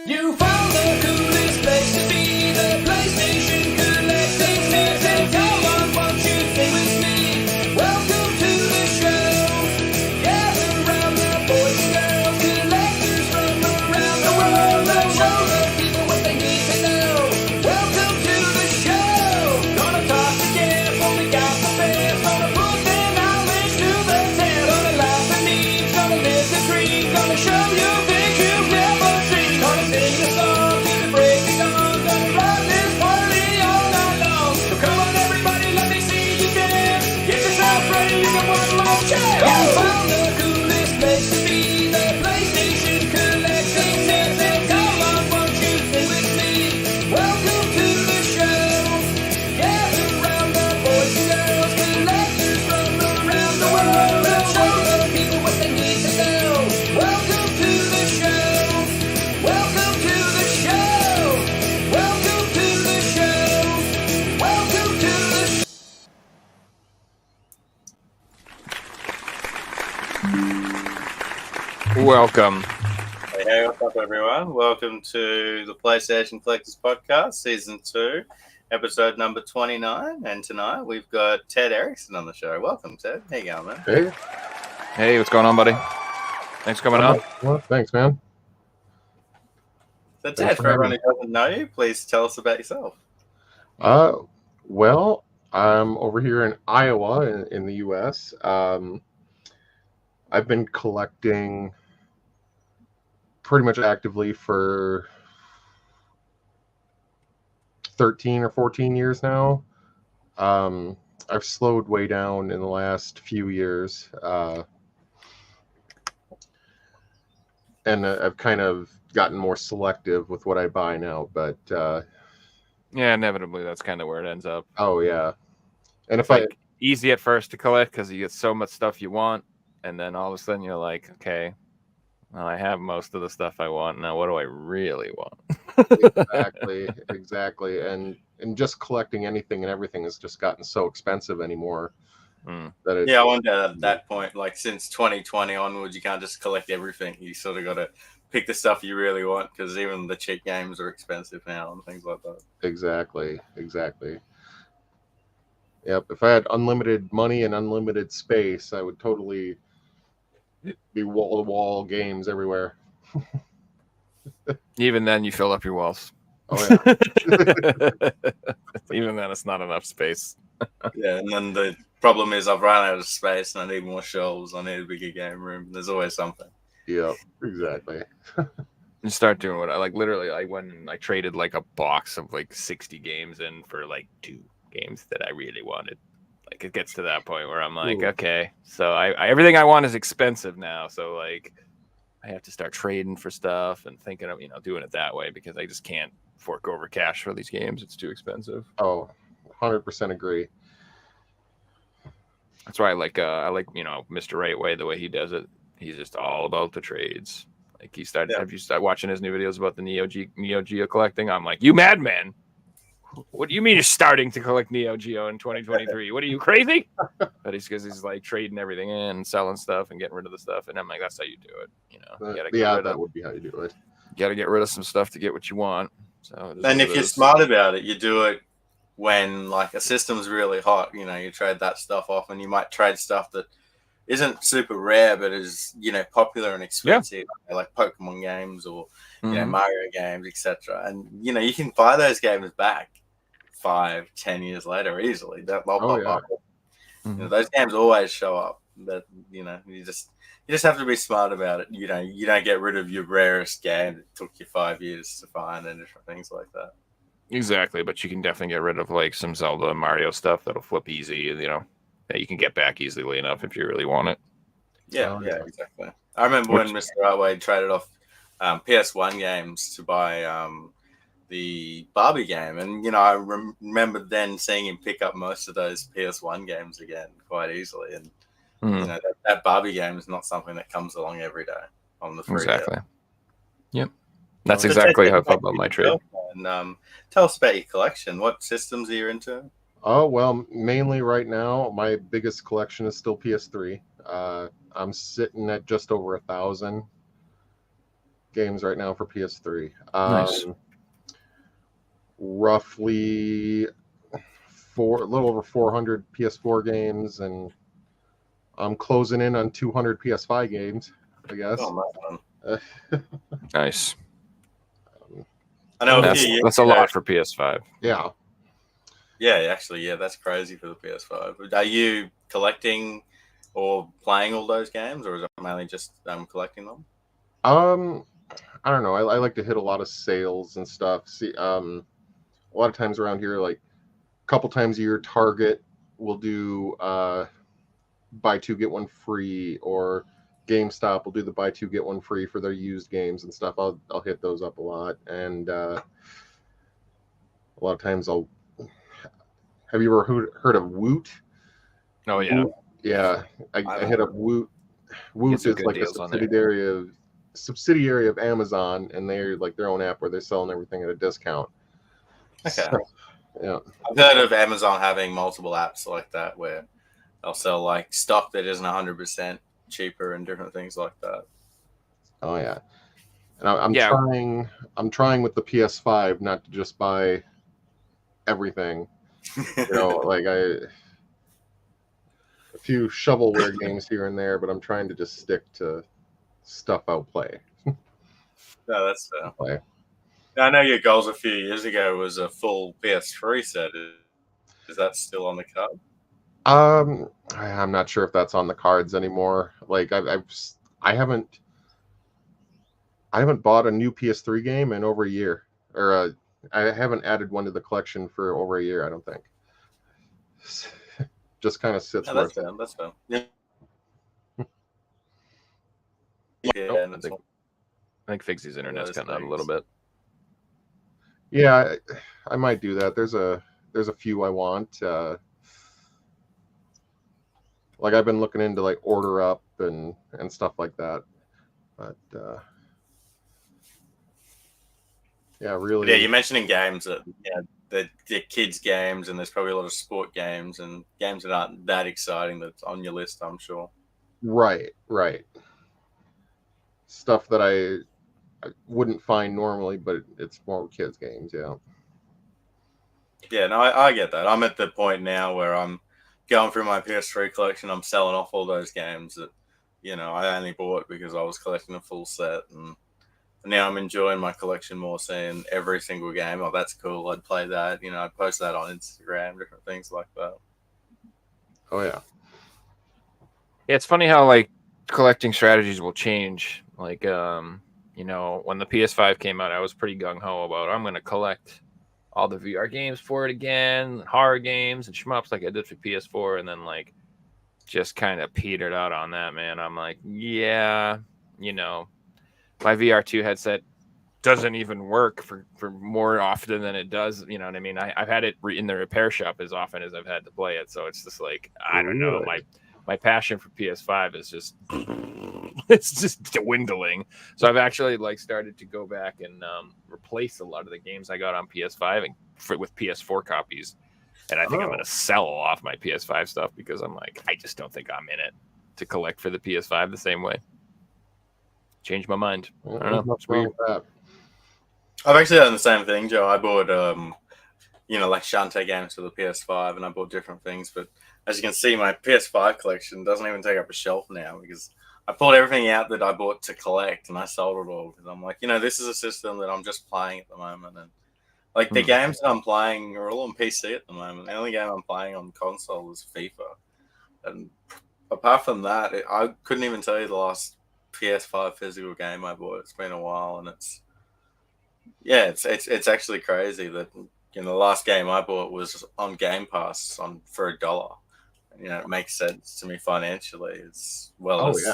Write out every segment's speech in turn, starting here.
You found the coolest place to be, the PlayStation Collecting Nerd. Come on, won't you sing with me? Welcome to the show. Gather round the boys and girls, collectors from around the world. Let's show the people what they need to know. Welcome to the show. Gonna talk to Jeff when we got the best. Gonna put their knowledge to the test. Gonna laugh and eat, gonna live the dream. Gonna show you things you've never seen. Gonna sing the song to the break of dawn. Gonna rock this party all night long. So come on everybody, let me see you dance. Get yourself ready, you got one more chance. You found the coolest place to be, the PlayStation Collecting Nerd. Come on, won't you sing with me? Welcome to the show. Gather round the boys and girls, collectors from around the world. Let's show the people what they need to know. Welcome to the show. Welcome to the show. Welcome to the show. Welcome to the show. Welcome. Hey, what's up, everyone? Welcome to the PlayStation Collectors Podcast, Season 2, Episode number 29. And tonight we've got Ted Erickson on the show. Welcome, Ted. How you going, man? Hey, Hey, what's going on, buddy? Thanks for coming on. well, thanks, man. So, Thanks Ted, for for everyone having who doesn't know you, please tell us about yourself. Well, I'm over here in Iowa, in the U.S. I've been collecting pretty much actively for 13 or 14 years now. I've slowed way down in the last few years, and I've kind of gotten more selective with what I buy now. But Yeah, inevitably, that's kind of where it ends up. oh yeah, and if It's like easy at first to collect because you get so much stuff you want, and then all of a sudden you're like, okay, well, I have most of the stuff I want. Now, what do I really want? exactly, and just collecting anything and everything has just gotten so expensive anymore that it, Yeah, I wonder at that point, like since 2020 onwards, you can't just collect everything. You sort of got to pick the stuff you really want because even the cheap games are expensive now and things like that. exactly. Yep, if I had unlimited money and unlimited space, I would totally be wall-to-wall games everywhere. Even then, you fill up your walls. Oh yeah. Even then, it's not enough space. Yeah, and then the problem is I've run out of space and I need more shelves. I need a bigger game room. There's always something. Yep, exactly. You start doing what I like. Literally, I went and I traded like a box of like 60 games in for like 2 games that I really wanted. Like it gets to that point where I'm like, Ooh. okay, so I everything I want is expensive now. So like, I have to start trading for stuff and thinking of doing it that way because I just can't fork over cash for these games. It's too expensive. Oh, 100% agree. That's why I like Mr. Right Way, the way he does it. He's just all about the trades. Like he started. Yeah. Have you started watching his new videos about the Neo Geo collecting? I'm like, you madman! What do you mean you're starting to collect Neo Geo in 2023? What are you, crazy? But it's because he's like trading everything in and selling stuff and getting rid of the stuff. And I'm like, that's how you do it. You gotta get rid that of, would be how you do it. you gotta get rid of some stuff to get what you want. So And if you're smart about it, you do it when like a system's really hot. You trade that stuff off, and you might trade stuff that isn't super rare but is popular and expensive, like Pokemon games or Mario games, etc. And you can buy those games back 5-10 years later easily. They'll pop up. Those games always show up. But you just have to be smart about it. You don't get rid of your rarest game that took you 5 years to find and different things like that. Exactly, but you can definitely get rid of like some Zelda and Mario stuff that'll flip easy, that you can get back easily enough if you really want it. Yeah, exactly. I remember when Mr. Artway traded off PS1 games to buy the Barbie game, and I remember then seeing him pick up most of those PS1 games again quite easily, and that Barbie game is not something that comes along every day on the free. Exactly. Yep. That's exactly how I felt about my trade. And tell us about your collection. What systems are you into? Oh, well, mainly right now, my biggest collection is still PS3. I'm sitting at just over 1,000. games right now for PS3. Nice. Roughly a little over 400 PS4 games, and I'm closing in on 200 PS5 games, I guess. Oh, man. Nice. I know a That's few years that's a ago- lot for PS5. Yeah. Yeah, actually, yeah, that's crazy for the PS5. Are you collecting or playing all those games, or is it mainly just collecting them? I don't know. I like to hit a lot of sales and stuff. See, a lot of times around here, like a couple times a year, Target will do buy two get one free, or GameStop will do the buy two get one free for their used games and stuff. I'll hit those up a lot, and a lot of times I'll. Have you ever heard of Woot? Oh yeah. Woot? Yeah, I hit up Woot. Woot some is good like a deals on there. subsidiary of Amazon, and they're like their own app where they're selling everything at a discount. Okay. So, yeah. I've heard of Amazon having multiple apps like that where they'll sell like stuff that isn't 100% cheaper and different things like that. Oh yeah. And I'm Yeah. trying with the PS5 not to just buy everything. You know, like a few shovelware games here and there, but I'm trying to just stick to stuff I'll play. No, that's fair. Play. I know your goals a few years ago was a full PS3 set. Is that still on the card? I'm not sure if that's on the cards anymore. Like I haven't bought a new PS3 game in over a year, or I haven't added one to the collection for over a year. I don't think. Just kind of sits. No, where that's fair. That's fair. Yeah. Oh, and I think Figsy's internet's cutting out a little bit. Yeah, I might do that. There's a few I want. Like I've been looking into like Order Up and stuff like that, but yeah, really. Yeah, you're mentioning games that the kids games, and there's probably a lot of sport games and games that aren't that exciting that's on your list, I'm sure. Right. Stuff that I wouldn't find normally, but it's more kids games. Yeah. Yeah, no, I get that. I'm at the point now where I'm going through my PS3 collection. I'm selling off all those games that, I only bought because I was collecting a full set. And now I'm enjoying my collection more, seeing every single game. Oh, that's cool. I'd play that. I'd post that on Instagram, different things like that. Oh, yeah. Yeah, it's funny how like collecting strategies will change. Like, when the PS5 came out, I was pretty gung-ho about I'm going to collect all the VR games for it again, horror games and shmups like I did for PS4, and then like just kind of petered out on that, man. I'm like, yeah, my VR2 headset doesn't even work for more often than it does. You know what I mean? I've had it in the repair shop as often as I've had to play it. So it's just like, I don't know. My passion for PS5 is just, it's just dwindling. So I've actually like started to go back and replace a lot of the games I got on PS5 with PS4 copies. And I think I'm going to sell off my PS5 stuff because I'm like, I just don't think I'm in it to collect for the PS5 the same way. Changed my mind. I don't know. It's weird. I've actually done the same thing, Joe. I bought, like Shantae games for the PS5, and I bought different things. But as you can see, my PS5 collection doesn't even take up a shelf now because I pulled everything out that I bought to collect, and I sold it all because I'm like, this is a system that I'm just playing at the moment, and like the games that I'm playing are all on PC at the moment. The only game I'm playing on console is FIFA, and apart from that, I couldn't even tell you the last PS5 physical game I bought. It's been a while, and it's actually crazy that the last game I bought was on Game Pass for $1. It makes sense to me financially as well as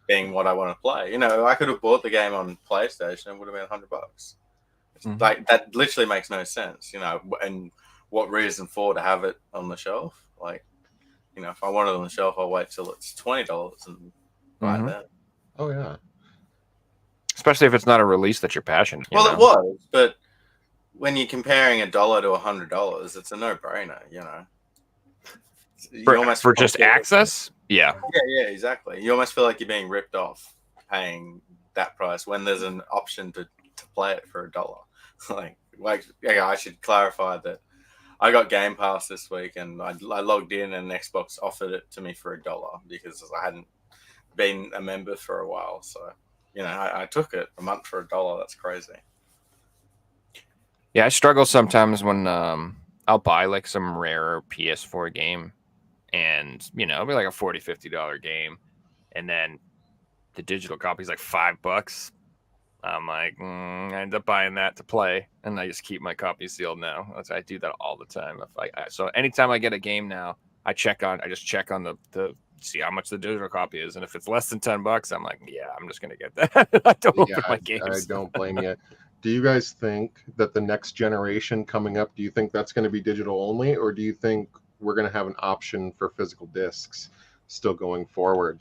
being what I want to play. I could have bought the game on PlayStation and would have been $100. Mm-hmm. Like that literally makes no sense, and what reason for to have it on the shelf? Like, if I want it on the shelf, I'll wait till it's $20 and buy that. Oh yeah. Especially if it's not a release that you're passionate. Well, it was, but when you're comparing $1 to $100, it's a no-brainer. For just access, yeah, exactly. You almost feel like you're being ripped off paying that price when there's an option to play it for $1. I should clarify that I got Game Pass this week, and I logged in, and Xbox offered it to me for $1 because I hadn't been a member for a while. So, I took it a month for $1. That's crazy. Yeah, I struggle sometimes when I'll buy like some rare PS4 game, and it'll be like a $40-$50 game, and then the digital copy is like $5. I'm like, I end up buying that to play, and I just keep my copy sealed now. I do that all the time. So anytime I get a game now, I just check on the see how much the digital copy is, and if it's less than $10, I'm like, yeah, I'm just gonna get that. I don't open my games. I don't blame you. Do you guys think that the next generation coming up, do you think that's going to be digital only, or do you think we're going to have an option for physical discs still going forward?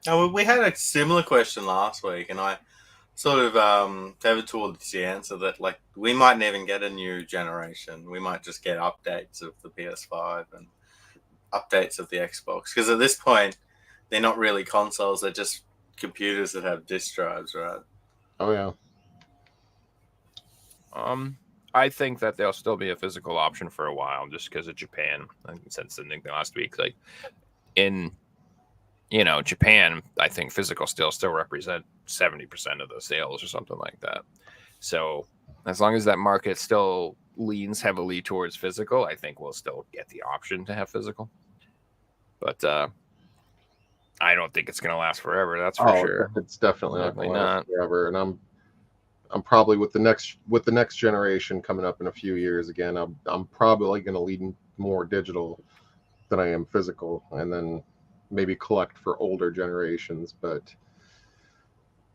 Oh, we had a similar question last week, and I sort of tethered towards the answer that we mightn't even get a new generation. We might just get updates of the PS5 and updates of the Xbox, because at this point they're not really consoles; they're just computers that have disk drives, right? Oh yeah. I think that there'll still be a physical option for a while, just because of Japan. I said something last week, like in Japan, I think physical still represent 70% of the sales or something like that. So as long as that market still leans heavily towards physical, I think we'll still get the option to have physical. But I don't think it's going to last forever. That's for sure. It's definitely not going to last forever. And I'm probably with the next generation coming up in a few years again. I'm probably going to lean more digital than I am physical, and then maybe collect for older generations. But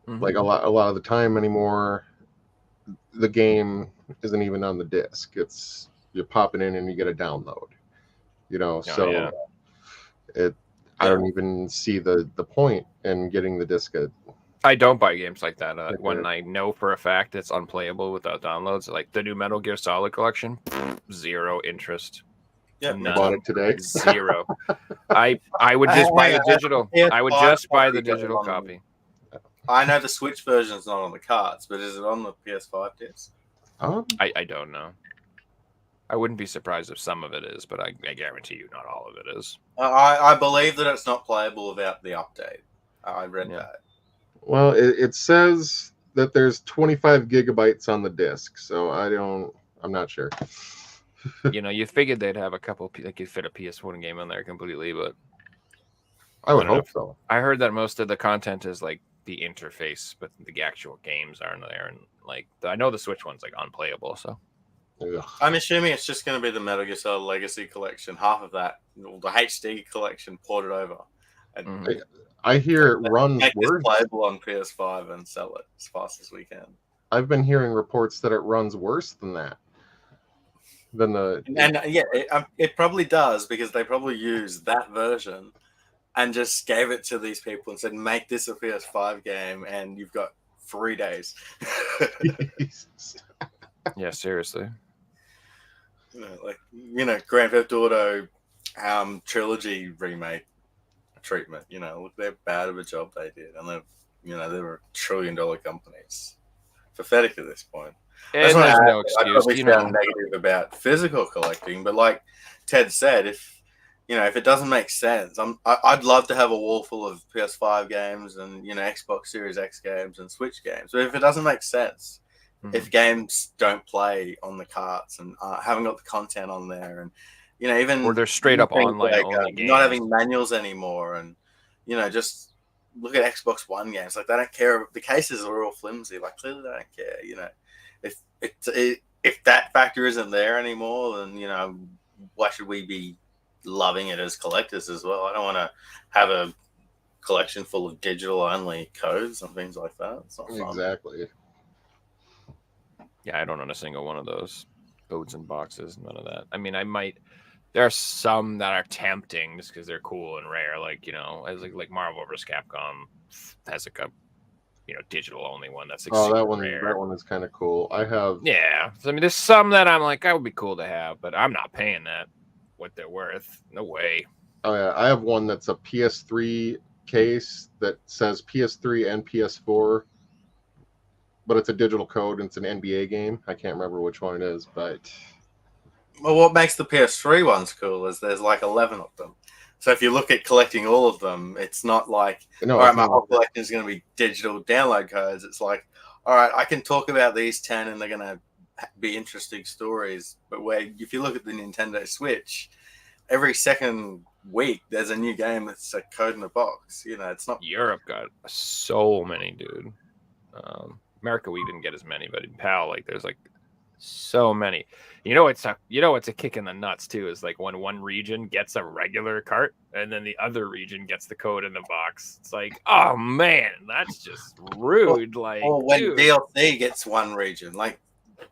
like a lot of the time anymore, the game isn't even on the disc. It's you pop it in and you get a download. I don't even see the point in getting the disc. I don't buy games like that when I know for a fact it's unplayable without downloads. Like the new Metal Gear Solid collection, zero interest. Yeah, I bought it today. Zero. I would just buy the digital. I would just buy the digital copy. I know the Switch version's not on the cards, but is it on the PS5 disc? I don't know. I wouldn't be surprised if some of it is, but I guarantee you not all of it is. I believe that it's not playable without the update. I read that. Well, it says that there's 25 gigabytes on the disc, so I'm not sure. You figured they'd have a couple, like you fit a PS1 game on there completely, but I would hope so. I heard that most of the content is like the interface, but the actual games aren't there, and I know the Switch one's like unplayable. So I'm assuming it's just going to be the Metal Gear Solid Legacy collection, half of that, the HD collection ported over. I hear it runs worse. Playable on PS5 and sell it as fast as we can. I've been hearing reports that it runs worse than that. It probably does, because they probably used that version and just gave it to these people and said, make this a PS5 game and you've got 3 days. Yeah, seriously. Grand Theft Auto trilogy remake treatment. Look how bad of a job they did, and they were $1 trillion companies. Pathetic at this point. And there's no excuse. I probably sound negative about physical collecting, but like Ted said, if it doesn't make sense, I'd love to have a wall full of PS5 games and Xbox Series X games and Switch games. But if it doesn't make sense, if games don't play on the carts and haven't got the content on there, and even or they're straight up online only games, not having manuals anymore, and just look at Xbox One games, like they don't care. The cases are all flimsy. Like clearly they don't care. If that factor isn't there anymore, then why should we be loving it as collectors as well? I don't want to have a collection full of digital only codes and things like that. It's not fun. Exactly. Yeah, I don't own a single one of those codes and boxes. None of that. I mean, there are some that are tempting just because they're cool and rare. As like Marvel vs. Capcom has a digital only one that's rare. That one is kind of cool. I have. Yeah, so, I mean, there's some that I'm like, that would be cool to have, but I'm not paying that what they're worth. No way. Oh yeah, I have one that's a PS3 case that says PS3 and PS4, but it's a digital code and it's an NBA game. I can't remember which one it is, but Well, what makes the PS3 ones cool is there's like 11 of them. So if you look at collecting all of them, it's not like, no, all right, it's my not. whole collection is going to be digital download codes. It's like, all right, I can talk about these 10 and they're going to be interesting stories. But where if you look at the Nintendo Switch, every second week there's a new game that's a code in a box. You know, it's not. Europe got so many, dude. America, we didn't get as many, but in PAL, like there's like so many. It's a kick in the nuts too. Is like when one region gets a regular cart and then the other region gets the code in the box. It's like, oh man, that's just rude. Or when dude. DLC gets one region, like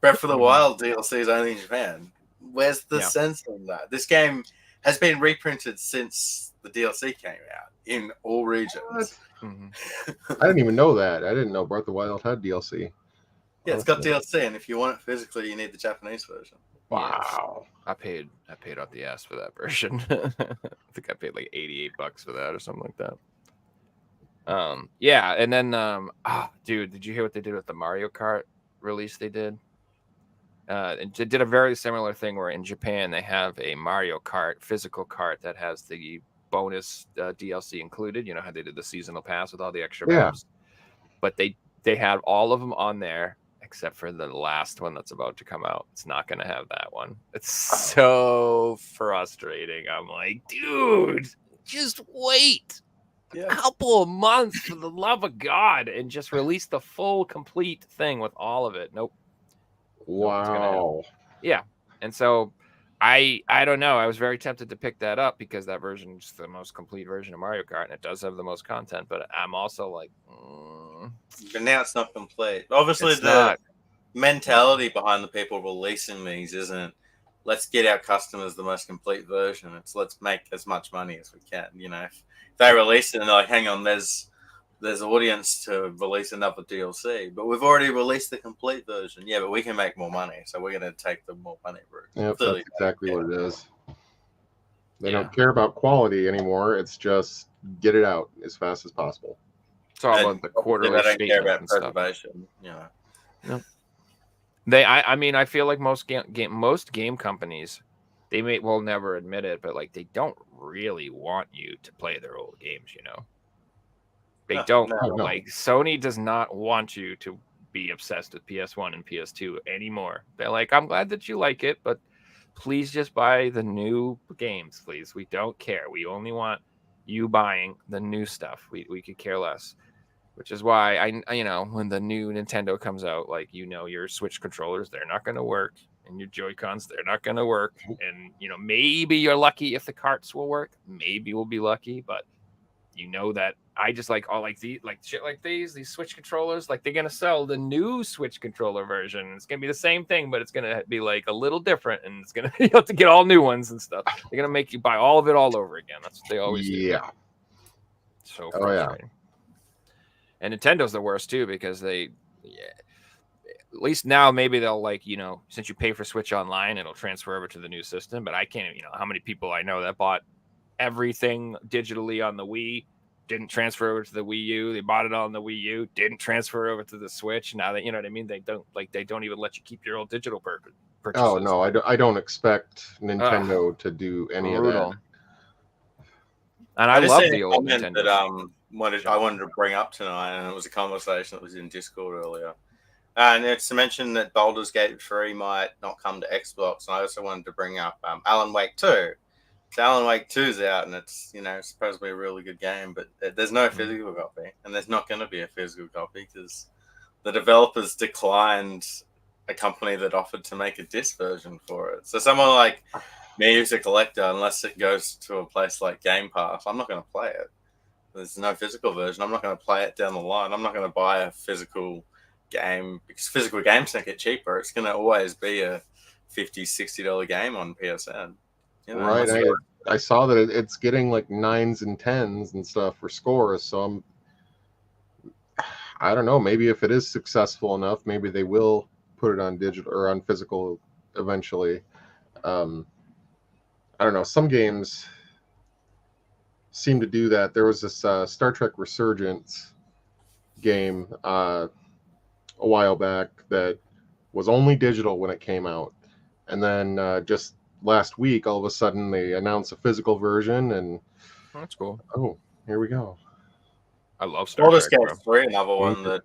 Breath of the Wild DLC is only in Japan. Where's the sense in that? This game has been reprinted since the DLC came out in all regions. Mm-hmm. I didn't even know that. I didn't know Breath of the Wild had DLC. Yeah, it's got DLC, and if you want it physically, you need the Japanese version. Wow. I paid out the ass for that version. I think I paid like $88 for that or something like that. Yeah, and then dude, did you hear what they did with the Mario Kart release they did? And they did a very similar thing where in Japan they have a Mario Kart physical cart that has the bonus DLC included. You know how they did the seasonal pass with all the extra maps? But they had all of them on there except for the last one that's about to come out. It's not going to have that one. It's so frustrating. I'm like, dude, just wait a couple of months for the love of God and just release the full complete thing with all of it. Nope. Wow. Yeah. And so I don't know. I was very tempted to pick that up because that version is the most complete version of Mario Kart and it does have the most content, but I'm also like, but now it's not complete. Obviously, mentality behind the people releasing these isn't let's get our customers the most complete version. It's let's make as much money as we can. You know, if they release it and they're like, hang on, there's audience to release another DLC, but we've already released the complete version. Yeah, but we can make more money, so we're going to take the more money route. Yep, that's exactly what it is. They don't care about quality anymore. It's just get it out as fast as possible. It's all about the quarterly they don't care about and stuff. preservation. You know. No. I mean, I feel like most game companies, they will never admit it, but like they don't really want you to play their old games. You know, they don't. Like Sony does not want you to be obsessed with PS1 and PS2 anymore. They're like, I'm glad that you like it, but please just buy the new games, please. We don't care. We only want you buying the new stuff. We could care less. Which is why I when the new Nintendo comes out, like, your Switch controllers, they're not going to work, and your Joy-Cons, they're not going to work, and maybe you're lucky if the carts will work. Maybe we'll be lucky, but that I just like shit like these Switch controllers, like they're going to sell the new Switch controller version. It's going to be the same thing, but it's going to be like a little different, and it's going to you have to get all new ones and stuff. They're going to make you buy all of it all over again. That's what they always do. Yeah. So frustrating. And Nintendo's the worst too because at least now maybe they'll since you pay for Switch Online, it'll transfer over to the new system. But I can't, how many people I know that bought everything digitally on the Wii, didn't transfer over to the Wii U. They bought it on the Wii U, didn't transfer over to the Switch. Now that you know what I mean, they don't even let you keep your old digital purchases. Oh no, I don't expect Nintendo to do any of that. And I love the old Nintendo. That, I wanted to bring up tonight, and it was a conversation that was in Discord earlier. And it's to mention that Baldur's Gate 3 might not come to Xbox. And I also wanted to bring up Alan Wake 2. So Alan Wake 2 is out, and it's supposedly a really good game, but there's no physical copy, and there's not going to be a physical copy because the developers declined a company that offered to make a disc version for it. So someone like me who's a collector, unless it goes to a place like Game Pass, I'm not going to play it. There's no physical version. I'm not going to play it down the line. I'm not going to buy a physical game because physical games don't get cheaper. It's going to always be a $50, $60 game on PSN. Right. I saw that it's getting like 9s and 10s and stuff for scores. So I don't know. Maybe if it is successful enough, maybe they will put it on digital or on physical eventually. I don't know. Some games seem to do that. There was this Star Trek Resurgence game a while back that was only digital when it came out, and then just last week, all of a sudden, they announced a physical version, and That's cool. oh, here we go. I love Star Baldur's Trek, Gate bro. 3, another one that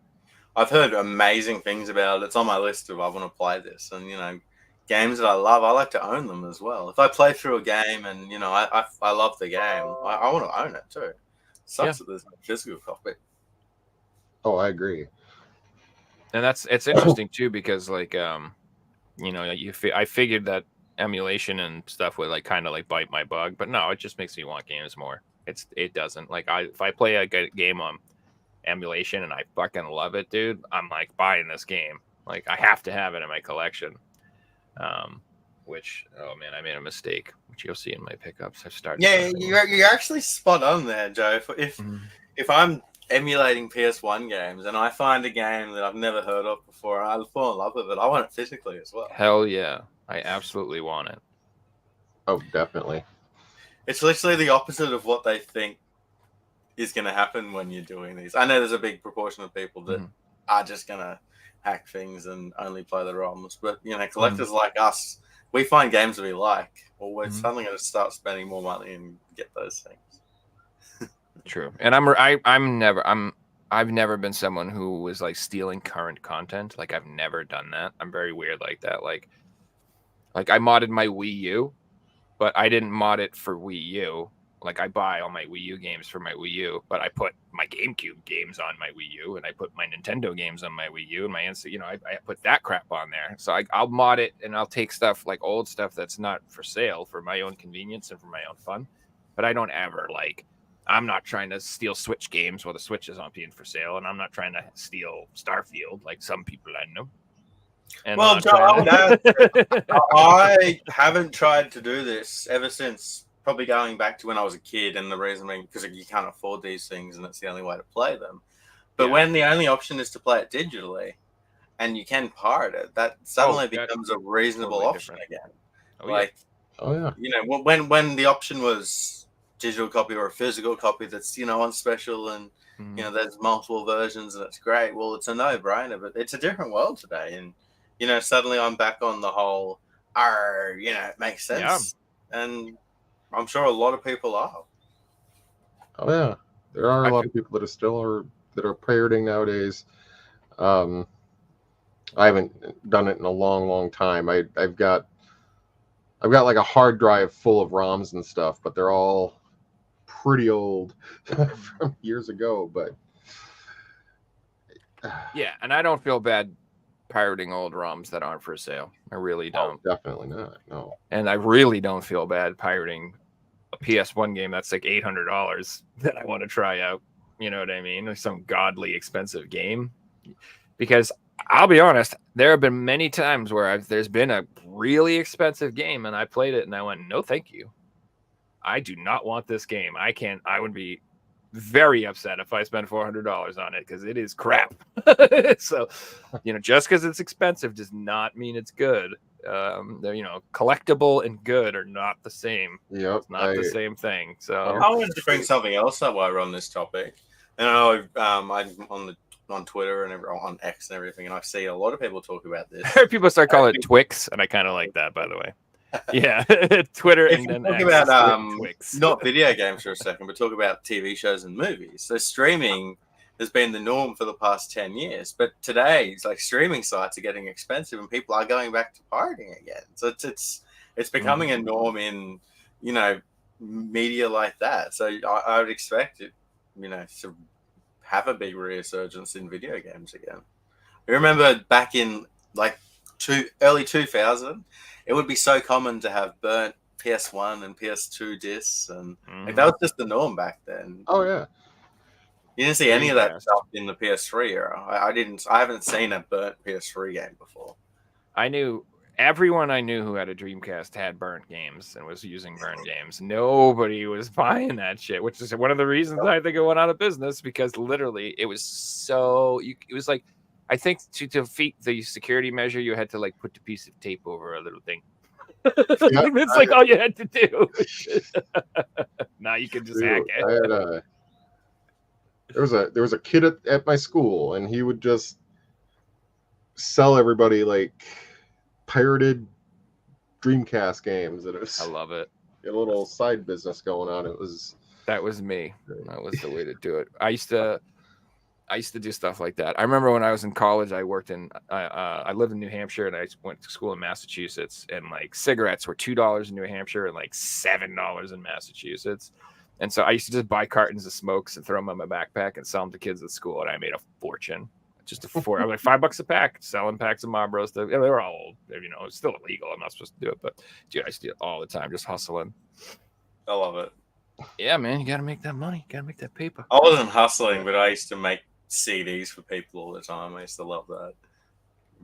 I've heard amazing things about. It's on my list of I want to play this, and games that I love, I like to own them as well. If I play through a game and I love the game, I want to own it too. Sucks that there's no physical copy. Oh, I agree. And it's interesting too because like I figured that emulation and stuff would like kind of like bite my bug, but no, it just makes me want games more. It doesn't. Like if I play a game on emulation and I fucking love it, dude, I'm like buying this game. Like I have to have it in my collection. Which oh man, I made a mistake, which you'll see in my pickups. I've started. Yeah, you're actually spot on there, Joe. If I'm emulating PS1 games and I find a game that I've never heard of before, I fall in love with it. I want it physically as well. Hell yeah, I absolutely want it. Oh, definitely. It's literally the opposite of what they think is going to happen when you're doing these. I know there's a big proportion of people that are just going to hack things and only play the ROMs, but collectors like us, we find games that we like, or we're suddenly going to start spending more money and get those things. True, and I've never been someone who was like stealing current content. Like I've never done that. I'm very weird like that. Like I modded my Wii U, but I didn't mod it for Wii U. Like I buy all my Wii U games for my Wii U, but I put my GameCube games on my Wii U, and I put my Nintendo games on my Wii U, and I put that crap on there. So I'll mod it, and I'll take stuff like old stuff that's not for sale for my own convenience and for my own fun. But I don't ever I'm not trying to steal Switch games while the Switch is on being for sale, and I'm not trying to steal Starfield like some people I know. And well, Joe, I haven't tried to do this ever since. Probably going back to when I was a kid, and the reason being because you can't afford these things, and it's the only way to play them. But when the only option is to play it digitally, and you can pirate it, that suddenly becomes a reasonable totally option different. again. When the option was digital copy or a physical copy that's on special, and there's multiple versions, and it's great. Well, it's a no-brainer, but it's a different world today, and suddenly I'm back on the whole. It makes sense, and I'm sure a lot of people are. Oh yeah, there are a lot of people that are pirating nowadays. I haven't done it in a long time. I've got like a hard drive full of ROMs and stuff, but they're all pretty old from years ago. But yeah, and I don't feel bad pirating old ROMs that aren't for sale. I really don't. Oh, definitely not. No. And I really don't feel bad pirating a PS1 game that's like $800 that I want to try out. You know what I mean? Like some godly expensive game. Because I'll be honest, there have been many times where there's been a really expensive game and I played it and I went, no, thank you. I do not want this game. I would be very upset if I spent $400 on it because it is crap. So, just because it's expensive does not mean it's good. Collectible and good are not the same. Yep, it's not the same thing. So I wanted to bring something else up while we're on this topic. And I know I'm on Twitter and on X and everything, and I see a lot of people talk about this. People start calling it Twix, and I kind of like that, by the way. Yeah, Twitter if and then talk X about Twix. Not video games for a second, but talk about TV shows and movies. So streaming has been the norm for the past 10 years, but today it's like streaming sites are getting expensive and people are going back to pirating again. So it's becoming a norm in media like that. So I would expect it to have a big resurgence in video games again. I remember back in like early 2000, it would be so common to have burnt PS1 and PS2 discs, and that was just the norm back then. Oh yeah, you didn't see any of that stuff in the PS3 era. I haven't seen a burnt PS3 game before. Everyone I knew who had a Dreamcast had burnt games and was using burnt games. Nobody was buying that shit, which is one of the reasons I think it went out of business, because literally it was it was like, I think to defeat the security measure, you had to like put a piece of tape over a little thing. It's like all you had to do. Now you can just hack I it. had there was a kid at my school, and he would just sell everybody like pirated Dreamcast games, and it was I love it. a little side business going on. That was me. That was the way to do it. I used to do stuff like that. I remember when I was in college, I worked in I lived in New Hampshire, and I went to school in Massachusetts, and like cigarettes were $2 in New Hampshire and like $7 in Massachusetts. And so I used to just buy cartons of smokes and throw them in my backpack and sell them to kids at school, and I made a fortune. Just I was like $5 a pack, selling packs of Marlboros. They were all old, it's still illegal. I'm not supposed to do it, but dude, I used to do it all the time, just hustling. I love it. Yeah, man, you got to make that money. You got to make that paper. I wasn't hustling, but I used to make CDs for people all the time. I used to love that.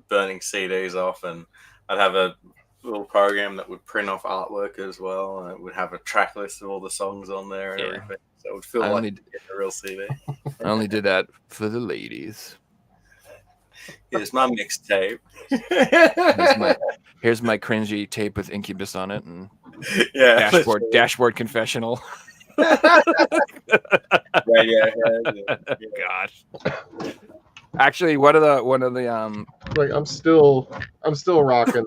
Burning CDs off, and I'd have a little program that would print off artwork as well, and it would have a track list of all the songs on there and everything. So it would feel like getting a real CD. I only did that for the ladies. Here's my mixtape. Here's my cringy tape with Incubus on it, and dashboard confessional. Radiohead. Gosh. Actually, one of the like I'm still rocking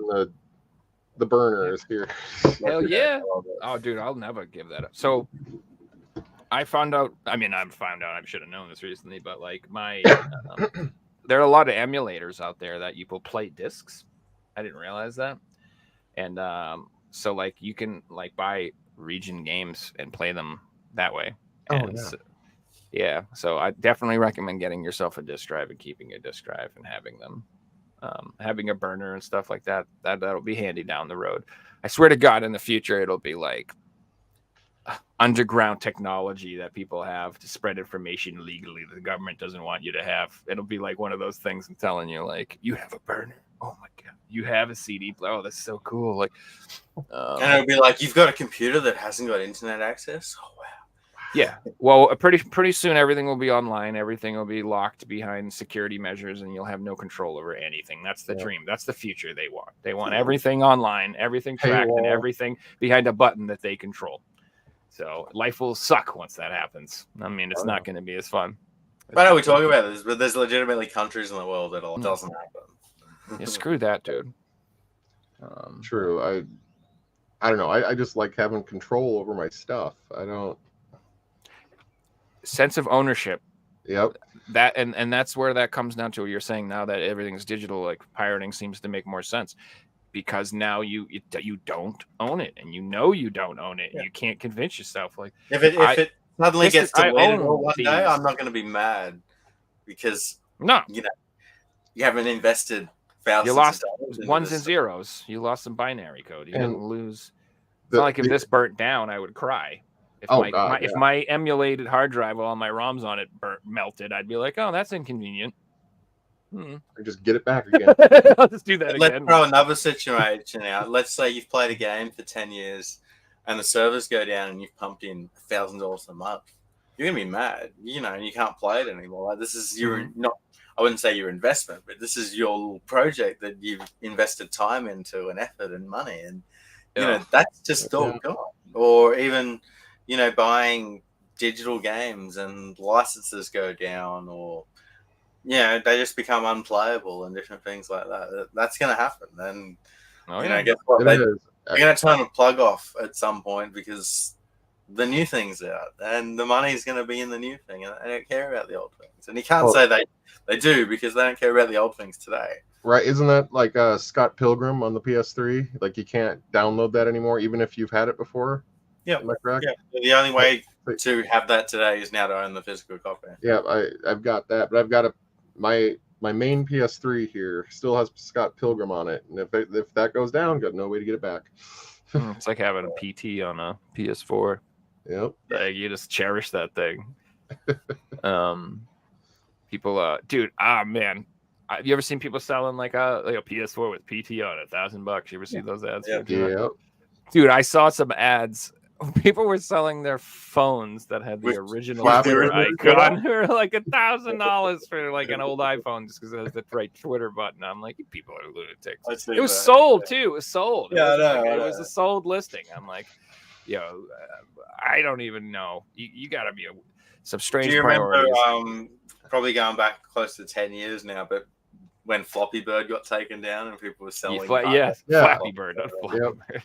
the burners here. Hell yeah. Oh dude, I'll never give that up. So I found out, I should have known this recently, but like my there are a lot of emulators out there that you will play discs. I didn't realize that. And so like you can like buy region games and play them that way. And so I definitely recommend getting yourself a disc drive and keeping a disc drive and having them. Having a burner and stuff like that'll be handy down the road. I swear to God, in the future, it'll be like underground technology that people have to spread information legally that the government doesn't want you to have. It'll be like one of those things I'm telling you, like, you have a burner. Oh my God. You have a CD player. Oh, that's so cool. Like, and it'll be like, you've got a computer that hasn't got internet access. Oh, wow. Yeah. Well, pretty soon everything will be online. Everything will be locked behind security measures, and you'll have no control over anything. That's the dream. That's the future they want. They want everything online, everything tracked, and everything behind a button that they control. So life will suck once that happens. I mean, it's not going to be as fun. But I know we talk about this, but there's legitimately countries in the world that it doesn't happen. Yeah, screw that, dude. True. I don't know. I just like having control over my stuff. I don't. Sense of ownership. Yep. That and that's where that comes down to. What you're saying now that everything's digital, like pirating seems to make more sense because now you don't own it, and you don't own it. Yeah. You can't convince yourself. Like if it suddenly gets deleted one day, I'm not going to be mad because you haven't invested thousands. You lost ones and zeros. You lost some binary code. You didn't lose. It's not like if this burnt down, I would cry. If my emulated hard drive with all my ROMs on it melted, I'd be like, oh, that's inconvenient. Or just get it back again. I'll just do that again. Let's throw another situation out. Let's say you've played a game for 10 years and the servers go down and you've pumped in $1,000 a month. You're going to be mad, and you can't play it anymore. Like, this is I wouldn't say your investment, but this is your little project that you've invested time into and effort and money. And, that's just all gone. Or even, buying digital games and licenses go down, or they just become unplayable and different things like that. That's going to happen. And guess what? They're going to turn the plug off at some point because the new thing's out, and the money's going to be in the new thing, and they don't care about the old things. And you can't say they do because they don't care about the old things today. Right? Isn't that like Scott Pilgrim on the PS3? Like you can't download that anymore, even if you've had it before. Yeah, am I correct? Yeah. The only way to have that today is now to own the physical copy. Yeah, I've got that, but I've got my main PS3 here still has Scott Pilgrim on it, and if that goes down, got no way to get it back. It's like having a PT on a PS4. Yep. Like, you just cherish that thing. People, dude, man. Have you ever seen people selling like a PS4 with PT on it, $1,000? You ever see those ads? Yeah. Dude, I saw some ads. People were selling their phones that had the original Twitter icon for like $1,000 for like an old iPhone just because it has the right Twitter button. I'm like, you people are lunatics. It was sold too. It was sold. Yeah, it was a sold listing. I'm like, I don't even know. You got to be some Do strange you remember, priorities. probably going back close to 10 years now, but when Floppy Bird got taken down and people were selling Yeah, Yeah. Flappy Bird. Not Flappy Yep. Bird.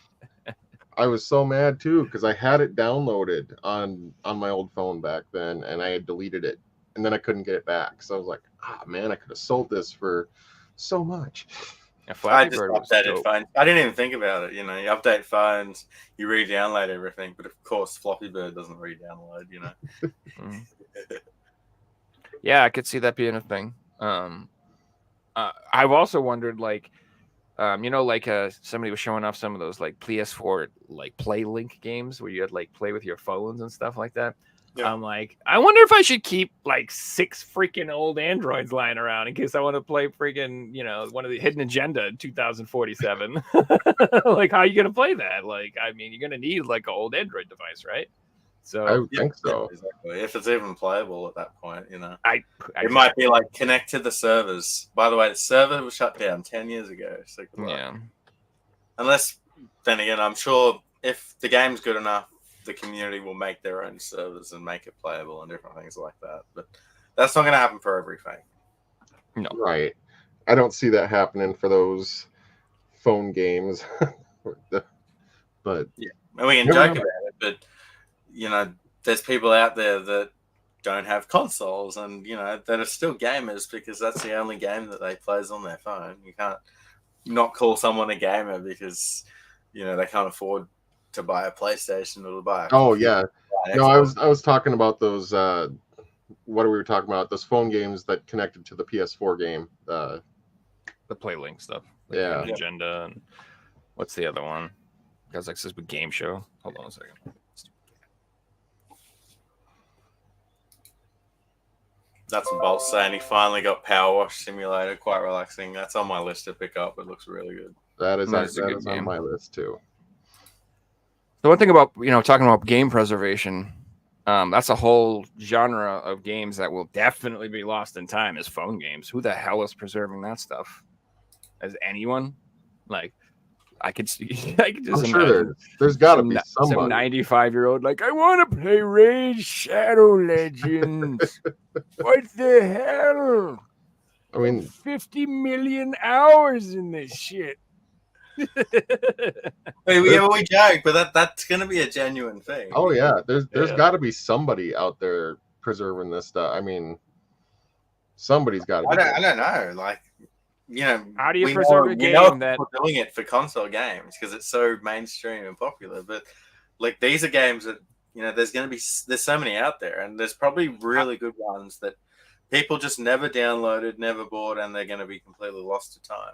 I was so mad too because I had it downloaded on my old phone back then, and I had deleted it, and then I couldn't get it back. So I was like, man, I could have sold this for so much. Yeah, I Flappy just Bird was updated dope. phones. I didn't even think about it. You know, you update phones, you re-download everything, but of course, Floppy Bird doesn't re-download. You know. Mhm. Yeah, I could see that being a thing. I've also wondered, like, somebody was showing off some of those like PS4 like Play Link games where you had like play with your phones and stuff like that. Yeah. I'm like, I wonder if I should keep like 6 freaking old Androids lying around in case I want to play freaking, one of the Hidden Agenda in 2047. Like, how are you gonna play that? Like, I mean, you're gonna need like an old Android device, right? I So would think so. Exactly. If it's even playable at that point, you know. I It might be like connect to the servers. By the way, the server was shut down 10 years ago. So goodbye. yeah. Unless, then again, I'm sure if the game's good enough, the community will make their own servers and make it playable and different things like that. But that's not going to happen for everything. No. Right. I don't see that happening for those phone games. But yeah, and we can joke about it, but there's people out there that don't have consoles and that are still gamers because that's the only game that they plays on their phone. You can't not call someone a gamer because they can't afford to buy a PlayStation or to buy no, I was talking about those what are we talking about, those phone games that connected to the PS4 game, the Play Link stuff, like yeah, Hidden Agenda, and what's the other one? Because like this big game show. Hold on a second. That's what Bolt's saying. He finally got Power Wash Simulator. Quite relaxing. That's on my list to pick up. It looks really good. that is That is a good on game. my list too. The one thing about talking about game preservation, that's a whole genre of games that will definitely be lost in time is phone games. Who the hell is preserving that stuff? As anyone? Like, I could just I'm sure imagine there's got to some be some somebody. 95-year-old like, I want to play Raid Shadow Legends. What the hell? I mean, 50 million hours in this shit. We joke, but that's going to be a genuine thing. oh yeah, there's Yeah. got to be somebody out there preserving this stuff. I mean, somebody's got to be. I don't know. Like, How do you we preserve know, a we know game that people doing it for console games because it's so mainstream and popular. But like, these are games that there's so many out there, and there's probably really good ones that people just never downloaded, never bought, and they're going to be completely lost to time.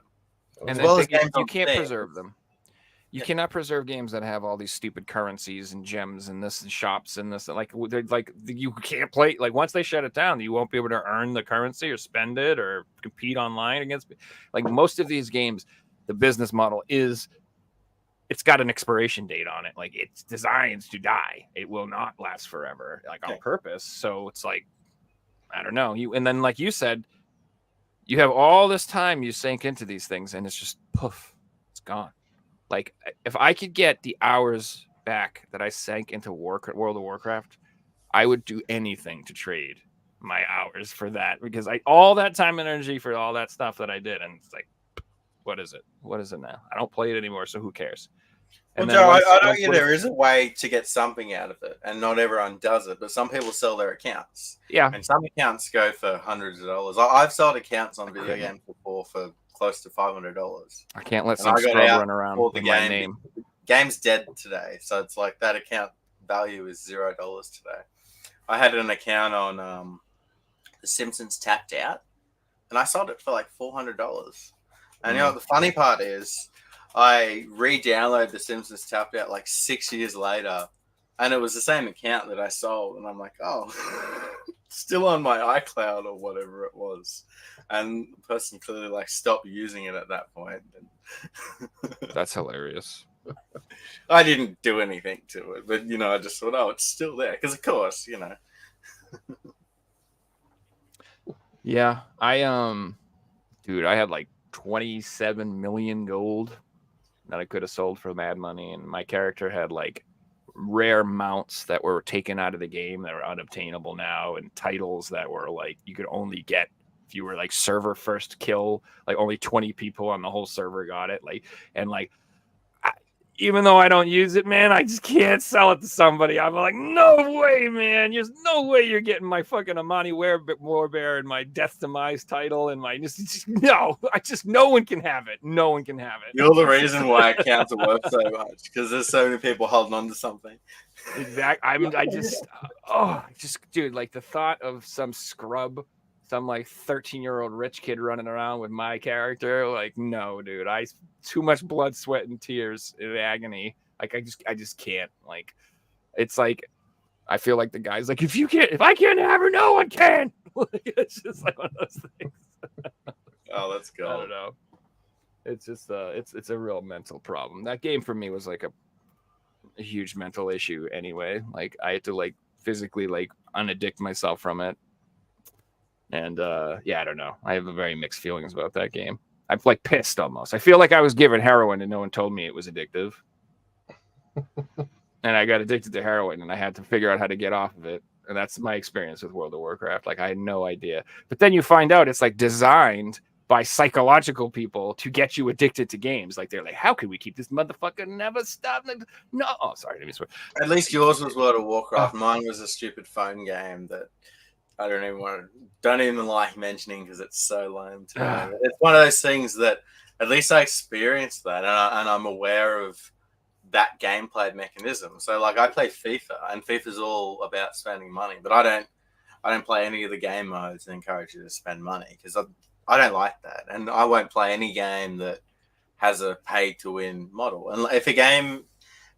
and As well the as thing is, games you on can't Steam. preserve them. You cannot preserve games that have all these stupid currencies and gems and this and shops and this. Like you can't play. Like once they shut it down, you won't be able to earn the currency or spend it or compete online against. Like most of these games, the business model is it's got an expiration date on it. Like it's designed to die. It will not last forever, like on purpose. So it's like, I don't know. And then like you said, you have all this time you sink into these things and it's just poof, it's gone. Like if I could get the hours back that I sank into World of Warcraft, I would do anything to trade my hours for that because all that time and energy for all that stuff that I did. And it's like, what is it? What is it now? I don't play it anymore. So who cares? Well, Joe, I know there is a way to get something out of it, and not everyone does it. But some people sell their accounts. Yeah, and some accounts go for hundreds of dollars. I've sold accounts on video games before for close to $500. I can't let some scrub run around with my name. The game's dead today, so it's like that account value is $0 today. I had an account on The Simpsons Tapped Out, and I sold it for like $400. And you know what the funny part is? I re-downloaded The Simpsons Tapped Out like 6 years later, and it was the same account that I sold. And I'm like, oh, still on my iCloud or whatever it was. And the person clearly like stopped using it at that point. That's hilarious. I didn't do anything to it, but I just thought, oh, it's still there because, of course, Yeah, dude, I had like 27 million gold that I could have sold for mad money, and my character had like rare mounts that were taken out of the game that are unobtainable now, and titles that were like you could only get if you were like server first kill, like only 20 people on the whole server got it, like, and like even though I don't use it, man, I just can't sell it to somebody. I'm like, no way, man. There's no way you're getting my fucking Amani Warbear and my Death Demise title and my no. No one can have it. No one can have it. You're the reason why accounts are worth so much, because there's so many people holding on to something. Exactly. Dude, like the thought of some scrub, some like 13-year-old rich kid running around with my character, like, no, dude, too much blood, sweat, and tears in agony. Like, I just can't. Like, it's like I feel like the guy's like, if I can't have her, no one can. It's just like one of those things. Oh, let's go. I don't know. It's just it's a real mental problem. That game for me was like a huge mental issue anyway. Like I had to like physically like unaddict myself from it. And yeah, I don't know. I have very mixed feelings about that game. I'm like pissed almost. I feel like I was given heroin and no one told me it was addictive. And I got addicted to heroin and I had to figure out how to get off of it. And that's my experience with World of Warcraft. Like I had no idea. But then you find out it's like designed by psychological people to get you addicted to games. Like they're like, how can we keep this motherfucker never stop? Like, no, oh, sorry, let me swear. At least yours was World of Warcraft. Mine was a stupid phone game that I don't even like mentioning because it's so lame to me. It's one of those things that at least I experienced that and I'm aware of that gameplay mechanism. So like I play FIFA and FIFA's all about spending money, but I don't play any of the game modes and encourage you to spend money because I don't like that. And I won't play any game that has a pay to win model. And if a game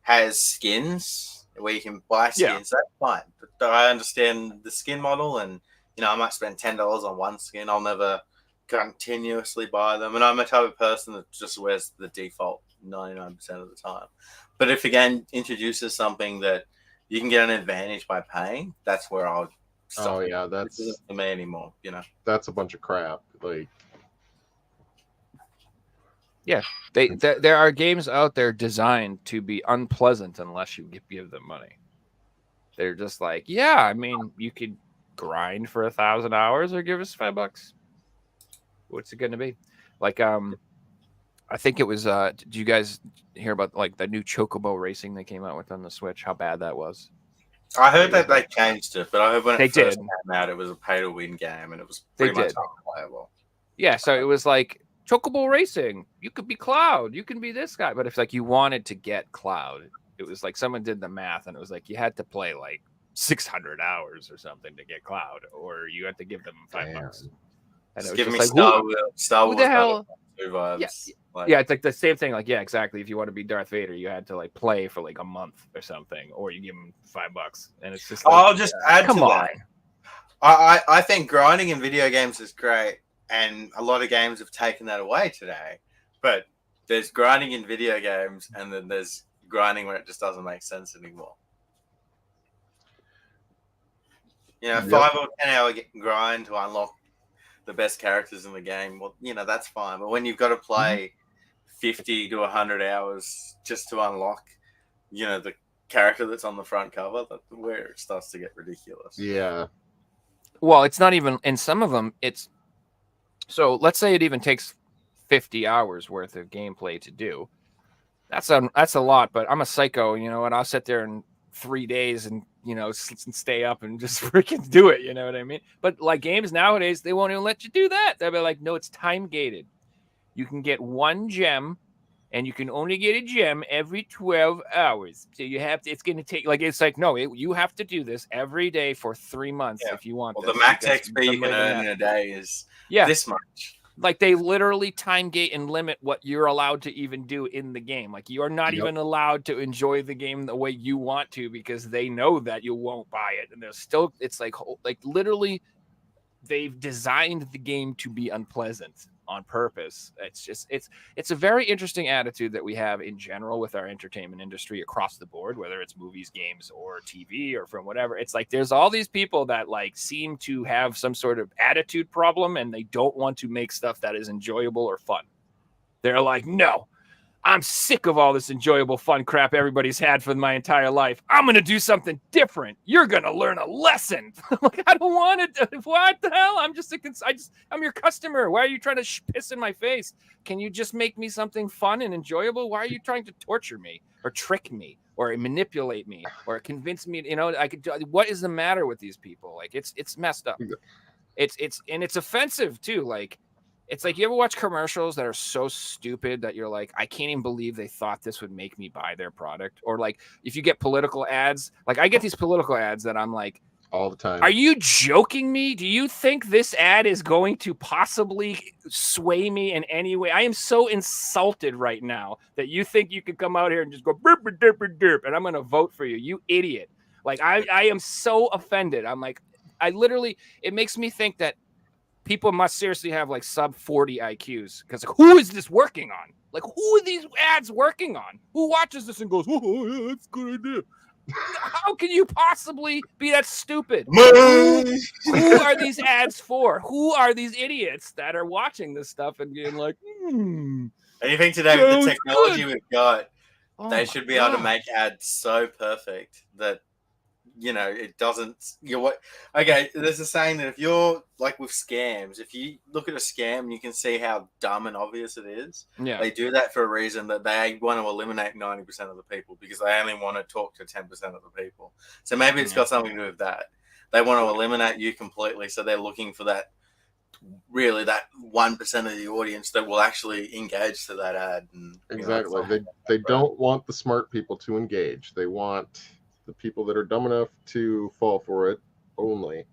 has skins where you can buy skins, that's fine. But I understand the skin model and, I might spend $10 on one skin. I'll never continuously buy them. And I'm a type of person that just wears the default 99% of the time. But if a game introduces something that you can get an advantage by paying, that's where I'll stop. Oh, yeah, that's not for me anymore, That's a bunch of crap. Like, yeah, there are games out there designed to be unpleasant unless you give them money. They're just like, yeah, I mean, you could grind for 1,000 hours or give us $5. What's it going to be? Like, I think it was. Did you guys hear about like the new Chocobo racing they came out with on the Switch? How bad that was. I heard that they changed it, but I heard when it first came out, it was a pay-to-win game, and it was pretty much unplayable. Yeah, so it was like Chocobo racing. You could be Cloud. You can be this guy. But if like you wanted to get Cloud, it was like someone did the math, and it was like you had to play like 600 hours or something to get Cloud, or you had to give them $5. And just give me like, Star Wars. Who the hell? Vibes. Yeah, it's like the same thing. Like, yeah, exactly. If you want to be Darth Vader, you had to like play for like a month or something, or you give them $5, and it's just. Like, I'll just add come to on. That. I think grinding in video games is great, and a lot of games have taken that away today. But there's grinding in video games, and then there's grinding where it just doesn't make sense anymore. 5 or 10 hour grind to unlock the best characters in the game, well, that's fine. But when you've got to play 50 to 100 hours just to unlock, the character that's on the front cover, that's where it starts to get ridiculous. Yeah. Well, it's not even, in some of them, it's, so let's say it even takes 50 hours worth of gameplay to do. That's a lot, but I'm a psycho, and I'll sit there in 3 days and, stay up and just freaking do it. You know what I mean? But like games nowadays, they won't even let you do that. They'll be like, no, it's time gated. You can get one gem and you can only get a gem every 12 hours. So you have to, it's going to take, like, it's like, no, you have to do this every day for 3 months if you want. Well, the max XP you can earn in a day is this much. Like they literally time gate and limit what you're allowed to even do in the game. Like you are not even allowed to enjoy the game the way you want to because they know that you won't buy it. And there's still, it's like literally they've designed the game to be unpleasant on purpose. It's just, it's a very interesting attitude that we have in general with our entertainment industry across the board, whether it's movies, games, or TV or from whatever. It's like there's all these people that like seem to have some sort of attitude problem and they don't want to make stuff that is enjoyable or fun. They're like, no, I'm sick of all this enjoyable, fun crap everybody's had for my entire life. I'm going to do something different. You're going to learn a lesson. I'm like, I don't want to. What the hell? I'm your customer. Why are you trying to piss in my face? Can you just make me something fun and enjoyable? Why are you trying to torture me or trick me or manipulate me or convince me? You know, I could. What is the matter with these people? Like, it's messed up. It's offensive too. Like, it's like, you ever watch commercials that are so stupid that you're like, I can't even believe they thought this would make me buy their product? Or like, if you get political ads, like I get these political ads that I'm like, all the time. are you joking me? Do you think this ad is going to possibly sway me in any way? I am so insulted right now that you think you could come out here and just go burp, burp, burp, burp, and I'm going to vote for you. You idiot. Like, I am so offended. I'm like, it makes me think that people must seriously have like sub 40 IQs, because like, who is this working on? Like, who are these ads working on? Who watches this and goes, oh, yeah, that's a good idea? How can you possibly be that stupid? Who are these ads for? Who are these idiots that are watching this stuff and being like, And you think today with the technology we've got, they should be able to make ads so perfect that, you know, it doesn't. Okay, there's a saying that if you're like with scams, if you look at a scam, you can see how dumb and obvious it is. Yeah, they do that for a reason, that they want to eliminate 90% of the people because they only want to talk to 10% of the people. So maybe it's got something to do with that. They want to eliminate you completely, so they're looking for that 1% of the audience that will actually engage to that ad. And, exactly, they don't want the smart people to engage. They want the people that are dumb enough to fall for it only.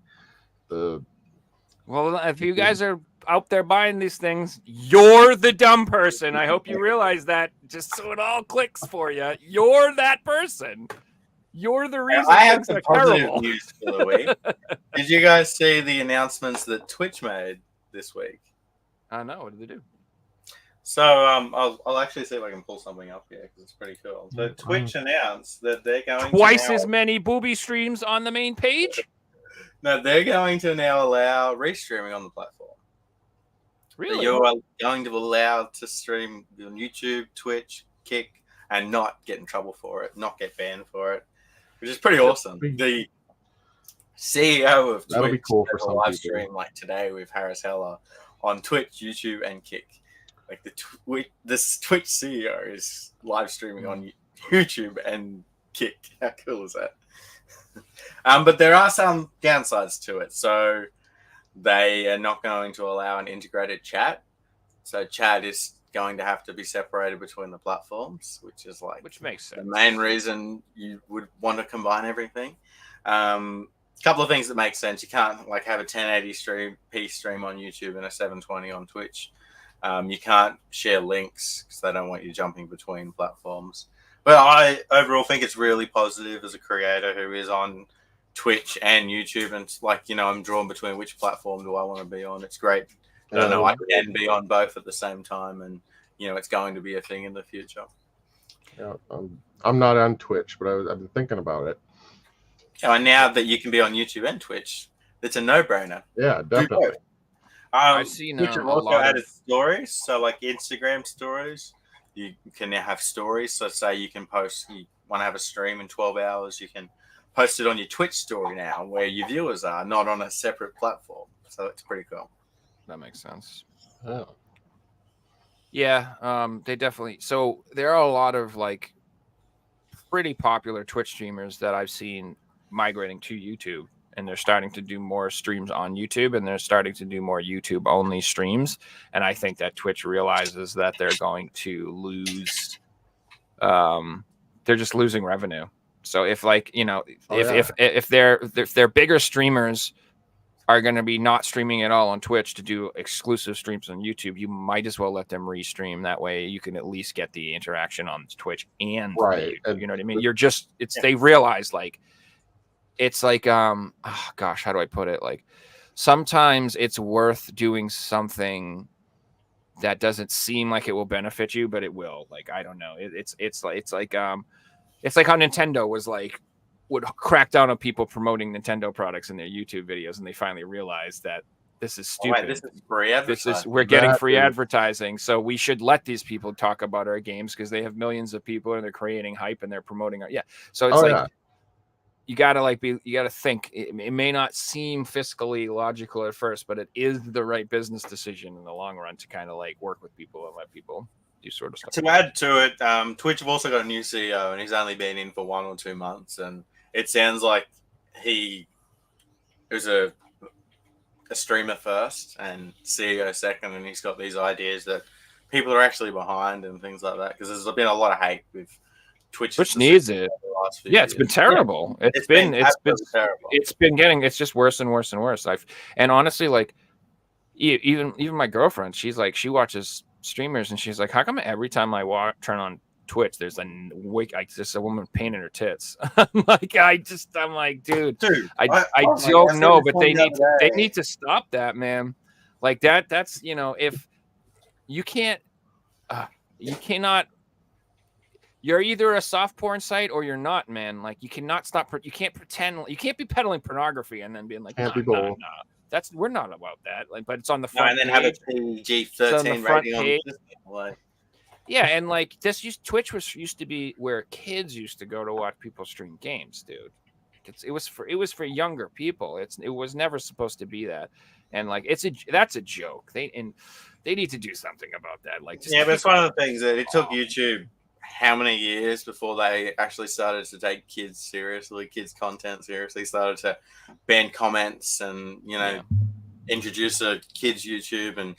Well, if you guys are out there buying these things, you're the dumb person. I hope you realize that, just so it all clicks for you. You're that person. You're the reason I have things some are positive terrible. news for the week. Did you guys see the announcements that Twitch made this week? I know. What did they do? So I'll actually see if I can pull something up here because it's pretty cool. So Twitch announced that they're going twice to now, as many booby streams on the main page. No, they're going to now allow restreaming on the platform. Really? You are going to allow to stream on YouTube, Twitch, Kick, and not get in trouble for it, not get banned for it, which is pretty awesome. The CEO of That'll be Twitch cool for does a some live people. stream like today with Harris Heller on Twitch, YouTube, and Kick. Like this Twitch CEO is live streaming on YouTube and Kick. How cool is that? But there are some downsides to it. So they are not going to allow an integrated chat. So chat is going to have to be separated between the platforms, which makes sense. The main reason you would want to combine everything. Couple of things that make sense. You can't like have a 1080p stream on YouTube and a 720 on Twitch. You can't share links because they don't want you jumping between platforms. But I overall think it's really positive as a creator who is on Twitch and YouTube, and like, you know, I'm drawn between which platform do I want to be on. It's great. I don't know, I can be on both at the same time, and you know, it's going to be a thing in the future. Yeah, I'm not on Twitch, but I've been thinking about it. And now that you can be on YouTube and Twitch, it's a no-brainer. Yeah, definitely. I've seen Twitch a have also lot added of stories, so like Instagram stories, you can now have stories. So say you can post, you want to have a stream in 12 hours, you can post it on your Twitch story now, where your viewers are, not on a separate platform. So it's pretty cool. That makes sense. Oh. Yeah, they definitely. So there are a lot of like pretty popular Twitch streamers that I've seen migrating to YouTube, and they're starting to do more streams on YouTube, and they're starting to do more YouTube only streams. And I think that Twitch realizes that they're going to lose. They're just losing revenue. So if like, you know, if their bigger streamers are going to be not streaming at all on Twitch to do exclusive streams on YouTube, you might as well let them restream. That way you can at least get the interaction on Twitch and right. You know what I mean? You're just, they realize like, it's like, oh gosh, how do I put it? Like sometimes it's worth doing something that doesn't seem like it will benefit you, but it will. Like, I don't know. It's like how Nintendo was like, would crack down on people promoting Nintendo products in their YouTube videos, and they finally realized that this is Oh, wait, stupid. this is free advertising. We're getting free That is- advertising, so we should let these people talk about our games because they have millions of people and they're creating hype and they're promoting our So it's Oh, like yeah. you gotta think. It may not seem fiscally logical at first, but it is the right business decision in the long run to kind of like work with people and let people do sort of stuff. To add to it, Twitch have also got a new CEO, and he's only been in for 1 or 2 months, and it sounds like he was a streamer first and CEO second, and he's got these ideas that people are actually behind and things like that. Because there's been a lot of hate with Twitch. Which needs it. Yeah, it's been terrible. Yeah. It's been terrible. It's been getting. It's just worse and worse and worse. And honestly, like even my girlfriend, she's like she watches streamers and she's like, how come every time I turn on Twitch, there's just a woman painting her tits? I'm like, dude, I don't know, but they need to stop that, man. Like that's if you can't, you cannot. You're either a soft porn site or you're not, man. Like you cannot stop. You can't pretend. You can't be peddling pornography and then being like, no. We're not about that. Like, but it's on the front. And then have a PG-13 rating on the system. Like, yeah, and like Twitch used to be where kids used to go to watch people stream games, dude. It was for younger people. It was never supposed to be that, and like that's a joke. They need to do something about that. Like, but it's one of the things that it took YouTube how many years before they actually started to take kids content seriously, started to ban comments and introduce a kids YouTube and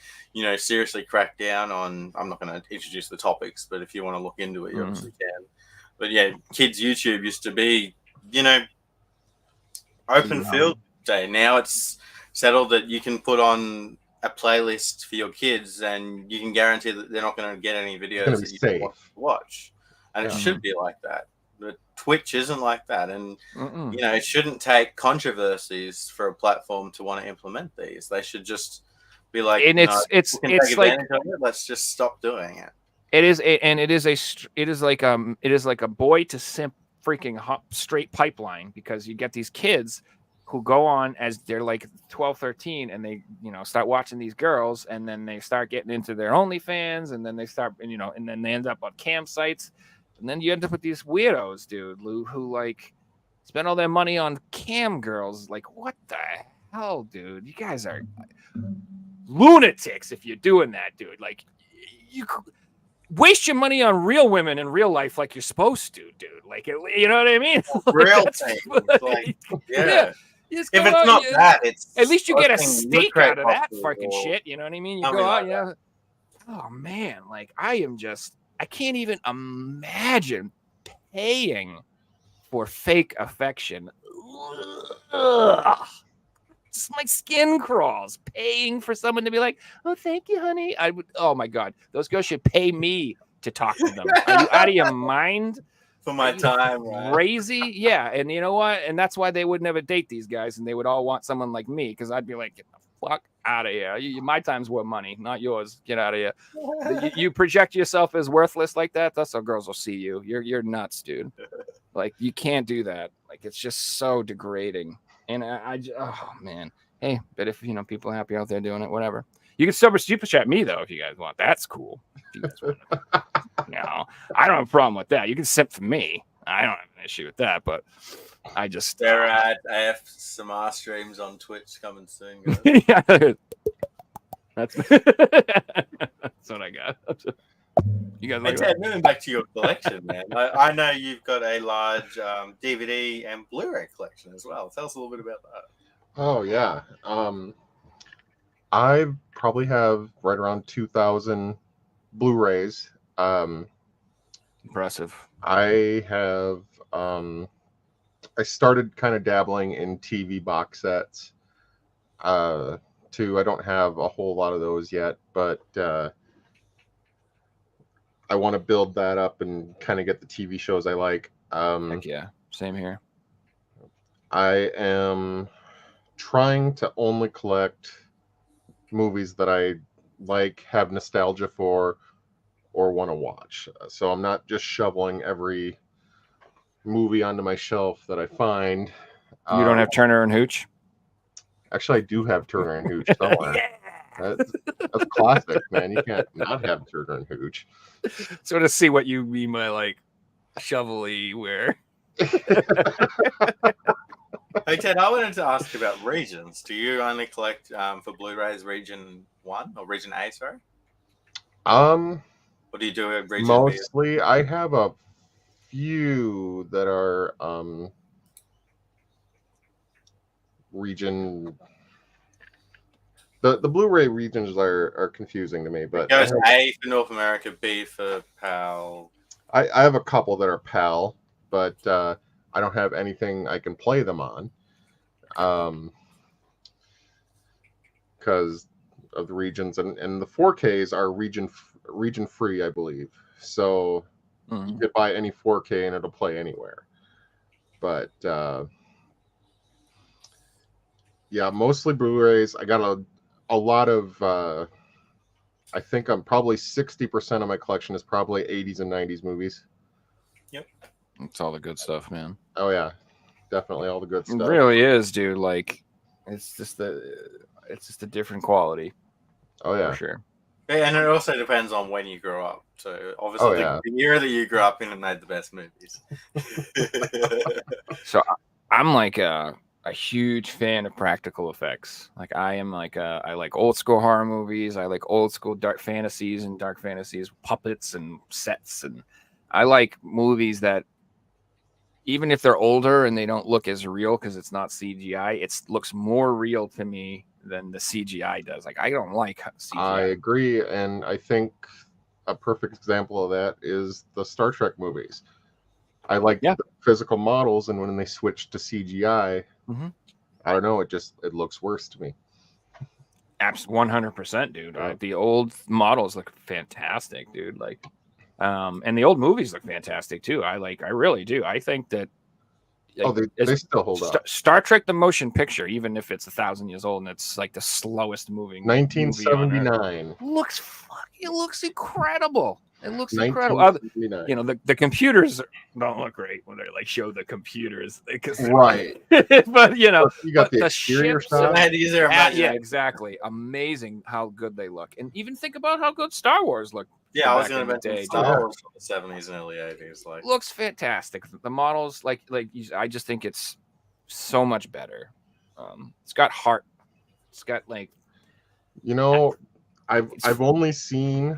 seriously crack down on. I'm not going to introduce the topics, but if you want to look into it, you obviously can. But yeah, kids YouTube used to be open field day. Now it's settled that you can put on a playlist for your kids and you can guarantee that they're not going to get any videos that you want to watch. And it should be like that. But Twitch isn't like that. And, it shouldn't take controversies for a platform to want to implement these. They should just be like, and it's like, let's just stop doing it. It is like a boy to simp freaking straight pipeline, because you get these kids who go on as they're like 12, 13, and they, start watching these girls, and then they start getting into their OnlyFans, and then they start, and then they end up on campsites, and then you end up with these weirdos, dude, who like spend all their money on cam girls. Like, what the hell, dude? You guys are lunatics if you're doing that, dude. Like, you waste your money on real women in real life like you're supposed to, dude. Like, you know what I mean? Real thing. Like, yeah. If it's not that, it's at least you get a steak out of that fucking shit. You know what I mean? You go out, oh man, like I can't even imagine paying for fake affection. Ugh. Just my skin crawls. Paying for someone to be like, "Oh, thank you, honey." Oh my god, those girls should pay me to talk to them. Are you out of your mind? For my time, right? Crazy, yeah. And you know what? And that's why they would never date these guys, and they would all want someone like me, because I'd be like, "Get the fuck out of here! My time's worth money, not yours. Get out of here." You project yourself as worthless like that. That's how girls will see you. You're nuts, dude. Like, you can't do that. Like, it's just so degrading. And oh man. Hey, but if people are happy out there doing it, whatever. You can still super chat me though if you guys want. That's cool. No, I don't have a problem with that. You can simp for me. I don't have an issue with that, but I just they're at AF Samar streams on Twitch coming soon, guys. Yeah, that's what I got. You guys like Ted, moving back to your collection, man. I know you've got a large DVD and Blu-ray collection as well. Tell us a little bit about that. Oh yeah, I probably have right around 2,000 Blu-rays. Impressive. I have. I started kind of dabbling in TV box sets. Too. I don't have a whole lot of those yet, but I want to build that up and kind of get the TV shows I like. Heck yeah, same here. I am trying to only collect movies that I like, have nostalgia for, or want to watch. So I'm not just shoveling every movie onto my shelf that I find. You don't have Turner and Hooch? Actually, I do have Turner and Hooch somewhere. Yeah. That's classic, man. You can't not have Turner and Hooch. So to see what you mean by like shovelly wear. Hey Ted, I wanted to ask about regions. Do you only collect for Blu-rays Region 1 or Region A, sorry? Or do you do a Region B? Mostly, I have a few that are region. The Blu-ray regions are confusing to me, It but goes A for North America, B for PAL. I have a couple that are PAL, but I don't have anything I can play them on, because of the regions, and the 4Ks are region free, I believe. So you could buy any 4K and it'll play anywhere. But yeah, mostly Blu-rays. I got a lot of. I think I'm probably 60% of my collection is probably 80s and 90s movies. Yep. It's all the good stuff, man. Oh yeah, definitely all the good It stuff. really is, dude. Like, it's just a different quality. Oh yeah, for sure. Yeah, and it also depends on when you grow up. So obviously, the year that you grew up in made the best movies. So I'm like a huge fan of practical effects. Like I am like I like old school horror movies. I like old school dark fantasies puppets and sets, and I like movies that even if they're older and they don't look as real because it's not CGI, it looks more real to me than the CGI does. Like I don't like CGI. I agree, and I think a perfect example of that is the Star Trek movies. I like the physical models, and when they switch to CGI, I don't know, it looks worse to me. Absolutely, 100%, dude. The old models look fantastic, dude. Like, and the old movies look fantastic too. I really do. I think that. Like, they still hold up. Star Trek: The Motion Picture, even if it's 1,000 years old and it's like the slowest moving. 1979 it looks incredible. It looks incredible. You know, the computers don't look great when they like show the computers, right? But you know, you got the exterior stuff. Yeah, exactly. Amazing how good they look, and even think about how good Star Wars looked. Yeah, I was going to mention Star Wars from the 70s and early 80s. Like, looks fantastic. The models, I just think it's so much better. It's got heart. It's got like, you know, I've only seen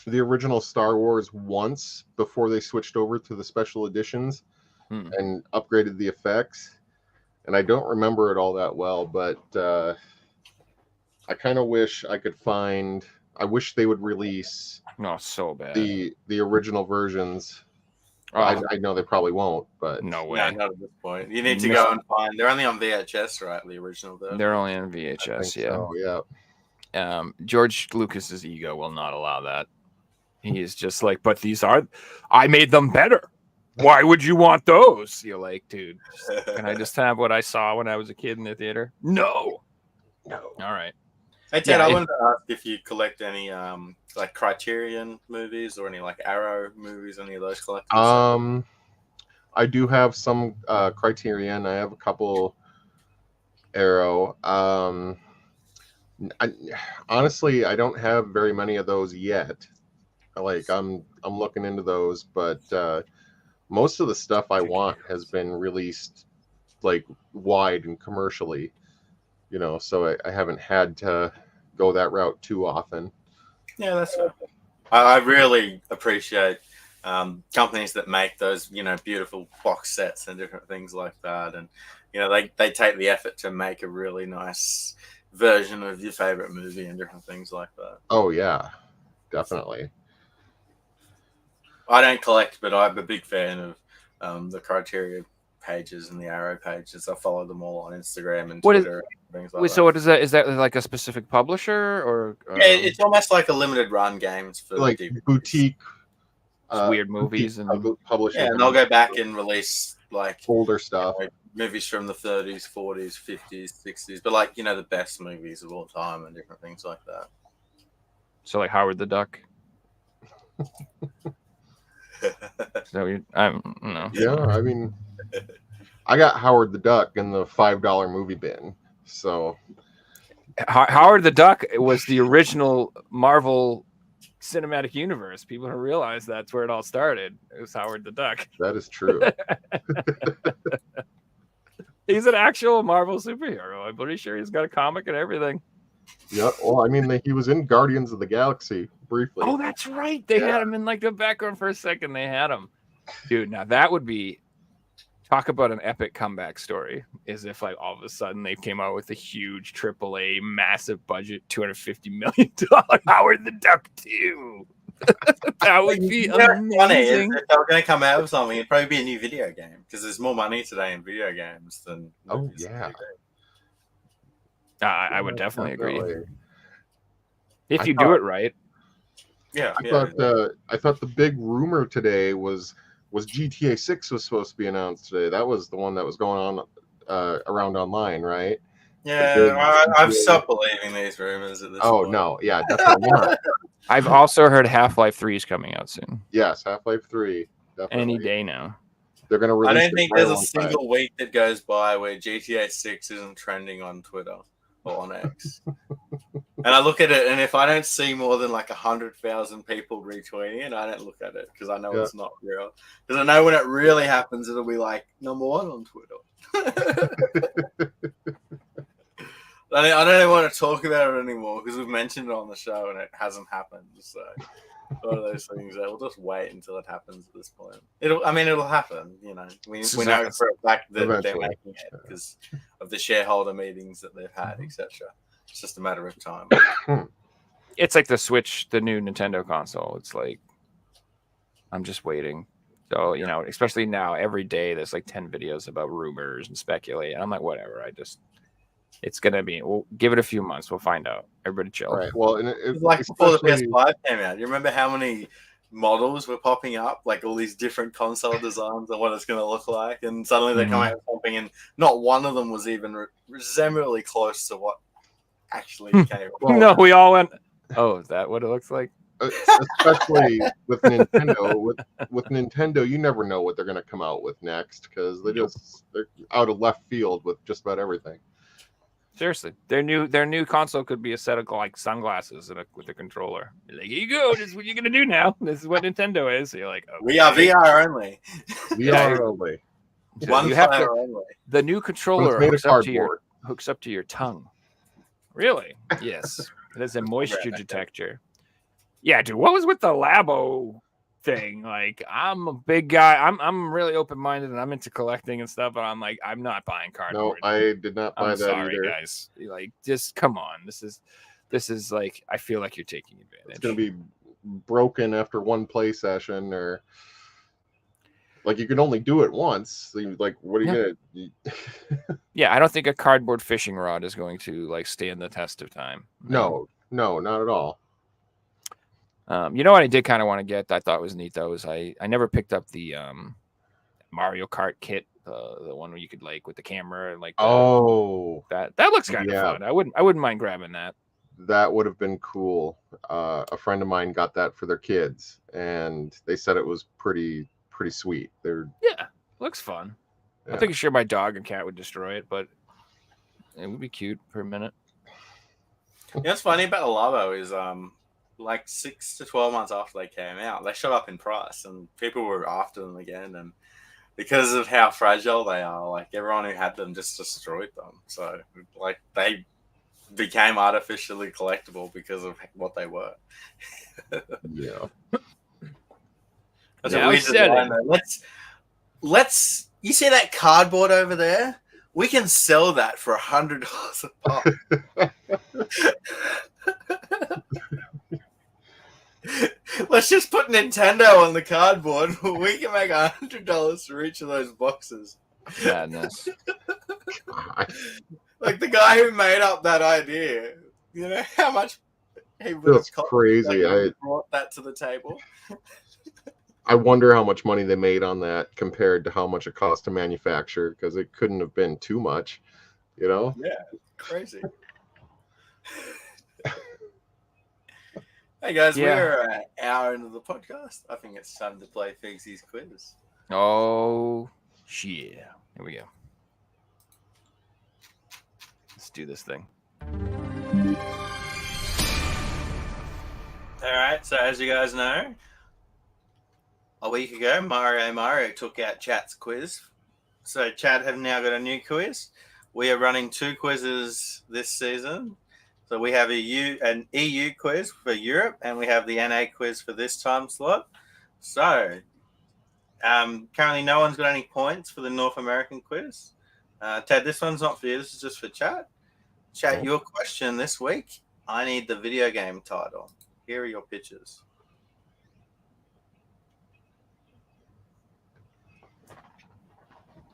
the original Star Wars once before they switched over to the special editions and upgraded the effects, and I don't remember it all that well. But I kind of wish I could find. I wish they would release. No, so bad. The original versions. I know they probably won't, but no way. No, not at this point. You need to go and find. They're only on VHS, right? The original. They're only on VHS. Yeah. So, yeah. George Lucas's ego will not allow that. He is just like, but I made them better. Why would you want those? You're like, dude, can I just have what I saw when I was a kid in the theater? No. All right. Hey Ted, I wanted to ask if you collect any like Criterion movies or any like Arrow movies, any of those collections? I do have some Criterion. I have a couple Arrow. Honestly, I don't have very many of those yet. Like I'm looking into those, but most of the stuff I want has been released like wide and commercially, you know, so I haven't had to go that route too often. Yeah, that's fair. I really appreciate companies that make those, you know, beautiful box sets and different things like that, and you know they take the effort to make a really nice version of your favorite movie and different things like that. Oh yeah, definitely. I don't collect, but I'm a big fan of the Criteria pages and the Arrow pages. I follow them all on Instagram and Twitter and things like that. So what is that? Is that like a specific publisher or? Yeah, it's almost like a limited run games for like DVDs. boutique weird movies and publishing. Yeah, and they'll go back and release like older stuff, movies from the 30s, 40s, 50s, 60s, but like, you know, the best movies of all time and different things like that. So like Howard the Duck. So I don't know. Yeah, I mean, I got Howard the Duck in the $5 movie bin, So Howard the Duck was the original Marvel Cinematic Universe. People don't realize that's where it all started. It was Howard the Duck. that is true. He's an actual Marvel superhero. I'm pretty sure he's got a comic and everything. Yeah. Well, I mean, he was in Guardians of the Galaxy briefly. Oh, that's right. They had him in like the background for a second. They had him. Dude, now that would be talk about an epic comeback story. Is if like all of a sudden they came out with a huge AAA massive budget, $250 million Howard the Duck 2. That would be amazing. Funny, if they were going to come out with something, it'd probably be a new video game because there's more money today in video games than. Oh yeah. I would definitely agree. Definitely. If you do it right. Yeah, I thought the big rumor today was GTA 6 was supposed to be announced today. That was the one that was going on around online, right? Yeah, I've stopped believing these rumors at this point. Oh no, yeah, definitely not. I've also heard Half-Life 3 is coming out soon. Yes, Half-Life 3. Definitely. Any day now. They're going to release. I don't think there's a single week that goes by where GTA 6 isn't trending on Twitter or on X. And I look at it, and if I don't see more than like 100,000 people retweeting it, I don't look at it because I know it's not real. Because I know when it really happens, it'll be like #1 on Twitter. I don't even want to talk about it anymore because we've mentioned it on the show and it hasn't happened. So one of those things that we'll just wait until it happens at this point. It'll happen. You know, we know for a fact that they're making it because of the shareholder meetings that they've had, etc. It's just a matter of time. It's like the Switch, the new Nintendo console. It's like I'm just waiting. So, you know, especially now, every day there's like 10 videos about rumors and speculating. I'm like, whatever. It's gonna be. We'll give it a few months. We'll find out. Everybody chill. All right. Well, and it's like before the PS5 came out. You remember how many models were popping up, like all these different console designs and what it's going to look like, and suddenly they come out with something, and not one of them was even remotely close to what actually came. No, we all went. Oh, is that what it looks like? Especially with Nintendo. With Nintendo, you never know what they're going to come out with next because they're out of left field with just about everything. Seriously, their new console could be a set of like sunglasses with a controller. Like, here you go. This is what you're gonna do now. This is what Nintendo is. So you're like, okay. We are VR only. VR only. One player only. The new controller hooks up to your tongue. Really? Yes. It has a moisture detector. Yeah, dude. What was with the Labo thing? Like, I'm a big guy. I'm really open-minded and I'm into collecting and stuff, but I'm like, I'm not buying cardboard. No, I did not buy that either. Guys. Like, just come on. This is like, I feel like you're taking advantage. It's gonna be broken after one play session, or like you can only do it once. So like, what are you gonna? Yeah, I don't think a cardboard fishing rod is going to like stand the test of time. No, not at all. You know what I did kind of want to get that I thought was neat though is I never picked up the Mario Kart kit, the one where you could like with the camera and like that looks kind of fun. I wouldn't mind grabbing that. That would have been cool. A friend of mine got that for their kids, and they said it was pretty sweet. Looks fun. Yeah. I'm pretty sure my dog and cat would destroy it, but it would be cute for a minute. You know what's funny about the Labo is like 6 to 12 months after they came out, they shot up in price and people were after them again. And because of how fragile they are, like everyone who had them just destroyed them. So like they became artificially collectible because of what they were. Yeah. That's a weird design, let's you see that cardboard over there? We can sell that for $100 a pop. Let's just put Nintendo on the cardboard. We can make $100 for each of those boxes. Madness. Like the guy who made up that idea, you know how much he would have cost. Crazy. I brought that to the table. I wonder how much money they made on that compared to how much it cost to manufacture, because it couldn't have been too much, you know? Yeah, crazy. Hey guys, we're an hour into the podcast. I think it's time to play Figsy's quiz. Oh, yeah. Here we go. Let's do this thing. All right, so as you guys know, a week ago, Mario took out Chat's quiz. So Chat have now got a new quiz. We are running 2 quizzes this season. So we have an EU quiz for Europe, and we have the NA quiz for this time slot. So currently no one's got any points for the North American quiz. Ted, this one's not for you. This is just for Chat. Chat, Okay. your question this week, I need the video game title. Here are your pitches.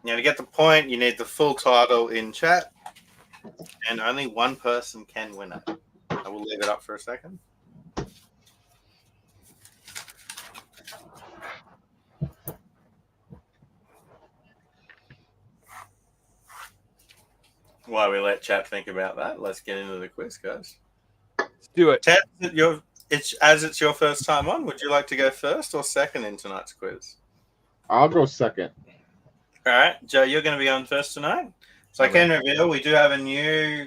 Now, to get the point, you need the full title in chat, and only one person can win it. I will leave it up for a second. While we let chat think about that, let's get into the quiz, guys. Let's do it. Ted, it's your first time on. Would you like to go first or second in tonight's quiz? I'll go second. All right, Joe, you're going to be on first tonight. So I can reveal we do have a new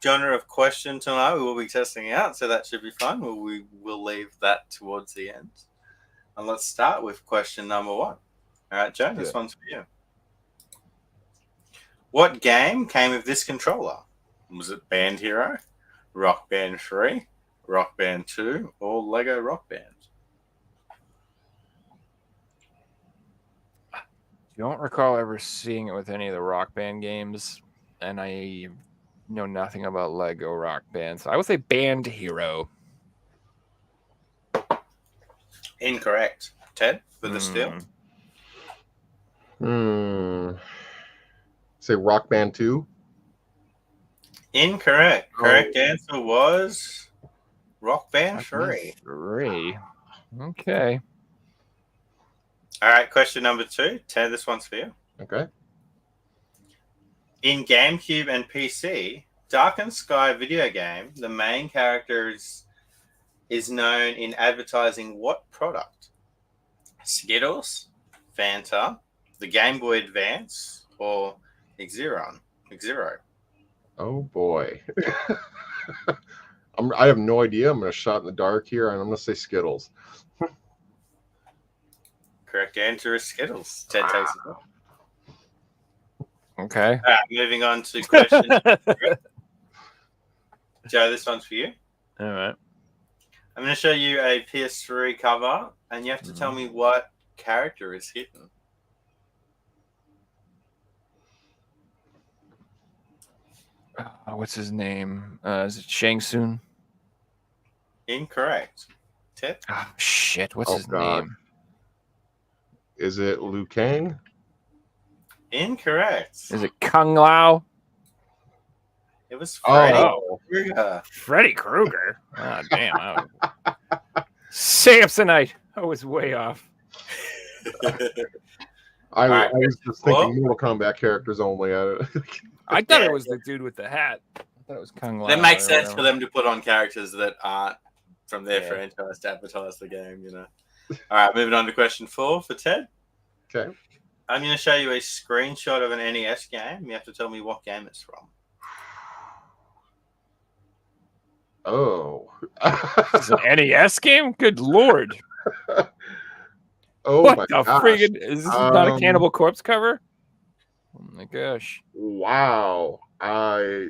genre of question tonight we will be testing out, so that should be fun. We will leave that towards the end. And let's start with question number 1. All right, Joe, this one's for you. What game came with this controller? Was it Band Hero, Rock Band 3, Rock Band 2, or Lego Rock Band? Don't recall ever seeing it with any of the Rock Band games, and I know nothing about Lego Rock Band, so I would say Band Hero. Incorrect. Ted, for the steal. Say Rock Band 2. Incorrect. Correct answer was Rock Band 3. 3. Okay. All right, question number 2. Ted, this one's for you. Okay. In GameCube and PC, Darkened Sky video game, the main character is known in advertising what product? Skittles, Fanta, the Game Boy Advance, or Xeron? Xero. Oh boy. I have no idea. I'm going to shot in the dark here, and I'm going to say Skittles. Correct answer is Skittles. Ted takes it off. Okay. All right, moving on to question. Joe, this one's for you. All right. I'm going to show you a PS3 cover, and you have to tell me what character is hidden. What's his name? Is it Shang Tsung? Incorrect. Ted? Oh, shit. What's his God. name? Is it Liu Kang? Incorrect. Is it Kung Lao? It was Freddy Krueger. Freddy Krueger? Oh, damn. Samsonite. I was way off. I right. was just thinking Mortal Kombat characters only. I thought it was the dude with the hat. I thought it was Kung Lao. That makes or sense whatever. for them to put on characters that aren't from their Yeah. franchise to advertise the game, you know. All right, moving on to question 4 for Ted. Okay. I'm going to show you a screenshot of an NES game. You have to tell me what game it's from. Oh. It's an NES game? Good lord. Oh What my the gosh. friggin' is this not a Cannibal Corpse cover? Oh my gosh. Wow. I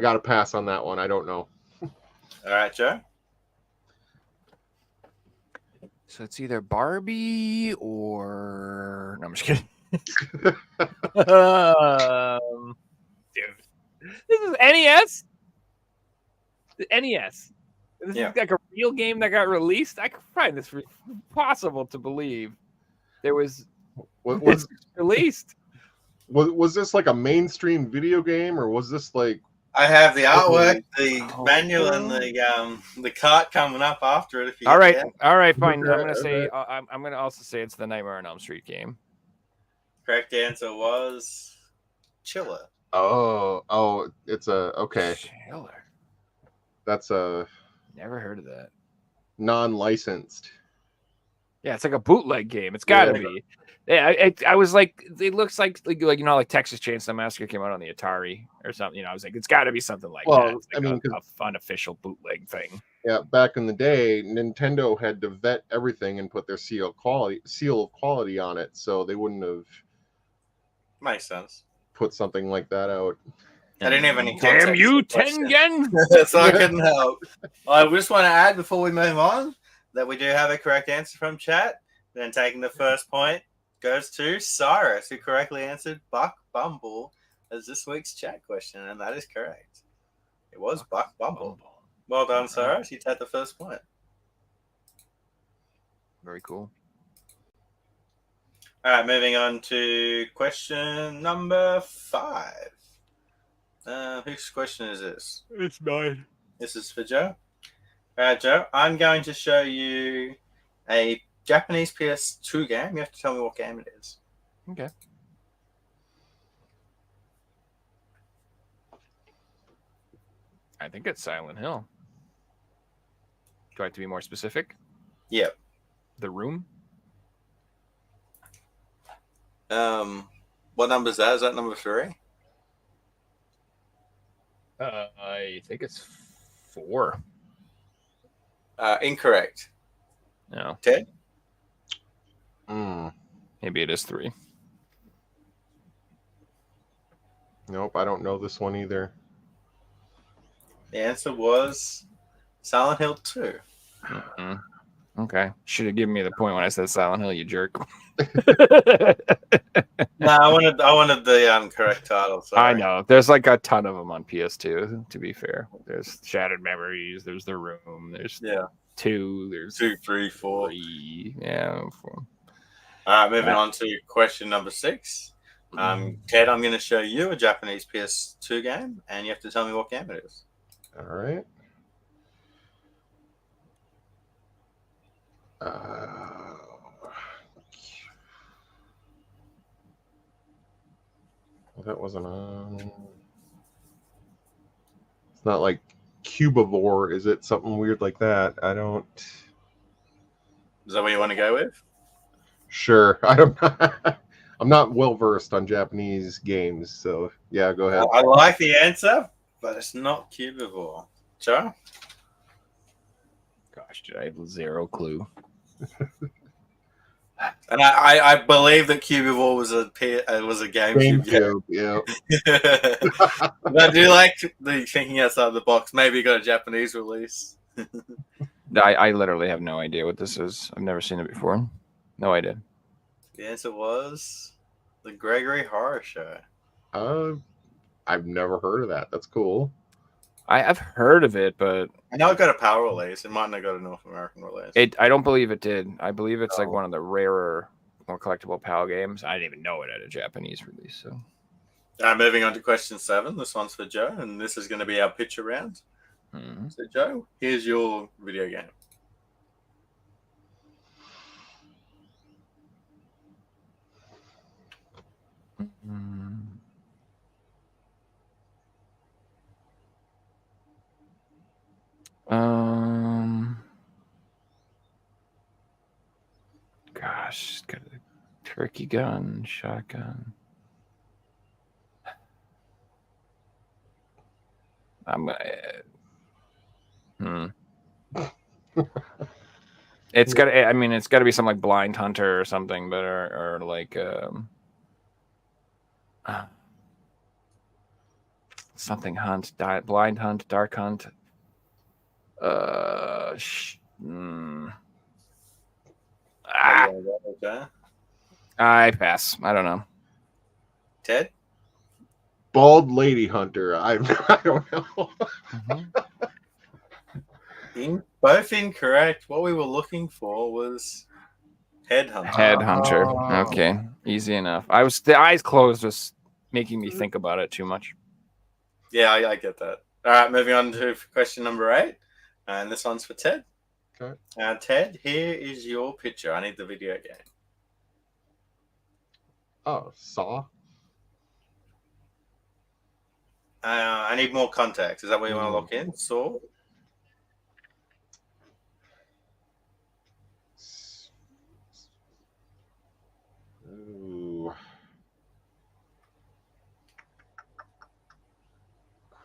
got to pass on that one. I don't know. All right, Joe. So it's either Barbie or no, I'm just kidding. Dude, this is NES. The NES. This Yeah. is like a real game that got released. I could find this possible to believe. There was Was released. was this like a mainstream video game, or was this like? I have the artwork, the Oh. manual, and the cart coming up after it. If you All right, get there. all right, fine. I'm Okay, gonna say okay. I'm gonna also say it's the Nightmare on Elm Street game. Correct answer was Chiller. Oh, it's a okay. Chiller. That's a Never heard of that. non-licensed. Yeah, it's like a bootleg game. It's got to Yeah. be. Yeah, I was like, it looks like like Texas Chainsaw Massacre came out on the Atari or something. I was like, it's got to be something like that. Well, It's like I mean, 'cause- a fun official bootleg thing. Yeah, back in the day, Nintendo had to vet everything and put their seal of quality on it, so they wouldn't have Makes sense. put something like that out. I didn't have any Damn context you, to the question. Tengen! So I couldn't help. I just want to add before we move on that we do have a correct answer from chat. Then taking the first point goes to Cyrus, who correctly answered Buck Bumble as this week's chat question, and that is correct. It was Buck Bumble. Well done, Cyrus. You take the first point. Very cool. All right, moving on to question number 5. Whose question is this? It's mine. This is for Joe. All right, Joe, I'm going to show you a Japanese PS2 game. You have to tell me what game it is. Okay. I think it's Silent Hill. Do I have to be more specific? Yep. The Room? What number is that? Is that number 3? I think it's 4. Incorrect. No, Ted? maybe it is 3. Nope, I don't know this one either. The answer was Silent Hill 2. Mm-mm. Okay. Should have given me the point when I said Silent Hill, you jerk. No, I wanted the correct title. Sorry. I know. There's like a ton of them on PS2, to be fair. There's Shattered Memories, there's The Room, there's 2, there's 2, 3, 4. 3. Yeah. 4. All right, moving on to question number 6. Ted, I'm going to show you a Japanese PS2 game, and you have to tell me what game it is. All right. Well, that wasn't on. It's not like Cubivore, is it? Something weird like that. I don't. Is that what you want to go with? Sure. I don't. I'm not well versed on Japanese games, so yeah, go ahead. I like the answer, but it's not Cubivore. Joe? Gosh, I have 0 clue. And I believe that Cubivore was a GameCube game. Yeah. But I do like the thinking outside the box. Maybe you got a Japanese release. I literally have no idea what this is. I've never seen it before. No idea. The answer was the Gregory Horror Show. I've never heard of that. That's cool. I've heard of it, but I know it got a PAL release. It might not got a North American release. I don't believe it did. I believe it's like one of the rarer, more collectible PAL games. I didn't even know it had a Japanese release. So, Moving on to question 7. This one's for Joe, and this is going to be our picture round. So, Joe, here's your video game. Gosh, it's got a turkey gun, shotgun. It's got. I mean, it's got to be something like Blind Hunter or something, but or like something hunt, blind hunt, dark hunt. I pass. I don't know. Ted? Bald Lady Hunter. I don't know. Both incorrect. What we were looking for was Headhunter. Headhunter. Oh. Okay, easy enough. The eyes closed was making me think about it too much. Yeah, I get that. All right, moving on to question number 8. And this one's for Ted. Okay. Ted, here is your picture. I need the video game. Oh, Saw. I need more context. Is that what you want to lock in?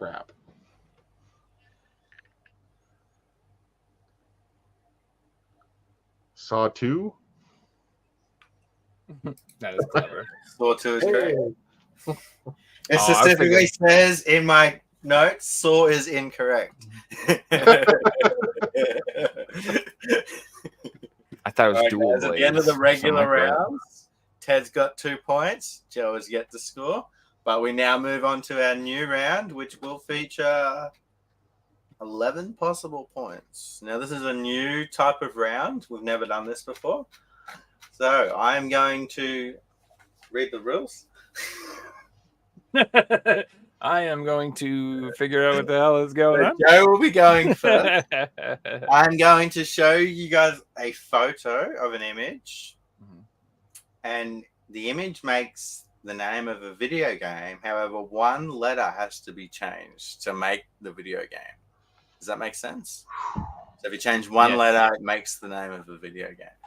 crap. Saw 2? That is clever. Saw 2 is correct. It Oh, I was specifically says in my notes, Saw is incorrect. I thought it was All right, dual guys, blades. at the end of the regular something like that. rounds, Ted's got 2 points. Joe has yet to score. But we now move on to our new round, which will feature 11 possible points. Now, this is a new type of round. We've never done this before. So I'm going to read the rules. I am going to figure out what the hell is going on. Joe will be going first. I'm going to show you guys a photo of an image, and the image makes the name of a video game. However, one letter has to be changed to make the video game. Does that make sense? So if you change one Yes. letter, it makes the name of a video game.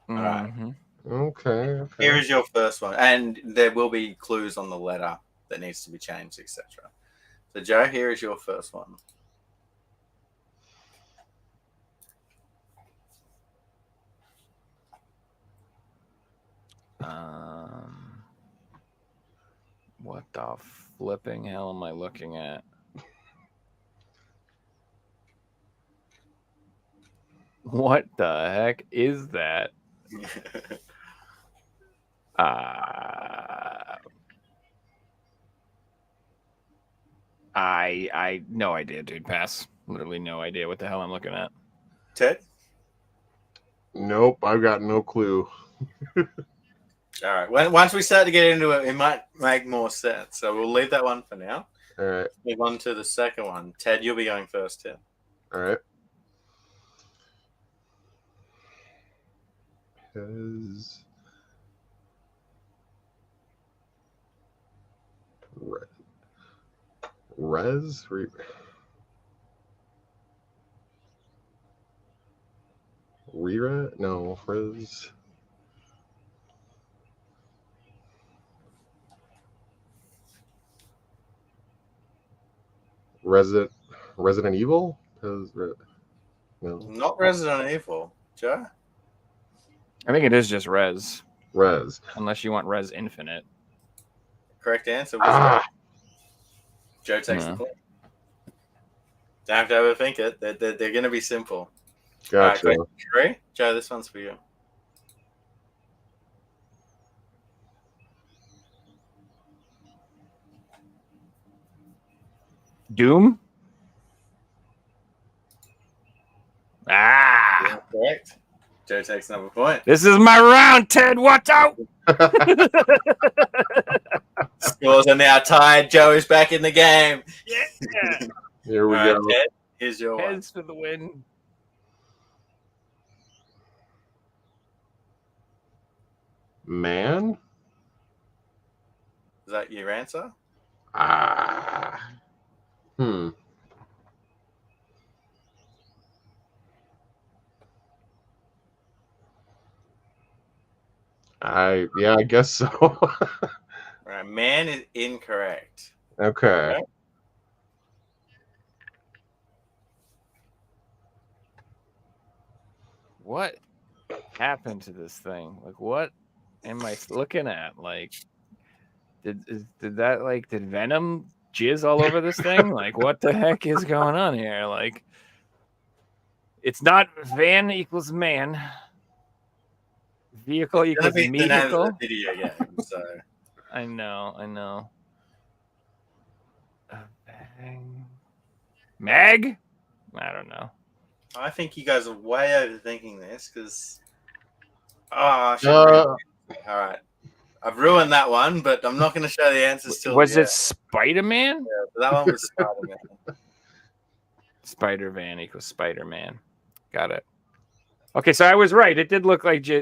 All right. Okay. Here is your first one, and there will be clues on the letter that needs to be changed, etc. So, Joe, here is your first one. What the flipping hell am I looking at? What the heck is that? I no idea, dude. Pass. Literally no idea what the hell I'm looking at. Ted? Nope, I've got no clue. All right. Once we start to get into it, it might make more sense. So we'll leave that one for now. All right. Move on to the second one. Ted, you'll be going first, Ted. All right. Has Res? Rera? No, Res. Resident Evil? No. Not Resident Evil. Joe? I think it is just Res, Res. unless you want Res Infinite. Correct answer was Res. Joe takes the point. Don't have to overthink it. They're going to be simple. Gotcha. All right, question 3. Joe, this one's for you. Doom? Ah! Correct. Joe takes another point. This is my round, Ted. Watch out! Scores are now tied. Joe is back in the game. Yeah. Here we All right, go. Ted, here's your one. Heads for the win. Man? Is that your answer? I guess so. All right, man is incorrect. Okay. What happened to this thing? Like, what am I looking at? Like, did Venom jizz all over this thing? Like, what the heck is going on here? Like, it's not van equals man. Vehicle equals The name of vehicle. the video game, so I know. Mag? I don't know. I think you guys are way overthinking this because. All right, I've ruined that one, but I'm not going to show the answers till. Was it Spider-Man? Yeah, that one was Spider-Man. Spider-Man equals Spider-Man. Got it. Okay, so I was right. It did look like like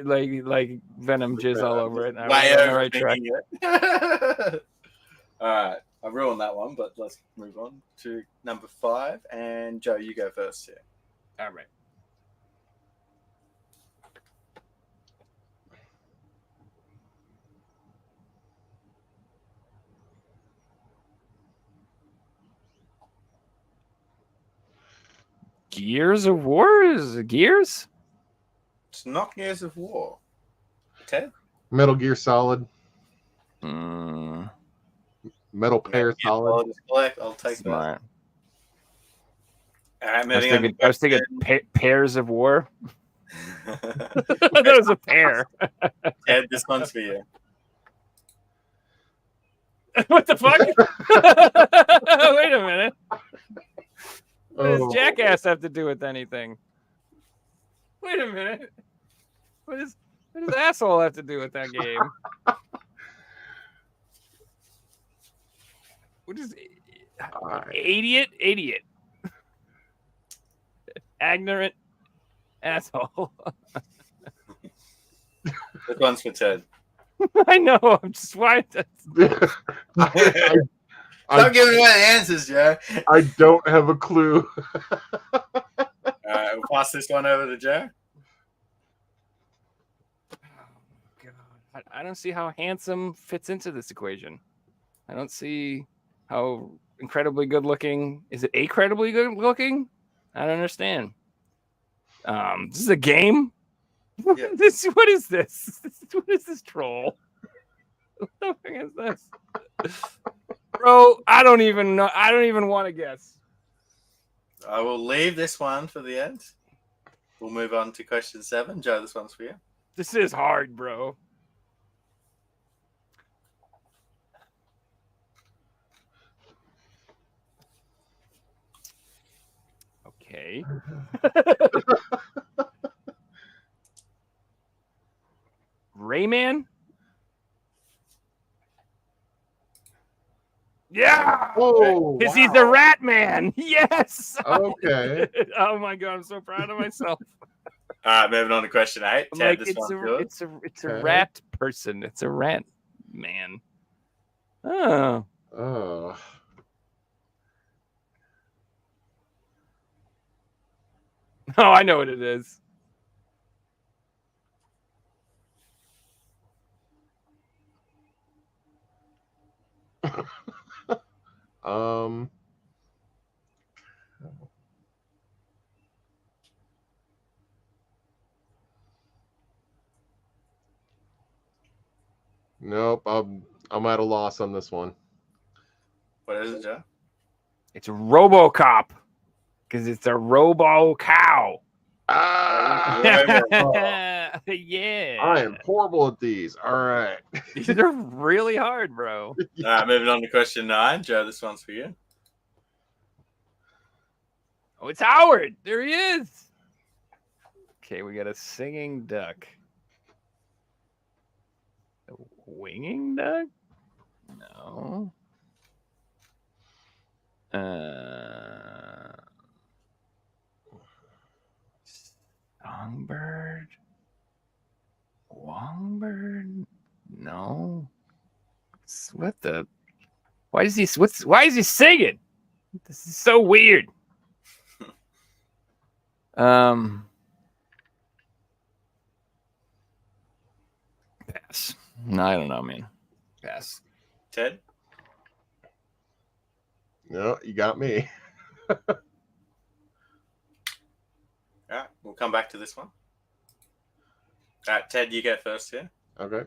Venom jizz all over it. I Way was on the right track. overthinking it. All right, I ruined that one, but let's move on to number 5. And Joe, you go first here. All right. Gears of War? Is it Gears? It's not Gears of War. Ted? Metal Gear Solid. Mm, Metal Pair Solid. I'll take smart. that. All right, I was moving on. thinking, pairs of war. That was a pair. Ted, this one's for you. What the fuck? Wait a minute. What does Jackass have to do with anything? Wait a minute. What does asshole have to do with that game? What is idiot? Ignorant asshole. This one's for Ted. I know. I'm just why. Stop giving away the answers, Joe. I don't have a clue. All right, we'll pass this one over to Joe. God, I don't see how handsome fits into this equation. I don't see how incredibly good looking. Is it incredibly good looking? I don't understand. This is a game. Yeah. What is this? What is this troll? What the fuck is this? Bro, I don't even know. I don't even want to guess. I will leave this one for the end. We'll move on to question 7. Joe, this one's for you. This is hard, bro. Okay. Rayman? Yeah. Oh, Because he's the Rat Man. Yes. Okay. Oh my god, I'm so proud of myself. All right, moving on to question 8. Ted, Like this one's yours. it's a Okay. rat person. It's a rat man. Oh. Oh. Oh, I know what it is. Nope. I'm at a loss on this one. What is it, Joe? It's RoboCop. Because it's a robo cow. Ah, Yeah. I am horrible at these. All right. These are really hard, bro. All right, moving on to question 9. Joe, this one's for you. Oh, it's Howard. There he is. Okay, we got a singing duck. A winging duck? No. Songbird? Wongbird? No. What the? Why is he singing? This is so weird. Pass. No, I don't know, man. Pass. Ted? No, you got me. All right, we'll come back to this one. All right, Ted, you go first here. Okay.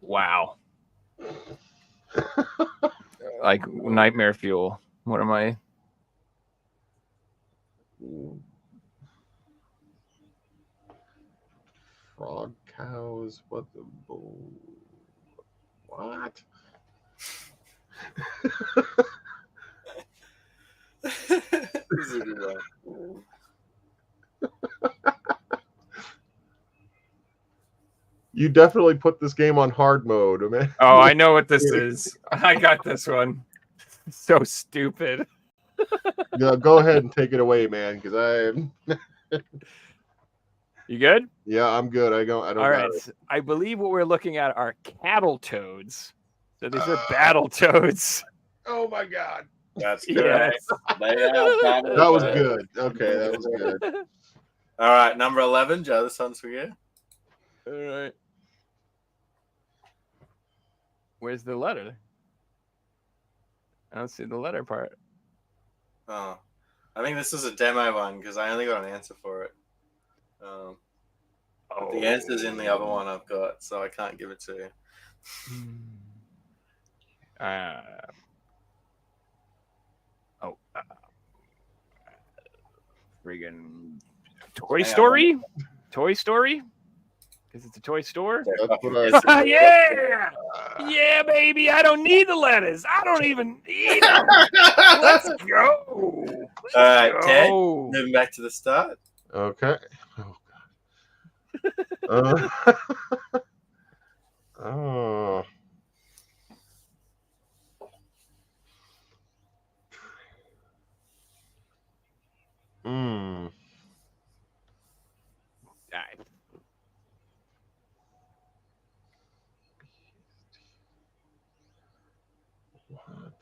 Wow. Like nightmare fuel. What am I? Frog cows. What the bull? What? This is a good one. You definitely put this game on hard mode, man. Oh, I know what this is. I got this one. So stupid. Yeah, go ahead and take it away, man, because You good? yeah, I'm good. I don't. All right. got it. I believe what we're looking at are cattle toads. So these are battle toads. Oh my god, That's correct. Yes. that was good. Okay, that was good. All right, number 11, Joe, this one's for you. All right. Where's the letter? I don't see the letter part. Oh, I think this is a demo one because I only got an answer for it. But the answer's in the other one I've got, so I can't give it to you. Friggin' Toy Story? Toy Story? Because it's a toy store? That's what I. Yeah! Yeah, baby. I don't need the letters. I don't even need them. Let's go. All right, Ted, go. moving back to the start. Okay. Oh god. Oh. Hmm. What?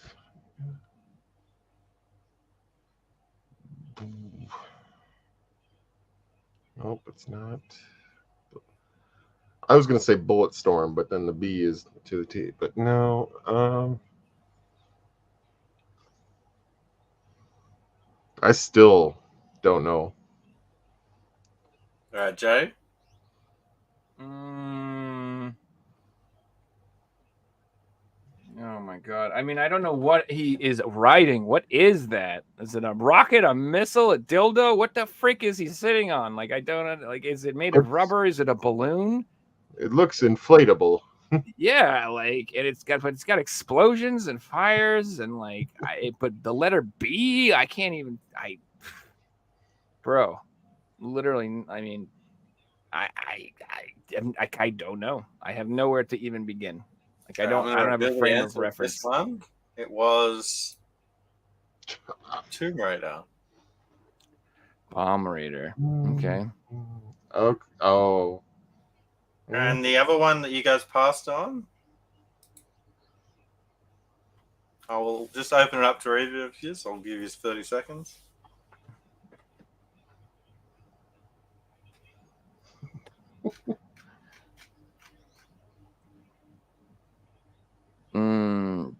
Nope, it's not. I was gonna say Bullet Storm, but then the B is to the T. But no. I still don't know. All right, Joe. Oh my god. I mean, I don't know what he is riding. What is that? Is it a rocket, a missile, a dildo? What the frick is he sitting on? Like, I don't know. Like, is it made of rubber? Is it a balloon? It looks inflatable. Yeah, like, and it's got explosions and fires and like, but the letter B, I can't even. Bro, literally. I mean, I don't know. I have nowhere to even begin. Like, I don't have a frame of reference. This one, it was Tomb Raider. Bomb Raider. Okay. Oh. And the other one that you guys passed on, I will just open it up to either of you. So I'll give you 30 seconds.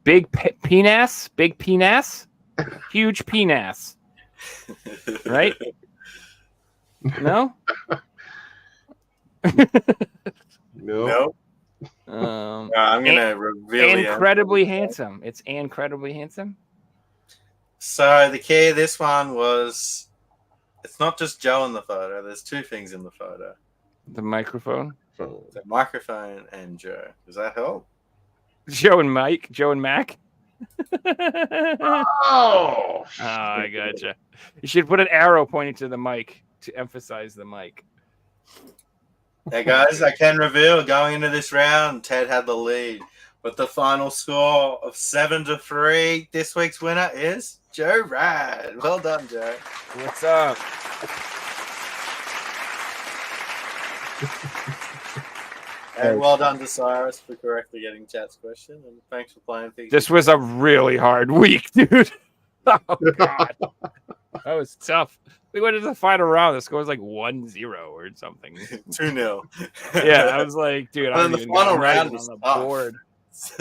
Big penis, huge penis, right? No. No. I'm gonna reveal incredibly handsome. It's incredibly handsome. So the key of this one was, it's not just Joe in the photo. There's two things in the photo: the microphone, the microphone, and Joe. Does that help? Joe and Mac. Oh, I gotcha. You should put an arrow pointing to the mic to emphasize the mic. Hey guys, I can reveal going into this round, Ted had the lead, but the final score of 7-3. This week's winner is Joe Rad. Well done, Joe. What's up? And well done to Cyrus for correctly getting chat's question, and thanks for playing. This was a really hard week, dude. Oh god, that was tough. We went into the final round. The score was like 1-0 or something. 2-0. Yeah, I was like, dude, I And don't the even final got round on was the tough. board.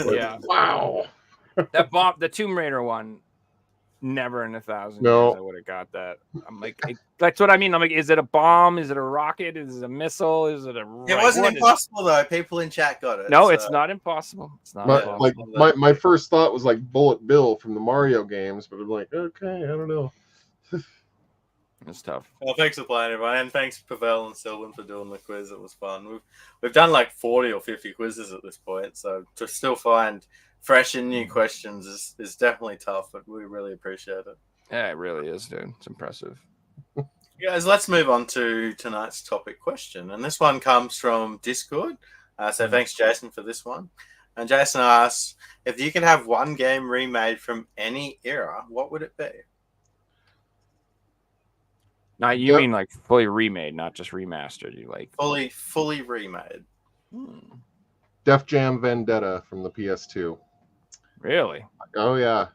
Yeah, wow. the Tomb Raider one, never in 1,000 No. years I would have got that. I'm like, that's what I mean. I'm like, is it a bomb? Is it a rocket? Is it a missile? Is it a? It wasn't impossible though. People in chat got it. No, so. it's not impossible. It's not impossible. Like my first thought was like Bullet Bill from the Mario games, but I'm like, okay, I don't know. It's tough. Well, thanks for playing, everyone, and thanks Pavel and Sylvan for doing the quiz. It was fun. We've done like 40 or 50 quizzes at this point, so to still find fresh and new questions is definitely tough, but we really appreciate it. Yeah, it really is, dude. It's impressive. Guys, let's move on to tonight's topic question, and this one comes from Discord. So thanks, Jason, for this one. And Jason asks, if you could have one game remade from any era, what would it be? Now you mean like fully remade, not just remastered. You like fully remade. Def Jam Vendetta from the PS2. Really? Oh yeah,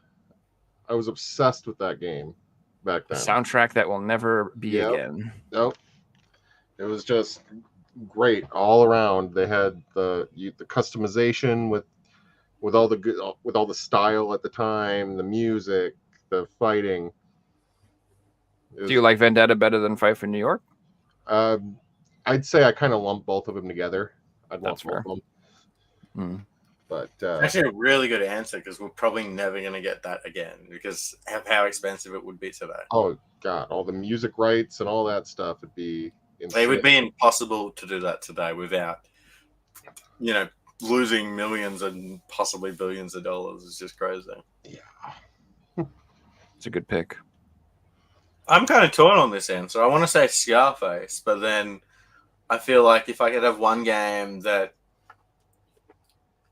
I was obsessed with that game back then. A soundtrack that will never be again. Nope. It was just great all around. They had the customization with with all the good, with all the style at the time, the music, the fighting. Do you like Vendetta better than Fight for New York? I'd say I kind of lump both of them together. I'd lump That's both fair. of them. Mm. But Actually, a really good answer because we're probably never going to get that again because of how expensive it would be today. oh god, all the music rights and all that stuff would be insane. It would be impossible to do that today without, losing millions and possibly billions of dollars. It's just crazy. Yeah. It's a good pick. I'm kind of torn on this answer. I want to say Scarface, but then I feel like if I could have one game that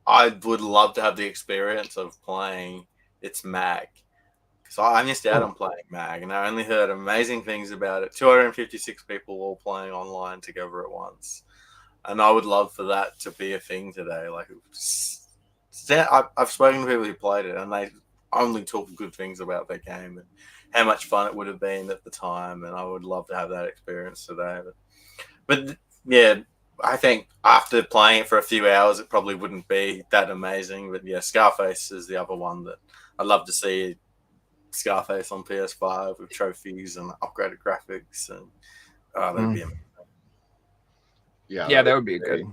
I would love to have the experience of playing, it's Mag. Because I missed out on playing Mag, and I only heard amazing things about it. 256 people all playing online together at once. And I would love for that to be a thing today. Like, I've spoken to people who played it, and they only talk good things about their game and how much fun it would have been at the time. And I would love to have that experience today. But yeah, I think after playing it for a few hours, it probably wouldn't be that amazing. But yeah, Scarface is the other one that I'd love to see. Scarface on PS5 with trophies and upgraded graphics, and that'd be amazing. Yeah, that would be good.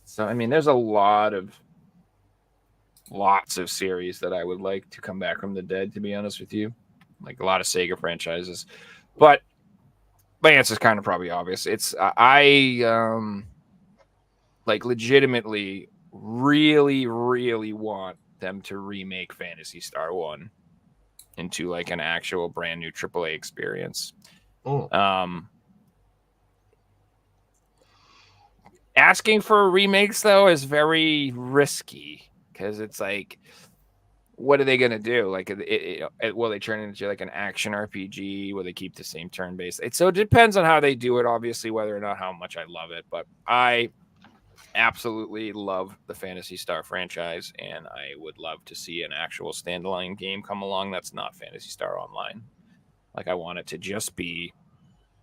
So I mean, there's lots of series that I would like to come back from the dead. To be honest with you, like a lot of Sega franchises, but my answer is kind of probably obvious. It's I like legitimately really, really want them to remake Phantasy Star 1 into like an actual brand new AAA experience. Asking for remakes though is very risky because it's like, what are they gonna do? Like, will they turn it into like an action RPG? Will they keep the same turn based? So it depends on how they do it. Obviously, whether or not how much I love it, but I absolutely love the Phantasy Star franchise, and I would love to see an actual standalone game come along that's not Phantasy Star Online. Like, I want it to just be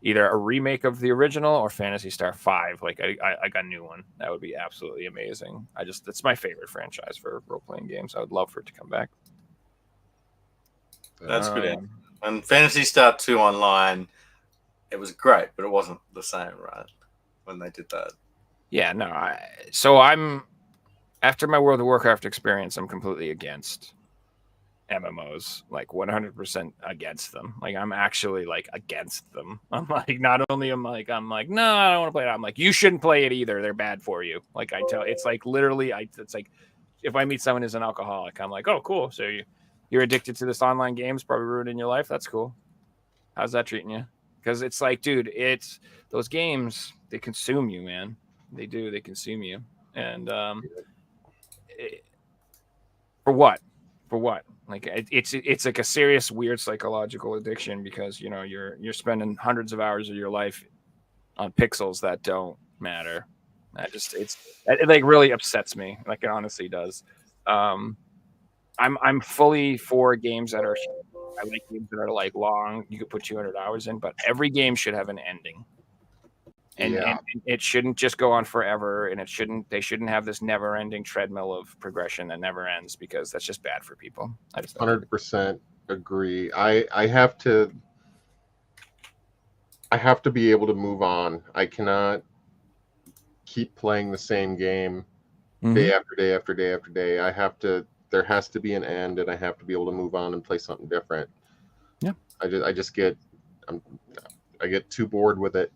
either a remake of the original or Phantasy Star 5, like a new one. That would be absolutely amazing. It's my favorite franchise for role-playing games. I would love for it to come back. That's good. And Phantasy Star 2 Online, it was great, but it wasn't the same, right? When they did that. Yeah, no. I'm after my World of Warcraft experience, I'm completely against MMOs, like 100% against them. Like, I'm actually like against them. I'm like, not only I'm like, no, I don't want to play it. I'm like, you shouldn't play it either. They're bad for you. Like, it's like literally, it's like if I meet someone who's an alcoholic, I'm like, oh, cool. So you're addicted to this online games, probably ruining your life. That's cool. How's that treating you? Because it's like, dude, it's those games, they consume you, man. They do. They consume you. And for what? For what? Like, it's like a serious, weird psychological addiction because, you're spending hundreds of hours of your life on pixels that don't matter. It like really upsets me. Like, it honestly does. I'm fully for games that are, I like games that are like long. You could put 200 hours in, but every game should have an ending. And it shouldn't just go on forever, and they shouldn't have this never-ending treadmill of progression that never ends, because that's just bad for people. I just 100% agree. I have to be able to move on. I cannot keep playing the same game day after day after day after day. There has to be an end, and I have to be able to move on and play something different. Yeah. I get too bored with it.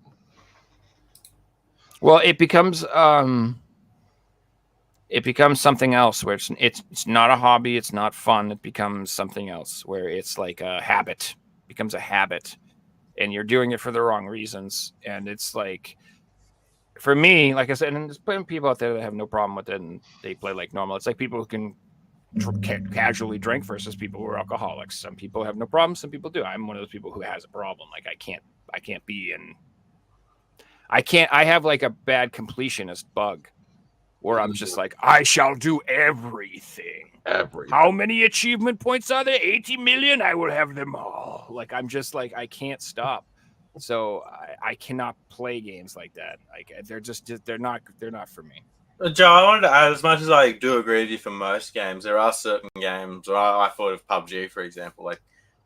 Well, it becomes something else where it's not a hobby, it's not fun. It becomes something else where it's like a habit. It becomes a habit, and you're doing it for the wrong reasons. And it's like, for me, like I said, and there's plenty of people out there that have no problem with it and they play like normal. It's like people who can casually drink versus people who are alcoholics. Some people have no problem, some people do. I'm one of those people who has a problem. Like, I can't be in. I have like a bad completionist bug where I'm just like, I shall do everything. How many achievement points are there? 80 million? I will have them all. Like, I'm just like, I can't stop. So I cannot play games like that. Like they're not for me. Joe, I wanted to add, as much as I do agree with you for most games, there are certain games, or I thought of PUBG, for example, like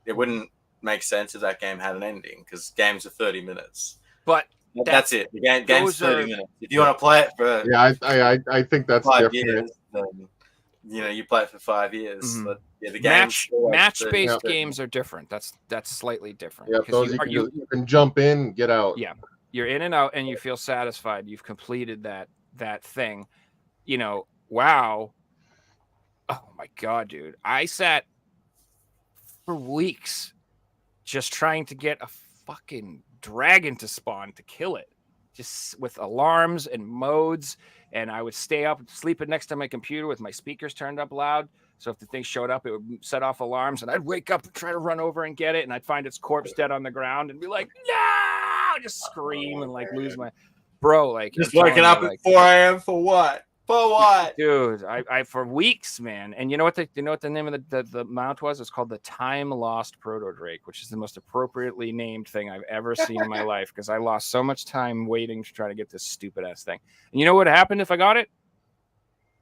it wouldn't make sense if that game had an ending, because games are 30 minutes. But That's it. The game's 30 are, minutes. If you want to play it for Yeah, I think that's 5 different. years, then you play it for 5 years. Mhm. But yeah, the game's match-based 30 games are different. That's slightly different. Yeah, 'Cause those you can jump in, get out. Yeah, you're in and out, and you feel satisfied. You've completed that thing. Wow. Oh my god, dude! I sat for weeks just trying to get a fucking dragon to spawn to kill it, just with alarms and modes. And I would stay up sleeping next to my computer with my speakers turned up loud. So if the thing showed up, it would set off alarms, and I'd wake up and try to run over and get it, and I'd find its corpse dead on the ground and be like, no, just scream and like lose my bro. Like just waking up at 4 a.m. for what? For what? Dude, I for weeks, man. And you know what the name of the mount was? It's called the Time Lost Proto Drake, which is the most appropriately named thing I've ever seen in my life, because I lost so much time waiting to try to get this stupid ass thing. And you know what happened if I got it?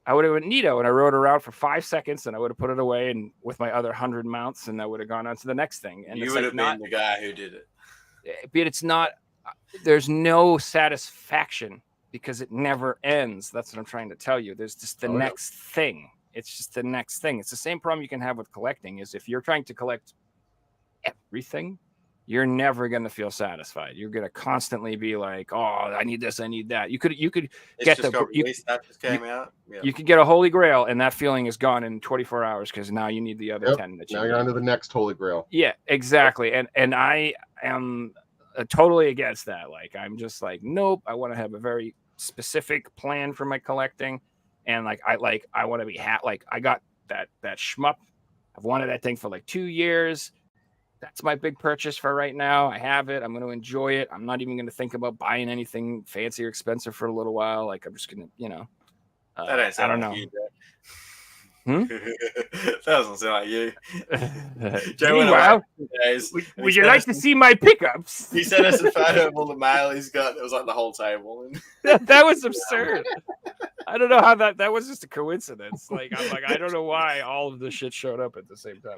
I would have went Nito, and I rode around for 5 seconds, and I would have put it away, and with my other 100 mounts, and I would have gone on to the next thing. And you would have been the guy who did it. But it's not. There's no satisfaction, because it never ends. That's what I'm trying to tell you. There's just the next thing. It's just the next thing. It's the same problem you can have with collecting, is if you're trying to collect everything, you're never going to feel satisfied. You're going to constantly be like, oh, I need this, I need that. You could get you could get a Holy Grail, and that feeling is gone in 24 hours, because now you need the other 10. Now you're on to the next Holy Grail. Yeah, exactly. And I am totally against that. Like, I'm just like, nope, I want to have a very specific plan for my collecting, and I want to be like, I got that shmup. I've wanted that thing for like 2 years. That's my big purchase for right now. I have it. I'm going to enjoy it. I'm not even going to think about buying anything fancy or expensive for a little while. Like, I'm just going to, I don't know. That doesn't sound like you. Joe, would you like to see my pickups? He sent us a photo of all the mail he's got. It was like the whole table. That was absurd. I don't know how that was just a coincidence. Like, I'm like, I don't know why all of this shit showed up at the same time.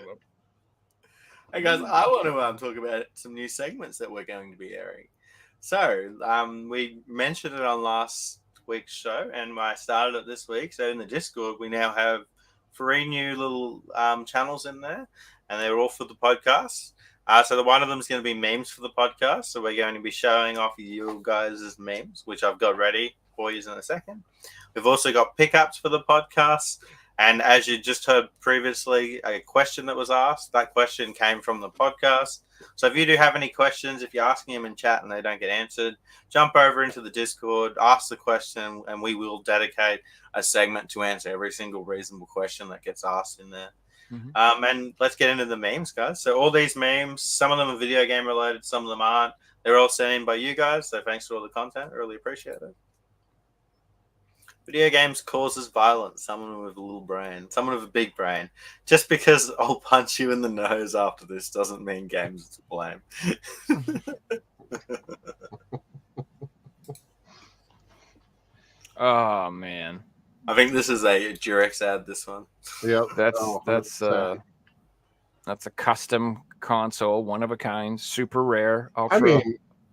Hey guys, I want to talk about some new segments that we're going to be airing. So, we mentioned it on last week's show, and I started it this week. So in the Discord, we now have 3 new little channels in there, and they're all for the podcast. So one of them is going to be memes for the podcast. So we're going to be showing off you guys' memes, which I've got ready for you in a second. We've also got pickups for the podcast. And as you just heard previously, a question that was asked, that question came from the podcast. So if you do have any questions, if you're asking them in chat and they don't get answered, jump over into the Discord, ask the question, and we will dedicate a segment to answer every single reasonable question that gets asked in there. Mm-hmm. And let's get into the memes, guys. So all these memes, some of them are video game related, some of them aren't. They're all sent in by you guys, so thanks for all the content. Really appreciate it. Video games causes violence. Someone with a little brain. Someone with a big brain. Just because I'll punch you in the nose after this doesn't mean games are to blame. Oh, man. I think this is a Durex ad, this one. Yep. That's a custom console, one of a kind, super rare, ultra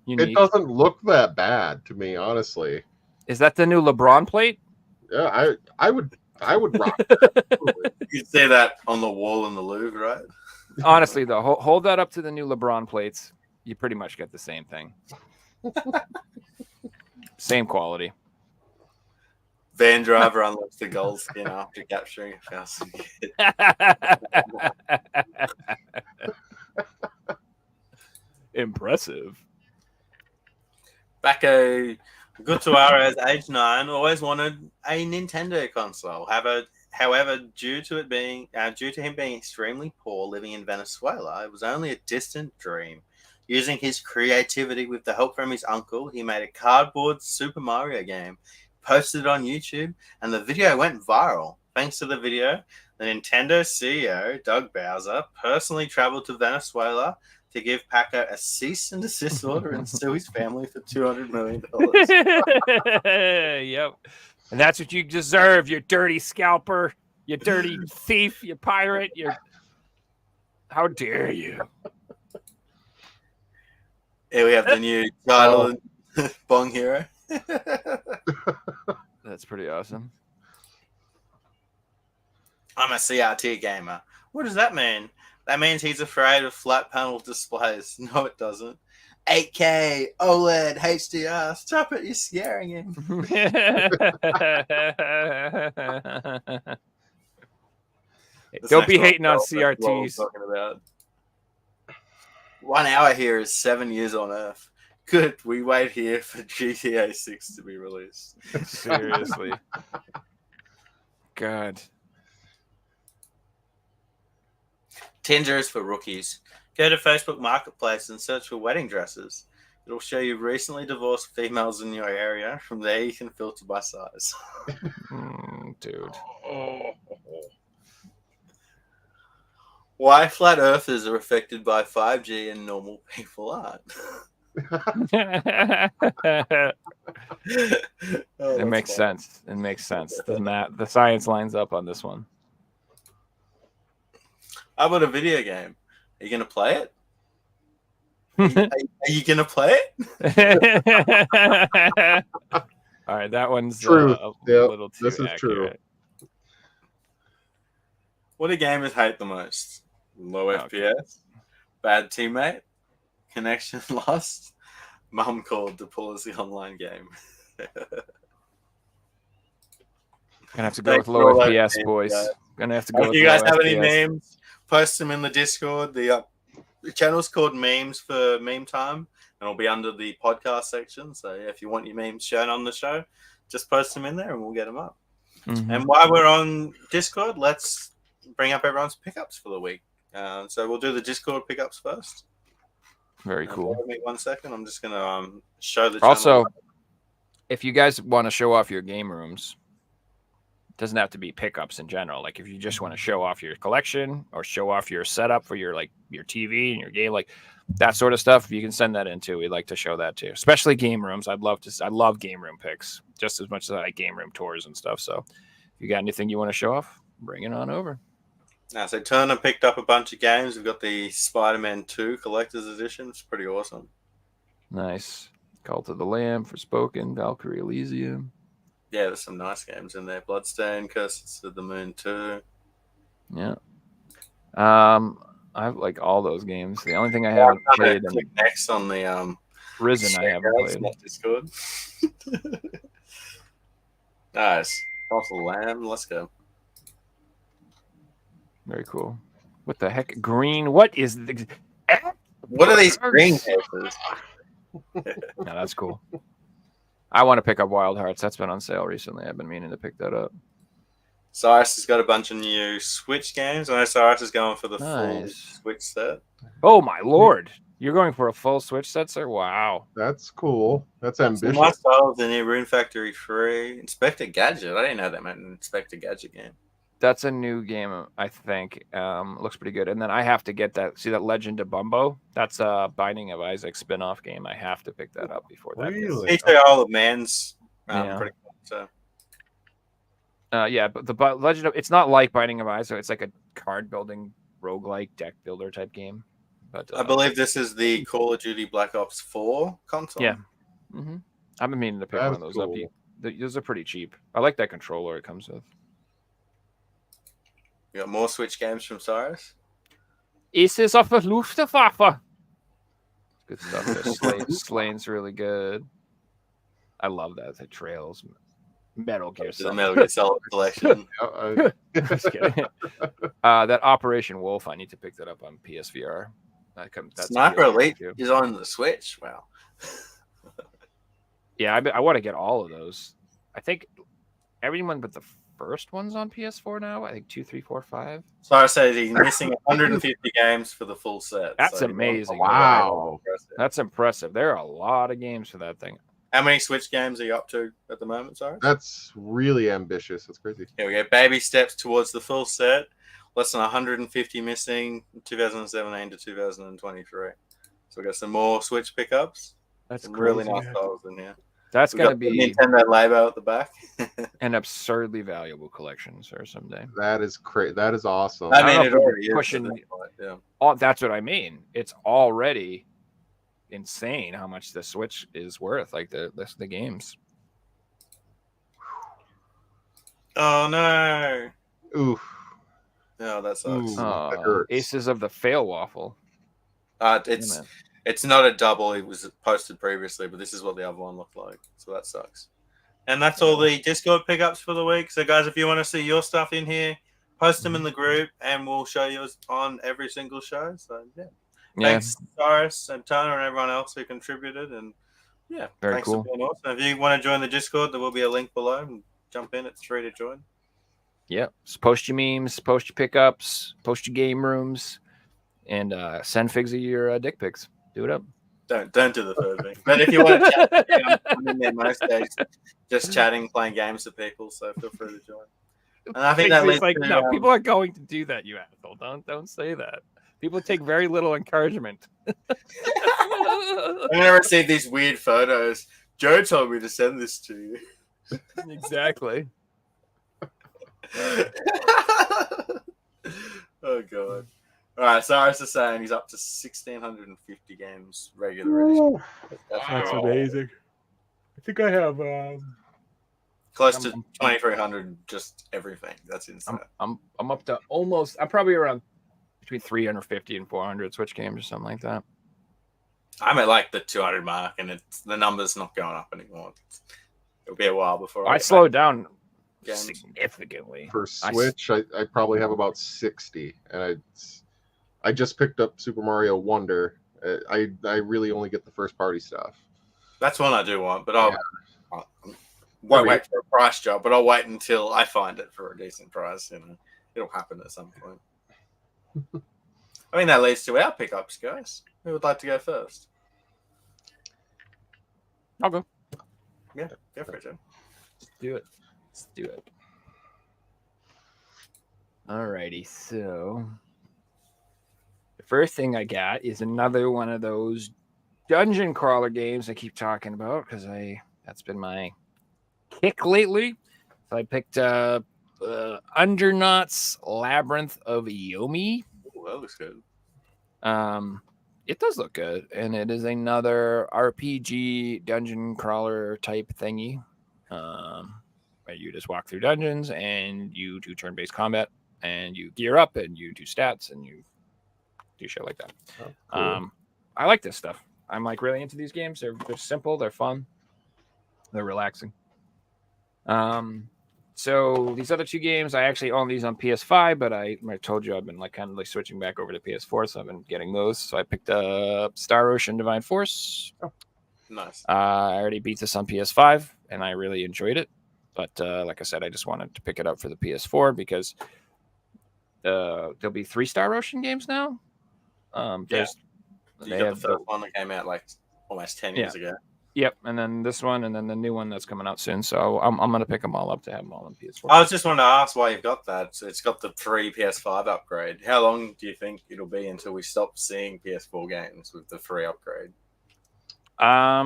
unique. It doesn't look that bad to me, honestly. Is that the new LeBron plate? Yeah, I would rock. You'd say that on the wall in the Louvre, right? Honestly, though, hold that up to the new LeBron plates. You pretty much get the same thing. Same quality. Van Driver unlocks the gold skin after capturing a thousand kids. Impressive. Bacco Gutsuarez, age 9, always wanted a Nintendo console. However, due to him being extremely poor, living in Venezuela, it was only a distant dream. Using his creativity with the help from his uncle, he made a cardboard Super Mario game, posted it on YouTube, and the video went viral. Thanks to the video, the Nintendo CEO, Doug Bowser, personally traveled to Venezuela to give Paco a cease and desist order and sue his family for $200 million. Yep. And that's what you deserve, you dirty scalper, you dirty thief, you pirate, you. How dare you? Here we have the new title, Bong Hero. That's pretty awesome. I'm a CRT gamer. What does that mean? That means he's afraid of flat panel displays. No, it doesn't. 8K, OLED, HDR. Stop it, you're scaring him. Don't be hating on CRTs. Talking about. 1 hour here is 7 years on Earth. Good, we wait here for GTA 6 to be released. Seriously. God. Tinder is for rookies. Go to Facebook Marketplace and search for wedding dresses. It'll show you recently divorced females in your area. From there, you can filter by size. Dude. Why flat earthers are affected by 5G and normal people aren't. It makes sense. It makes sense. The science lines up on this one. How about a video game? Are you going to play it? Are you going to play it? All right, that one's True. A Yep, little too this is accurate. True. What do gamers hate the most? Low FPS, bad teammate, connection lost, mum called to pull us the online game. Gonna have to go with low FPS, boys. Guys. Gonna have to go If with you guys low have FPS. any memes, post them in the Discord. The channel's called Memes for Meme Time, and it'll be under the podcast section. So if you want your memes shown on the show, just post them in there and we'll get them up. Mhm. And while we're on Discord, let's bring up everyone's pickups for the week. So we'll do the Discord pickups first. Very cool. Give me 1 second. I'm just going to show the Also, channel. if you guys want to show off your game rooms, it doesn't have to be pickups in general. Like if you just want to show off your collection or show off your setup for your TV and your game, like that sort of stuff, you can send that in too. We'd like to show that too, especially game rooms. I love game room pics just as much as I like game room tours and stuff. So if you got anything you want to show off, bring it on over. Now, so Turner picked up a bunch of games. We've got the Spider-Man 2 Collector's Edition. It's pretty awesome. Nice. Cult of the Lamb, Forspoken, Valkyrie Elysium. Yeah, there's some nice games in there. Bloodstained, Curses of the Moon 2. Yeah. I like all those games. The only thing I haven't played in Click next on the Risen, I haven't played. Not Discord. Nice. Cult of the Lamb. Let's go. Very cool. What the heck? Green? What is the... What are these green cases? No, that's cool. I want to pick up Wild Hearts. That's been on sale recently. I've been meaning to pick that up. Cyrus has got a bunch of new Switch games. I know Cyrus is going for the full Nice. Switch set. Oh my lord! You're going for a full Switch set, sir? Wow. That's cool. That's Some ambitious. nice titles, the new Rune Factory 3. Inspector Gadget. I didn't know that meant an Inspector Gadget game. That's a new game, I think. Looks pretty good. And then I have to get that. See that Legend of Bumbo? That's a Binding of Isaac spin-off game. I have to pick that up before that. Really? GTA All of Man's Yeah. pretty cool. So. Yeah, but the Legend of... It's not like Binding of Isaac. It's like a card-building, roguelike, deck builder type game. But I believe this is the Call of Duty Black Ops 4 console. Yeah. Mm-hmm. I've been meaning to pick one of those up. Those are pretty cheap. I like that controller it comes with. You got more Switch games from Cyrus? Ist es auf der Luftwaffe? Good stuff. Slane's really good. I love that. The Trails. Metal Gear The Solid. Metal Gear Solid collection. Just kidding. That Operation Wolf, I need to pick that up on PSVR. That's Sniper a good Elite game, too. is on the Switch. Wow. Yeah, I want to get all of those. I think everyone but the first one's on PS4 now. I think 2, 3, 4, 5. Cyrus said he's missing 150 games for the full set. That's so amazing. Wow. That's impressive. There are a lot of games for that thing. How many Switch games are you up to at the moment, Cyrus? That's really ambitious. That's crazy. Here we go. Baby steps towards the full set. less than 150 missing 2017 to 2023. So we got some more Switch pickups. That's Some really crazy. nice titles in here. That's We gonna got the be Nintendo label at the back. an absurdly valuable collection, sir, someday. That is great. That is awesome. I I don't mean, know it if we're already is. at pushing- this point, yeah. Oh, that's what I mean. It's already insane how much the Switch is worth, like the games. Oh no! Oof. No, that sucks. Ooh. that hurts. Aces of the Fail Waffle. It's man. it's not a double. It was posted previously, but this is what the other one looked like. So that sucks. And that's all the Discord pickups for the week. So guys, if you want to see your stuff in here, post them in the group, and we'll show you on every single show. So yeah, thanks Cyrus and Tana and everyone else who contributed. And yeah, Very thanks cool. for being awesome. If you want to join the Discord, there will be a link below. And jump in. It's free to join. Yep. So post your memes, post your pickups, post your game rooms, and send Figsy your dick pics. Do it up. Don't do the third thing. But if you want to chat, I'm in there most days, just chatting, playing games with people. So feel free to join. And I think that Figsy's leads like, to, no, people are going to do that, you asshole. Don't say that. People take very little encouragement. I'm gonna receive these weird photos. Joe told me to send this to you. Exactly. Oh god. All right, Cyrus is saying he's up to 1,650 games regular edition. That's amazing. I think I have. Close to 2,300, just everything. That's insane. I'm up to almost. I'm probably around between 350 and 400 Switch games or something like that. I'm at like the 200 mark, and the number's not going up anymore. It'll be a while before I slowed down games. significantly. For Switch, I probably have about 60, and I just picked up Super Mario Wonder. I really only get the first party stuff. That's one I do want, but I won't wait for a price drop. But I'll wait until I find it for a decent price. You know, it'll happen at some point. I mean, that leads to our pickups, guys. Who would like to go first? I'll go. Yeah, go for it, Jim. Let's do it. Let's do it. Alrighty, so the first thing I got is another one of those dungeon crawler games I keep talking about because that's been my kick lately. So I picked Undernaut's Labyrinth of Yomi. Ooh, that looks good. It does look good, and it is another RPG dungeon crawler type thingy. Where you just walk through dungeons and you do turn-based combat and you gear up and you do stats and you do shit like that. Oh, cool. I like this stuff. I'm like really into these games. They're simple, they're fun, they're relaxing. So these other two games, I actually own these on PS5, but I told you I've been like kind of like switching back over to PS4, so I've been getting those. So I picked up Star Ocean Divine Force. Oh, nice. I already beat this on PS5 and I really enjoyed it. But like I said, I just wanted to pick it up for the PS4 because there'll be 3 Star Ocean games now. You got the first one that came out like almost 10 years ago. Yep, and then this one, and then the new one that's coming out soon. So I'm gonna pick them all up to have them all on PS4. I was just wanting to ask why you've got that. So it's got the free PS5 upgrade. How long do you think it'll be until we stop seeing PS4 games with the free upgrade? I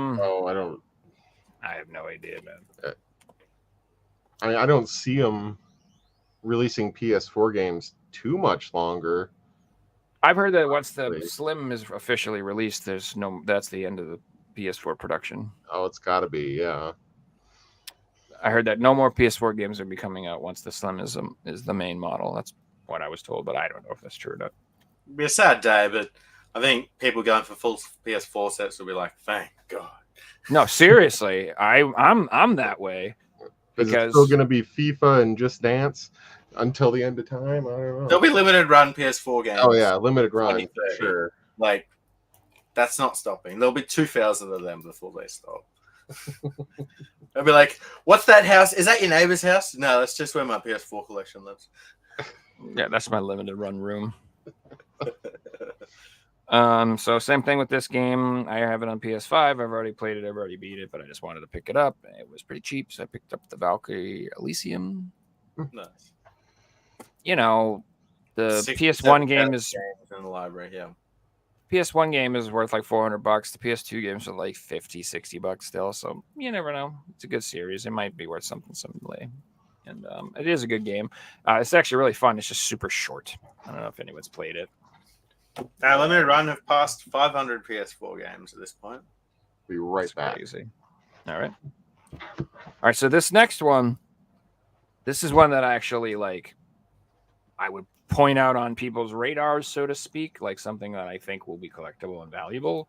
have no idea, man. I mean, I don't see them releasing PS4 games too much longer. I've heard that once the Slim is officially released, that's the end of the PS4 production. Oh, it's got to be, yeah. I heard that no more PS4 games will be coming out once the Slim is the main model. That's what I was told, but I don't know if that's true or not. It'll be a sad day, but I think people going for full PS4 sets will be like, thank God. No, seriously, I'm that way. Because it's still going to be FIFA and Just Dance until the end of time. I don't know. There'll be limited run PS4 games. Oh yeah, limited run, sure. Like, that's not stopping. There'll be 2,000 of them before they stop. They'll be like, "What's that house? Is that your neighbor's house?" No, that's just where my PS4 collection lives. Yeah, that's my limited run room. So same thing with this game. I have it on PS5. I've already played it. I've already beat it, but I just wanted to pick it up. It was pretty cheap, so I picked up the Valkyrie Elysium. Nice. You know, The 67 PS1 game is games in the library. Yeah. PS1 game is worth like $400. The PS2 games are like $50-$60 still. So you never know. It's a good series. It might be worth something someday. And it is a good game. It's actually really fun. It's just super short. I don't know if anyone's played it. Our limited run have passed 500 PS4 games at this point. Be right That's back. crazy. All right. All right. So this next one, this is one that I actually like. I would point out on people's radars, so to speak, like something that I think will be collectible and valuable.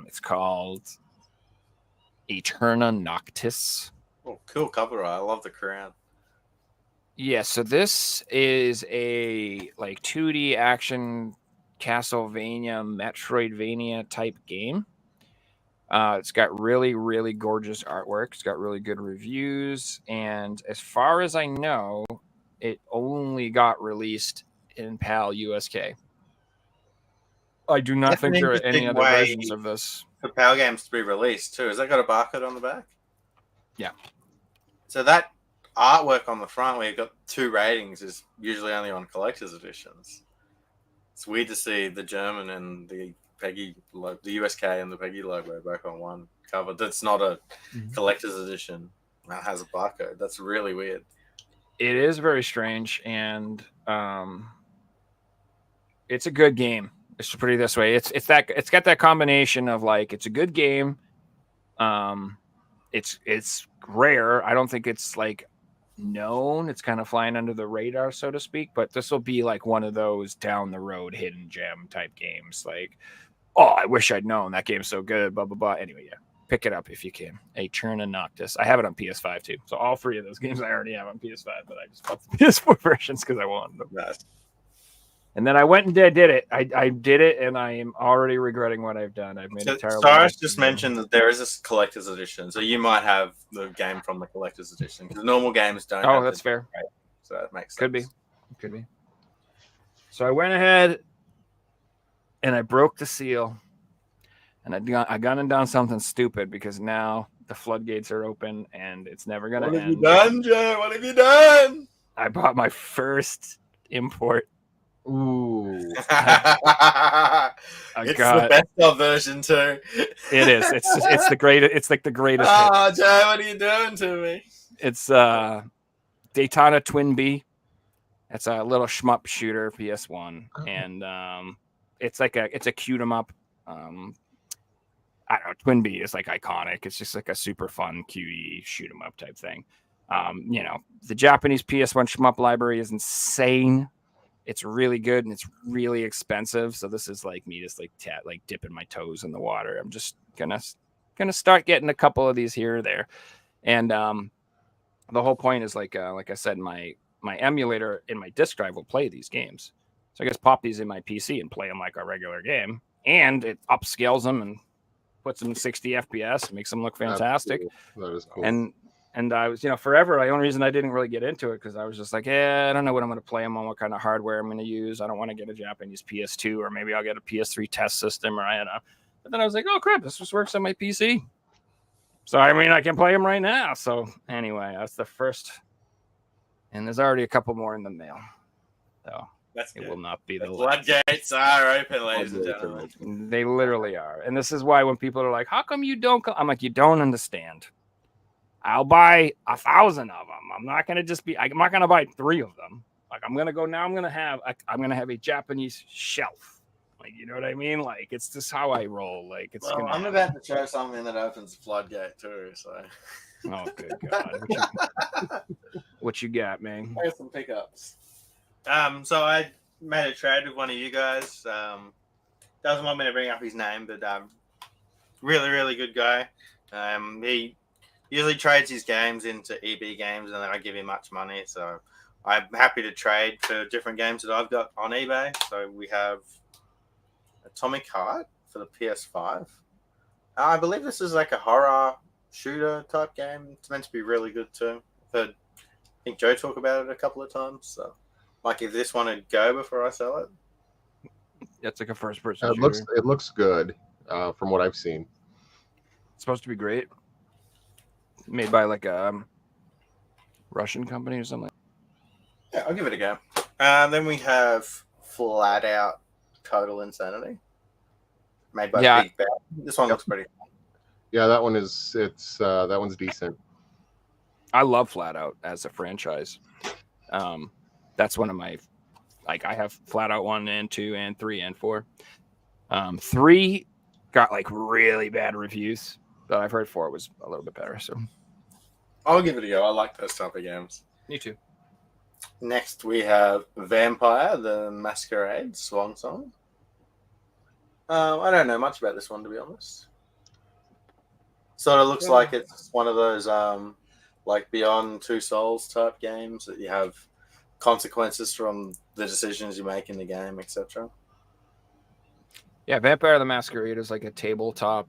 It's called Eterna Noctis. Oh, cool cover art. I love the crown. Yeah, so this is a like 2D action Castlevania, Metroidvania type game. It's got really, really gorgeous artwork. It's got really good reviews. And as far as I know, it only got released in PAL USK. I do not think there are any other versions of this. For PAL games to be released too. Has that got a barcode on the back? Yeah. So that artwork on the front where you've got 2 ratings is usually only on collector's editions. It's weird to see the German and the Peggy, the USK and the Peggy logo back on one cover. That's not a collector's edition. That has a barcode. That's really weird. It is very strange, and it's a good game. Let's put it this way. It's got that combination of like it's a good game. It's rare. I don't think it's like known. It's kind of flying under the radar, so to speak. But this will be like one of those down the road hidden gem type games. Like, oh, I wish I'd known that game's so good. Blah blah blah. Anyway, yeah, pick it up if you can. Eterna Noctis. I have it on PS5 too. So all 3 of those games I already have on PS5, but I just bought the PS4 versions because I wanted them. Nice. And then I went and did it. I did it, and I am already regretting what I've done. I've made a terrible. Cyrus just mentioned that there is a collector's edition, so you might have the game from the collector's edition because normal games don't. Oh, that's fair. So that makes sense. Could be. So I went ahead and I broke the seal, and I gone and done something stupid because now the floodgates are open and it's never gonna end. What have you done, Joe? What have you done? I bought my first import. Ooh. It's the best of version too. It is. It's the greatest. It's like the greatest. Oh, Joe, what are you doing to me? It's Daytona Twin B. It's a little shmup shooter PS1, and it's a cute 'em up. I don't know. Twin B is like iconic. It's just like a super fun, cutie shoot 'em up type thing. The Japanese PS1 shmup library is insane. It's really good and it's really expensive. So this is like me just like dipping my toes in the water. I'm just gonna start getting a couple of these here or there, and the whole point is like I said, my emulator in my disk drive will play these games. So I just pop these in my PC and play them like a regular game, and it upscales them and puts them in 60 FPS, makes them look fantastic. That is cool. And I was, forever, the only reason I didn't really get into it because I was just like, I don't know what I'm going to play them on, what kind of hardware I'm going to use. I don't want to get a Japanese PS2, or maybe I'll get a PS3 test system, or I don't know. But then I was like, oh crap, this just works on my PC. So I can play them right now. So anyway, that's the first, and there's already a couple more in the mail. So That's good. It will not be The the floodgates are open, ladies and gentlemen. They literally are. And this is why when people are like, how come you don't I'm like, you don't understand. I'll buy 1,000 of them. I'm not going to buy 3 of them. Like I'm going to have a Japanese shelf. Like, you know what I mean? Like, it's just how I roll. Like, it's I'm about to show something that opens the floodgate too. So, oh, good God. What you got, man? I got some pickups. So I made a trade with one of you guys. Doesn't want me to bring up his name, but really, really good guy. He usually trades his games into EB games, and then I give him much money. So I'm happy to trade for different games that I've got on eBay. So we have Atomic Heart for the PS5. I believe this is like a horror shooter type game. It's meant to be really good too. I think Joe talked about it a couple of times. So, like, if this one would go before I sell it. That's like a first-person shooter. It looks good from what I've seen. It's supposed to be great. Made by like a Russian company or something. Yeah, I'll give it a go. Then we have Flat Out Total Insanity, made by Yeah. Big Bad. This one looks pretty. Yeah, that one is. It's that one's decent. I love Flat Out as a franchise. That's one of my, like, I have Flat Out 1 and 2 and 3 and 4. 3 got like really bad reviews, but I've heard 4 was a little bit better. So I'll give it a go. I like those type of games. me too. Next, we have Vampire: The Masquerade Swan Song. I don't know much about this one, to be honest. Sort of looks like it's one of those like Beyond Two Souls type games that you have consequences from the decisions you make in the game, etc. Yeah, Vampire the Masquerade is like a tabletop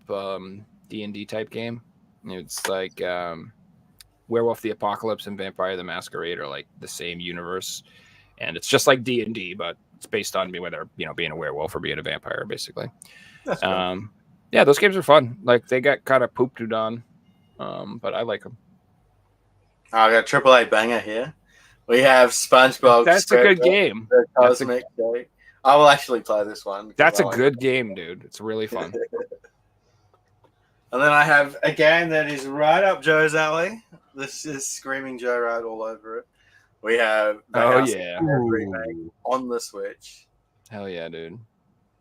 D&D type game. It's like Werewolf the Apocalypse and Vampire the Masquerade are like the same universe, and it's just like D&D, but it's based on whether being a werewolf or being a vampire, basically. That's cool. Yeah, those games are fun. Like they got kind of pooped on, but I like them. I got a AAA banger here. We have SpongeBob. That's a good game. The Cosmic Cake. I will actually play this one. That's a good game, dude. It's really fun. And then I have a game that is right up Joe's alley. This is Screaming Joe right all over it. We have the House of yeah. Cards remake on the Switch Hell yeah, dude.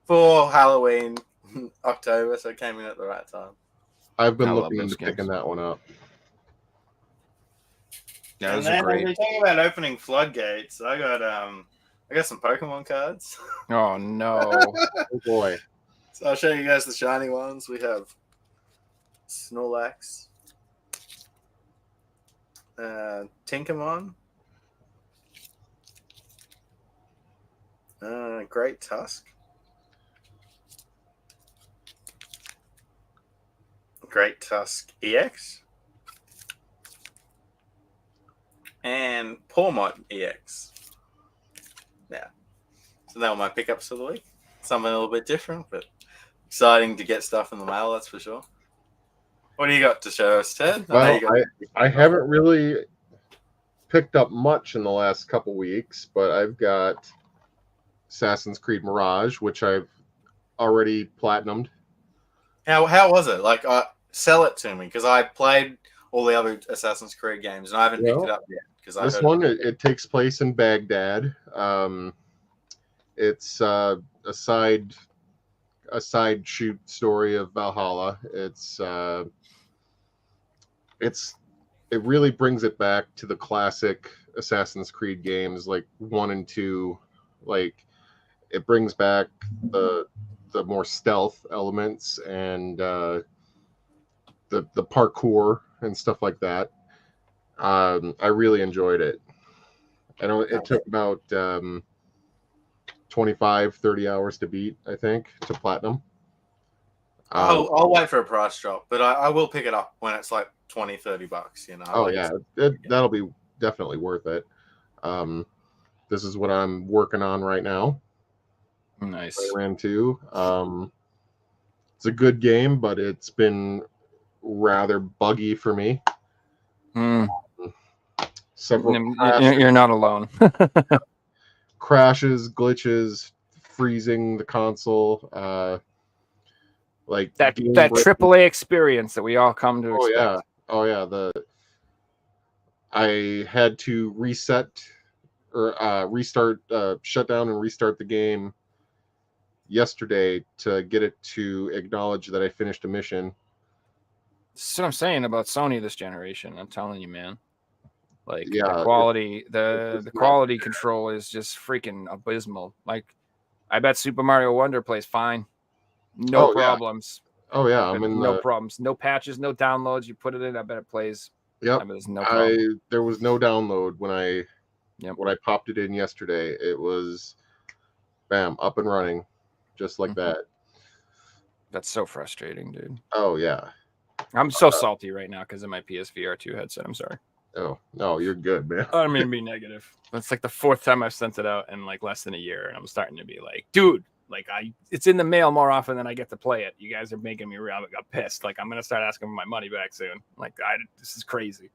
for Halloween, October, so it came in at the right time. I've been I love looking those into games. picking that one up. Yeah, And those then are great. we talk about opening floodgates. I got some Pokemon cards. Oh no. Oh boy. So I'll show you guys the shiny ones. We have Snorlax, Tinkermon, Great Tusk, Great Tusk EX, and Pawmot EX. Yeah. So that were my pickups for the week. Something a little bit different, but exciting to get stuff in the mail, that's for sure. What do you got to show us, Ted? Well, I haven't really picked up much in the last couple weeks, but I've got Assassin's Creed Mirage, which I've already platinumed. How was it? Like, sell it to me, because I played all the other Assassin's Creed games and I haven't picked it up yet. This one it takes place in Baghdad. It's a side shoot story of Valhalla. It really brings it back to the classic Assassin's Creed games, like 1 and 2. Like it brings back the more stealth elements and the parkour and stuff like that. I really enjoyed it. I know it took about 25-30 hours to beat, I think, to platinum. I'll wait for a price drop, but I will pick it up when it's like $20-$30, you know. Oh yeah, that'll be definitely worth it. This is what I'm working on right now. Nice. Ran 2. It's a good game, but it's been rather buggy for me. You're not alone. Crashes, glitches, freezing the console. Like that AAA experience that we all come to expect. Oh yeah. I had to reset or restart, shut down and restart the game yesterday to get it to acknowledge that I finished a mission. That's what I'm saying about Sony this generation. I'm telling you, man. Like Yeah, the quality, the quality control is just freaking abysmal. Like I bet Super Mario Wonder plays fine. No problems. Oh yeah, I mean no problems, no patches, no downloads. You put it in, I bet it plays. Yep. I mean, there's no problem. There was no download when I popped it in yesterday. It was bam, up and running, just like that. That's so frustrating, dude. Oh yeah. I'm so salty right now because of my PSVR 2 headset. I'm sorry. Oh no, you're good, man. I don't mean to be negative. It's like the 4th time I've sent it out in like less than a year, and I'm starting to be like, dude, like it's in the mail more often than I get to play it. You guys are making me real pissed. Like I'm gonna start asking for my money back soon. Like this is crazy.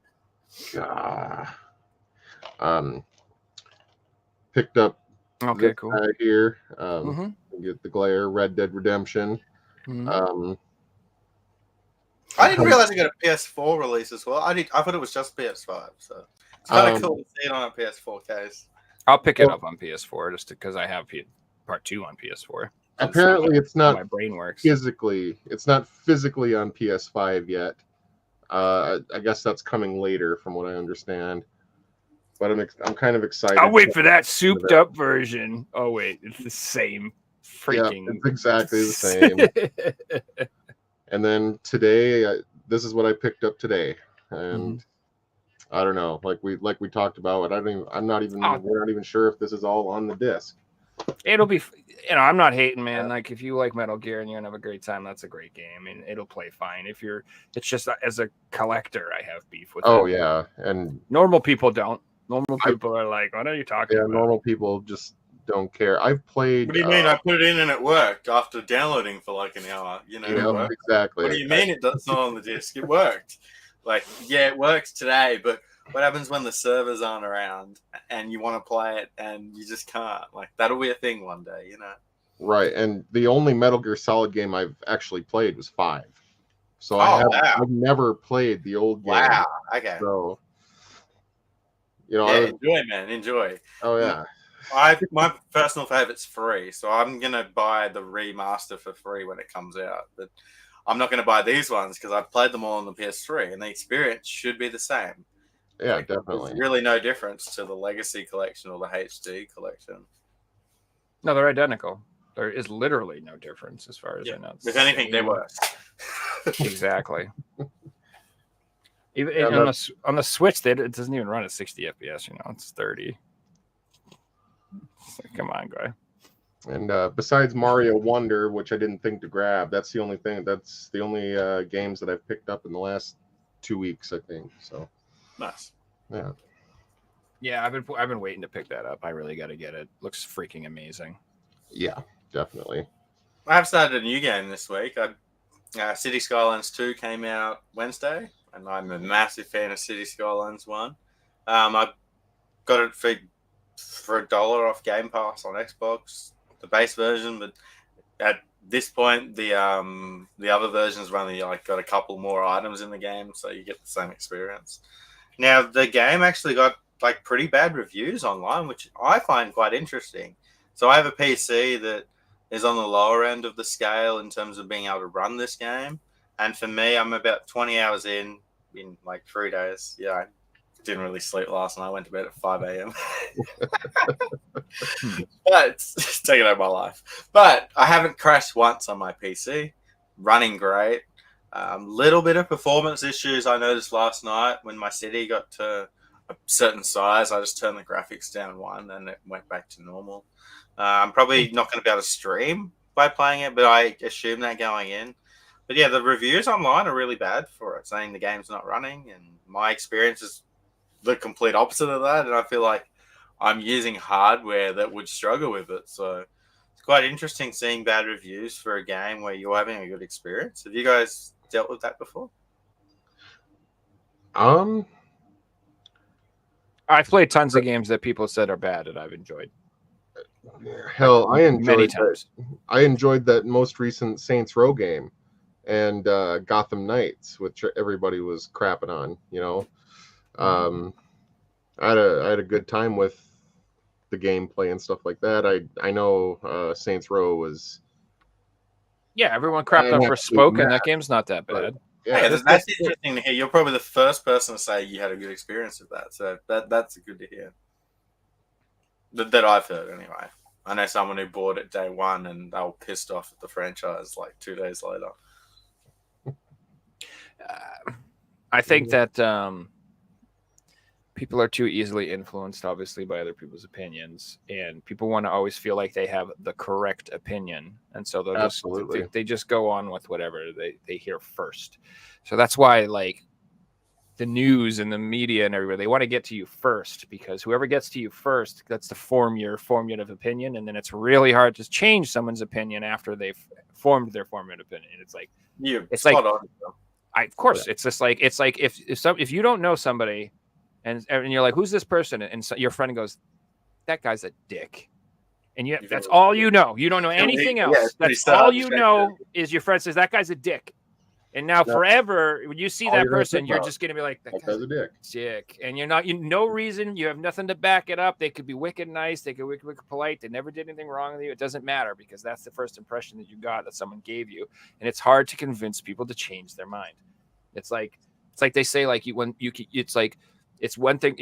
picked up Okay, this cool. guy here. Mhm. Get the Glare, Red Dead Redemption. Mhm. I didn't realize it got a PS4 release as well. I thought it was just PS5. So it's kind of cool to see it on a PS4 case. I'll pick it Well- up on PS4 just because I have Part 2 on PS4. Apparently, it's How not my brain works. physically. It's not physically on PS5 yet. I guess that's coming later, from what I understand. But I'm kind of excited. I'll wait for that souped up version. Oh wait, it's the same freaking. Yeah, it's exactly the same. And then today, this is what I picked up today, and I don't know, like we talked about. I'm not even. We're not even sure if this is all on the disc. It'll be, I'm not hating, man. Like if you like Metal Gear and you're gonna have a great time, that's a great game, and it'll play fine. It's just as a collector, I have beef with it. Oh yeah, and normal people don't. Normal people are like, what are you talking about? Normal people just don't care. I've played. What do you mean? I put it in and it worked after downloading for like an hour. You know, exactly. What do you mean it's not on the disc? It worked. Like, yeah, it works today, but what happens when the servers aren't around and you want to play it and you just can't? Like, that'll be a thing one day, you know? Right, and the only Metal Gear Solid game I've actually played was 5. So I've never played the old game. Wow, okay. So, enjoy, man, enjoy. Oh, yeah. My personal favorite's free, so I'm going to buy the remaster for free when it comes out. But I'm not going to buy these ones because I've played them all on the PS3, and the experience should be the same. Yeah, definitely. There's really no difference to the Legacy Collection or the HD Collection. No, they're identical. There is literally no difference as far as I know. If anything, they're worse. Exactly. Even on the Switch, it doesn't even run at 60 FPS. It's 30. Like, come on, guy. And besides Mario Wonder, which I didn't think to grab, that's the only thing. That's the only games that I've picked up in the last 2 weeks, I think. So nice. Yeah. Yeah, I've been waiting to pick that up. I really got to get it. Looks freaking amazing. Yeah, definitely. I have started a new game this week. City Skylines 2 came out Wednesday, and I'm a massive fan of City Skylines 1. I got it for $1 off Game Pass on Xbox, the base version, but at this point, the other versions have only got a couple more items in the game, so you get the same experience. Now, the game actually got pretty bad reviews online, which I find quite interesting. So I have a PC that is on the lower end of the scale in terms of being able to run this game. And for me, I'm about 20 hours in 3 days. Yeah, I didn't really sleep last night. I went to bed at 5 a.m. But it's taken over my life. But I haven't crashed once on my PC. Running great. Little bit of performance issues I noticed last night when my city got to a certain size. I just turned the graphics down 1 and it went back to normal. I'm probably not going to be able to stream by playing it, but I assume that going in. But yeah, the reviews online are really bad for it, saying the game's not running, and my experience is the complete opposite of that, and I feel like I'm using hardware that would struggle with it. So it's quite interesting seeing bad reviews for a game where you're having a good experience. Have you guys dealt with that before? I've played tons of games that people said are bad and I've enjoyed. Hell, I enjoyed many times. I enjoyed that most recent Saints Row game and Gotham Knights, which everybody was crapping on. I had a good time with the gameplay and stuff like that. I know Saints Row was. Yeah, everyone crapped on Forspoken. That game's not that bad. Yeah, that's interesting to hear. You're probably the first person to say you had a good experience with that. So that's good to hear. That I've heard anyway. I know someone who bought it day 1 and they were pissed off at the franchise 2 days later. I think that people are too easily influenced, obviously, by other people's opinions, and people want to always feel like they have the correct opinion, and so they just go on with whatever they hear first. So that's why, the news and the media and everybody, they want to get to you first, because whoever gets to you first, that's to form your formative opinion, and then it's really hard to change someone's opinion after they've formed their formative opinion. It's like of course, it's just if you don't know somebody, and you're like, who's this person, and so your friend goes, that guy's a dick. And You've that's never- all you know. You don't know anything Yeah, else. it's pretty That's all sad, you actually. know is your friend says that guy's a dick. And now No. forever, when you see All that you're gonna person, think you're about. just gonna be like, that That guy's guy's a dick. dick. And no reason, you have nothing to back it up. They could be wicked nice, they could be wicked polite, they never did anything wrong with you. It doesn't matter because that's the first impression that you got that someone gave you. And it's hard to convince people to change their mind. It's like they say, like it's one thing.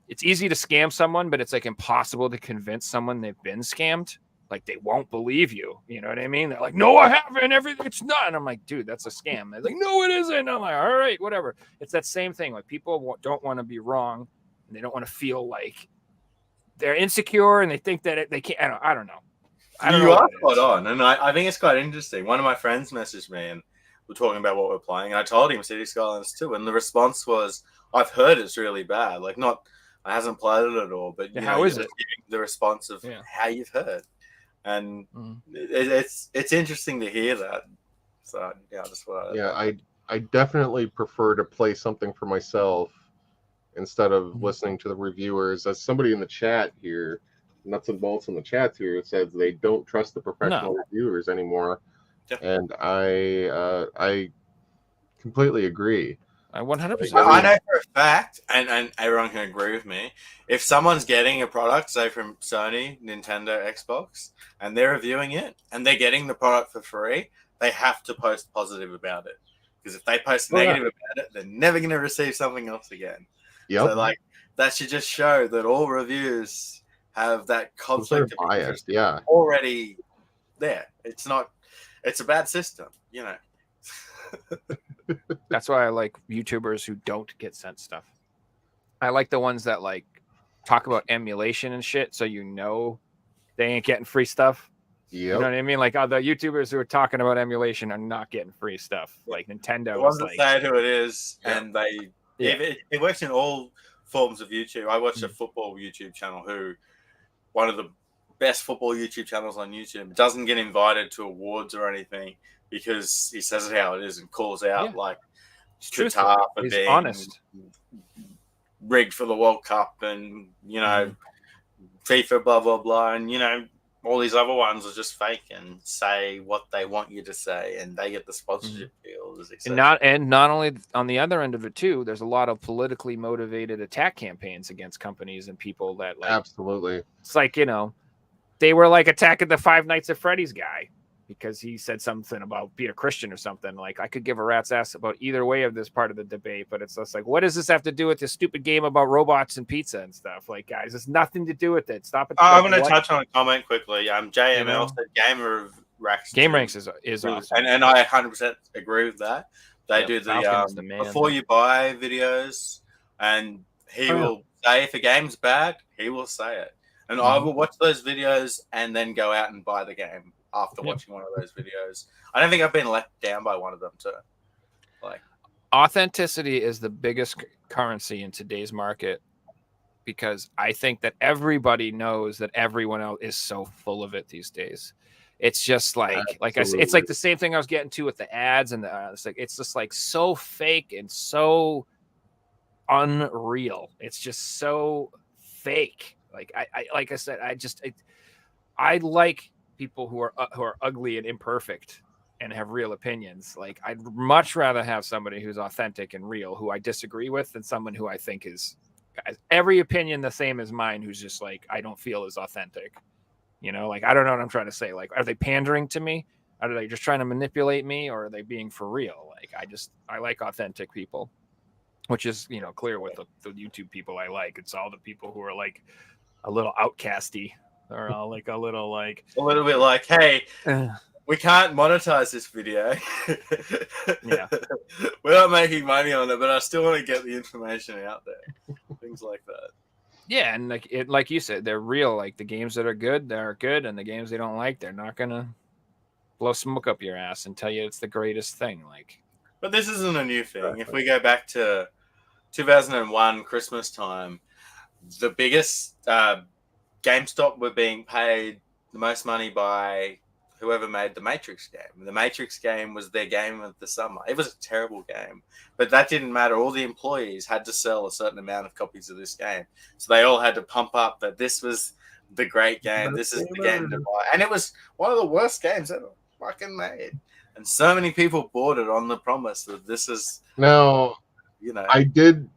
It's easy to scam someone, but it's like impossible to convince someone they've been scammed. Like they won't believe you. You know what I mean? They're like, no, I haven't. It's not. And I'm like, dude, that's a scam. They're like, no, it isn't. And I'm like, all right, whatever. It's that same thing. Like people don't want to be wrong, and they don't want to feel like they're insecure, and they think that they can't. I don't know. You are spot on, and I think it's quite interesting. One of my friends messaged me, and we're talking about what we're playing, and I told him City Skylines 2, and the response was, "I've heard it's really bad. Like, I hasn't played it at all, but you know, how is it?" The response of how you've heard, and it's interesting to hear that. So yeah, that's what. I definitely prefer to play something for myself instead of listening to the reviewers. As somebody in the chat here, nuts and bolts in the chat here, says they don't trust the professional reviewers anymore, and I completely agree. I 100%. I know for a fact, and everyone can agree with me, if someone's getting a product, say from Sony, Nintendo, Xbox, and they're reviewing it, and they're getting the product for free, they have to post positive about it. Because if they post negative about it, they're never going to receive something else again. Yep. So, like, that should just show that all reviews have that conflict of bias, interest already there. It's a bad system, you know. That's why I like YouTubers who don't get sent stuff. I like the ones that like talk about emulation and shit, so you know they ain't getting free stuff. You know what I mean? Like the YouTubers who are talking about emulation are not getting free stuff. Like Nintendo, the ones that say who it is, and they it works in all forms of YouTube. I watch a football YouTube channel one of the best football YouTube channels on YouTube, doesn't get invited to awards or anything because he says it how it is and calls out like Qatar for being honest, rigged for the World Cup, and you know FIFA blah blah blah, and you know all these other ones are just fake and say what they want you to say, and they get the sponsorship deals. And not only on the other end of it too, there's a lot of politically motivated attack campaigns against companies and people that like absolutely. It's like, you know, they were like attacking the Five Nights at Freddy's guy because he said something about being a Christian or something. Like, I could give a rat's ass about either way of this part of the debate, but it's just like, what does this have to do with this stupid game about robots and pizza and stuff? Like, guys, it's nothing to do with it. Stop it. I'm going to touch on a comment quickly. JML said Gamer of Ranks. Game Ranks is awesome. And I 100% agree with that. They do the before you buy videos, and he will say if a game's bad, he will say it. And I will watch those videos and then go out and buy the game after watching one of those videos. I don't think I've been let down by one of them too. Like, authenticity is the biggest currency in today's market, because I think that everybody knows that everyone else is so full of it these days. It's just like I said, it's like the same thing I was getting to with the ads and it's just like so fake and so unreal. It's just so fake. Like like I said, I like people who are ugly and imperfect and have real opinions. Like, I'd much rather have somebody who's authentic and real, who I disagree with, than someone who I think is every opinion the same as mine, who's just like, I don't feel is authentic. You know, like, I don't know what I'm trying to say. Like, are they pandering to me? Are they just trying to manipulate me, or are they being for real? Like, I like authentic people, which is, you know, clear with the YouTube people I like. It's all the people who are like a little outcasty, or like a little bit like, hey, we can't monetize this video. We're not making money on it, but I still want to get the information out there. Things like that. Yeah, and like you said, they're real. Like, the games that are good, they're good, and the games they don't like, they're not gonna blow smoke up your ass and tell you it's the greatest thing. Like, but this isn't a new thing. If we go back to 2001 Christmas time, the biggest GameStop were being paid the most money by whoever made the Matrix game. The Matrix game was their game of the summer. It was a terrible game, but that didn't matter. All the employees had to sell a certain amount of copies of this game, so they all had to pump up that this was the great game. This is the game to buy, and it was one of the worst games ever fucking made. And so many people bought it on the promise that this is Now, you know. I did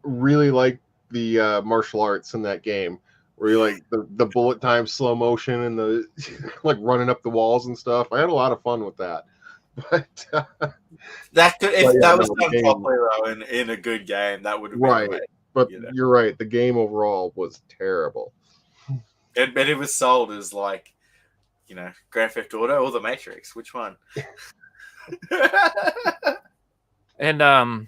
really like the martial arts in that game, where you like the bullet time slow motion and the like running up the walls and stuff. I had a lot of fun with that. But That could, if Well, yeah, that was no, the done game- properly though, in a good game, that would have been right, great. but You know. you're right. The game overall was terrible. But it was sold as like, Grand Theft Auto or The Matrix. Which one? And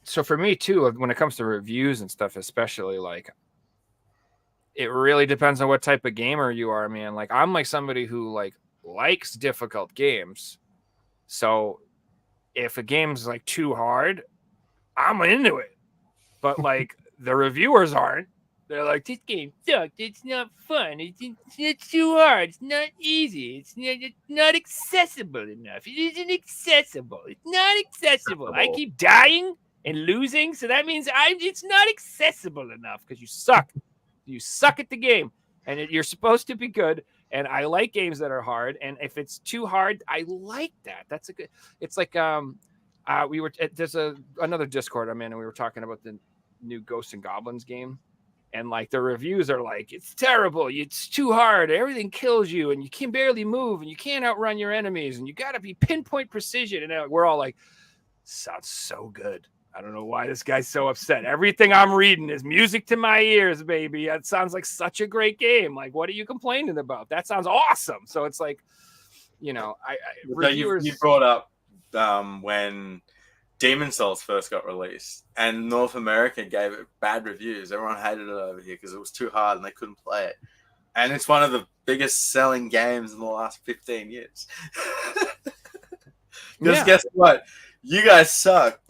so for me too, when it comes to reviews and stuff, especially, like, it really depends on what type of gamer you are, man. Like, I'm like somebody who like likes difficult games. So if a game's like too hard, I'm into it. But like the reviewers aren't. They're like, this game sucks. It's not fun. It's too hard. It's not easy. It's not accessible enough. It isn't accessible. It's not accessible. I keep dying and losing, so that means it's not accessible enough because you suck. You suck at the game, and you're supposed to be good. And I like games that are hard. And if it's too hard, I like that. That's a good. It's like we were there's another Discord I'm in, and we were talking about the new Ghosts and Goblins game. And like the reviews are like, it's terrible. It's too hard. Everything kills you, and you can barely move, and you can't outrun your enemies, and you got to be pinpoint precision. And we're all like, sounds so good. I don't know why this guy's so upset. Everything I'm reading is music to my ears, baby. It sounds like such a great game. Like, what are you complaining about? That sounds awesome. So it's like, reviewers. You brought up when Demon Souls first got released, and North America gave it bad reviews. Everyone hated it over here because it was too hard and they couldn't play it. And it's one of the biggest selling games in the last 15 years. Because guess what? You guys suck.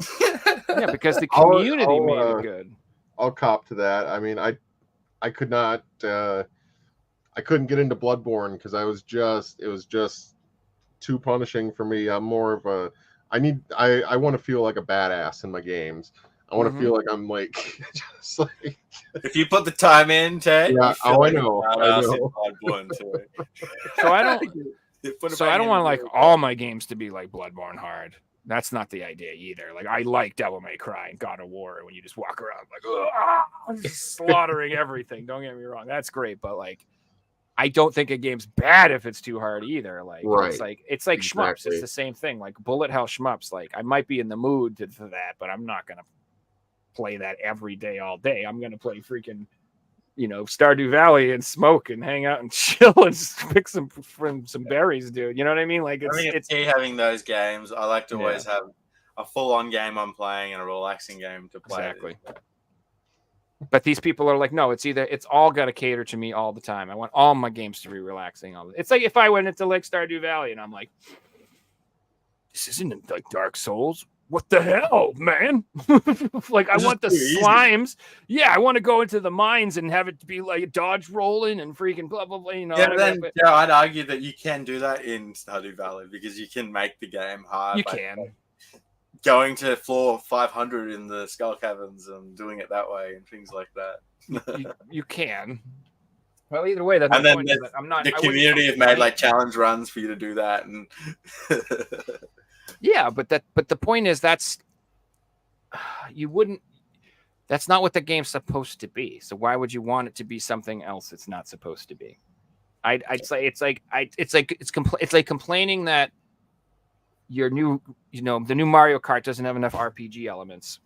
Yeah, because the community I'll, made it good. I'll cop to that. I mean, I could not. I couldn't get into Bloodborne because it was just too punishing for me. I'm more of a. I want to feel like a badass in my games. I want to feel like I'm like just like. If you put the time in, Ted. Yeah. I know. Bloodborne too. So I don't want like all my games to be like Bloodborne hard. That's not the idea either. Like, I like Devil May Cry and God of War when you just walk around like slaughtering everything. Don't get me wrong, that's great, but like, I don't think a game's bad if it's too hard either. Like, right. it's like Exactly. shmups. It's the same thing. Like bullet hell shmups. Like, I might be in the mood for that, but I'm not gonna play that every day, all day. I'm gonna play freaking, Stardew Valley and smoke and hang out and chill and pick some berries, dude. You know what I mean? Like, it's having those games. I like to always have a full-on game I'm playing and a relaxing game to play. Exactly. But these people are like, no, it's all got to cater to me all the time. I want all my games to be relaxing. It's like if I went into like Stardew Valley and I'm like, this isn't like Dark Souls. What the hell, man? Like, I want the slimes. Yeah, I want to go into the mines and have it be like dodge rolling and freaking blah, blah, blah. I'd argue that you can do that in Stardew Valley because you can make the game hard. You can. Going to floor 500 in the Skull Caverns and doing it that way and things like that. You can. Well, either way, that's and the then point. I'm not. The community have made like challenge runs for you to do that, and yeah, but the point is that's that's not what the game's supposed to be. So why would you want it to be something else it's not supposed to be? I'd say it's like complaining that your new the new Mario Kart doesn't have enough RPG elements.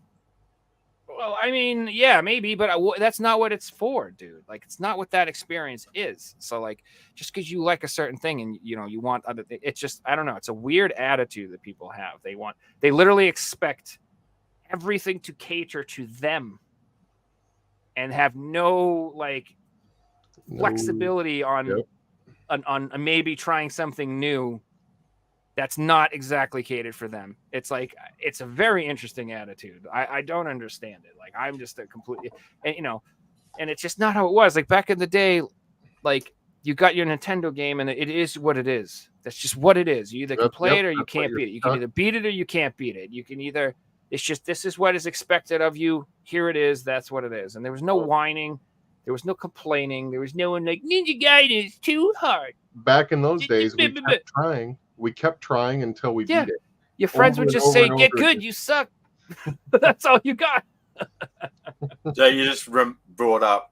Well, I mean, yeah, maybe, but that's not what it's for, dude. Like, it's not what that experience is. So, like, just because you like a certain thing and you want other things, it's just, I don't know. It's a weird attitude that people have. They literally expect everything to cater to them and have no flexibility on maybe trying something new that's not exactly catered for them. It's like, it's a very interesting attitude. I don't understand it. Like, I'm just a completely, and it's just not how it was. Like, back in the day, like, you got your Nintendo game, and it is what it is. That's just what it is. You either can play it or you can't beat it. You can either beat it or you can't beat it. You can either. It's just this is what is expected of you. Here it is. That's what it is. And there was no whining. There was no complaining. There was no one like Ninja Gaiden is too hard. Back in those days, we kept trying. We kept trying until we beat it. Your friends would just say, "Get good. You suck." That's all you got. So you just brought up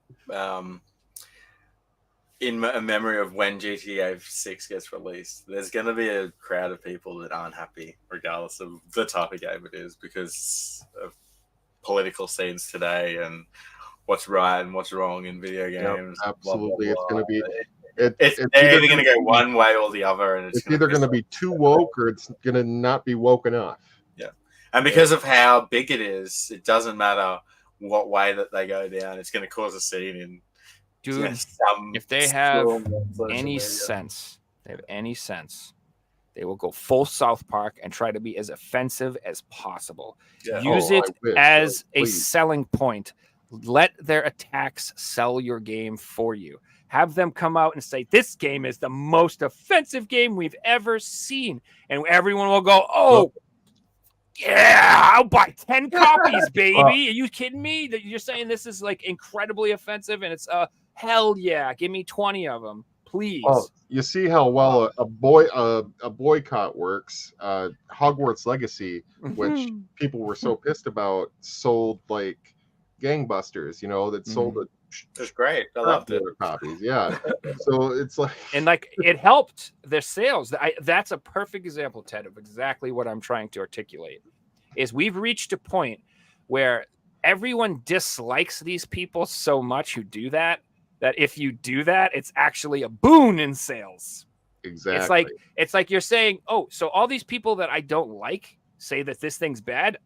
in a memory of when GTA 6 gets released. There's going to be a crowd of people that aren't happy, regardless of the type of game it is, because of political scenes today and what's right and what's wrong in video games. Yep, absolutely, blah, blah, blah. It's going to be. It's either going to go one way or the other, and it's either going to be too woke or it's going to not be woke enough. Yeah, and because of how big it is, it doesn't matter what way that they go down. It's going to cause a scene in. Dude, if they have any sense, they will go full South Park and try to be as offensive as possible. Yeah. Use it as a selling point. Let their attacks sell your game for you. Have them come out and say, this game is the most offensive game we've ever seen. And everyone will go, oh, yeah, I'll buy 10 copies, baby. Are you kidding me? That you're saying this is like incredibly offensive and it's hell yeah, give me 20 of them, please. Oh, you see how well a boycott works. Hogwarts Legacy, which people were so pissed about, sold like gangbusters. You know, that sold a. It's great. I loved it. Copies, yeah. So it's like, and like it helped their sales. That's a perfect example, Ted, of exactly what I'm trying to articulate. Is we've reached a point where everyone dislikes these people so much who do that if you do that, it's actually a boon in sales. Exactly. It's like you're saying, oh, so all these people that I don't like say that this thing's bad,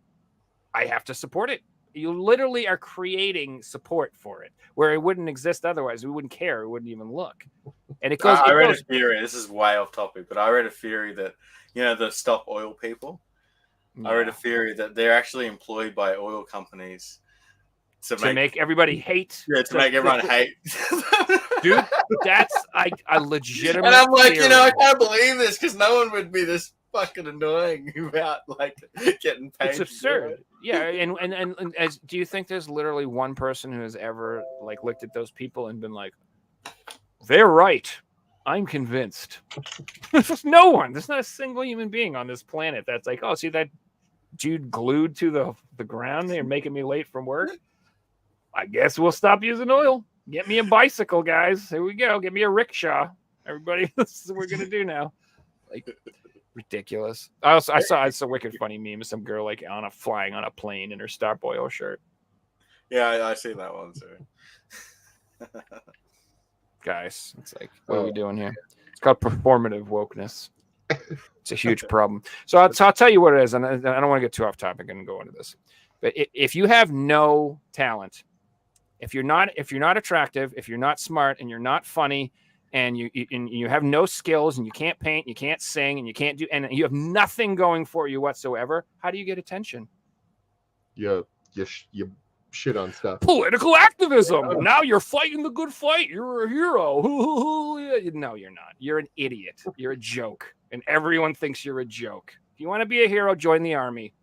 I have to support it. You literally are creating support for it where it wouldn't exist otherwise. We wouldn't care. We wouldn't even look. And it goes. I read a theory. This is way off topic, but I read a theory that the Stop Oil people. Yeah. I read a theory that they're actually employed by oil companies to make everybody hate. Yeah, to make everyone hate. Dude, that's a legitimate. And I'm like, theory. I can't believe this because no one would be this fucking annoying about like getting paid. It's absurd. Yeah, and as do you think there's literally one person who has ever like looked at those people and been like, they're right. I'm convinced. There's no one. There's not a single human being on this planet that's like, oh, see that dude glued to the ground there making me late from work? I guess we'll stop using oil. Get me a bicycle, guys. Here we go. Get me a rickshaw. Everybody, this is what we're gonna do now. Like ridiculous. I saw a wicked funny meme of some girl like flying on a plane in her Stop Oil shirt. Yeah, I see that one too. Guys, it's like, what are we doing here? It's called performative wokeness. It's a huge problem. So I'll tell you what it is, and I don't want to get too off topic and go into this. But if you have no talent, if you're not attractive, if you're not smart, and you're not funny, and you have no skills, and you can't paint, you can't sing, and you can't do, and you have nothing going for you whatsoever, how do you get attention? You shit on stuff. Political activism. Yeah. Now you're fighting the good fight. You're a hero. No, you're not. You're an idiot. You're a joke, and everyone thinks you're a joke. If you want to be a hero, join the army.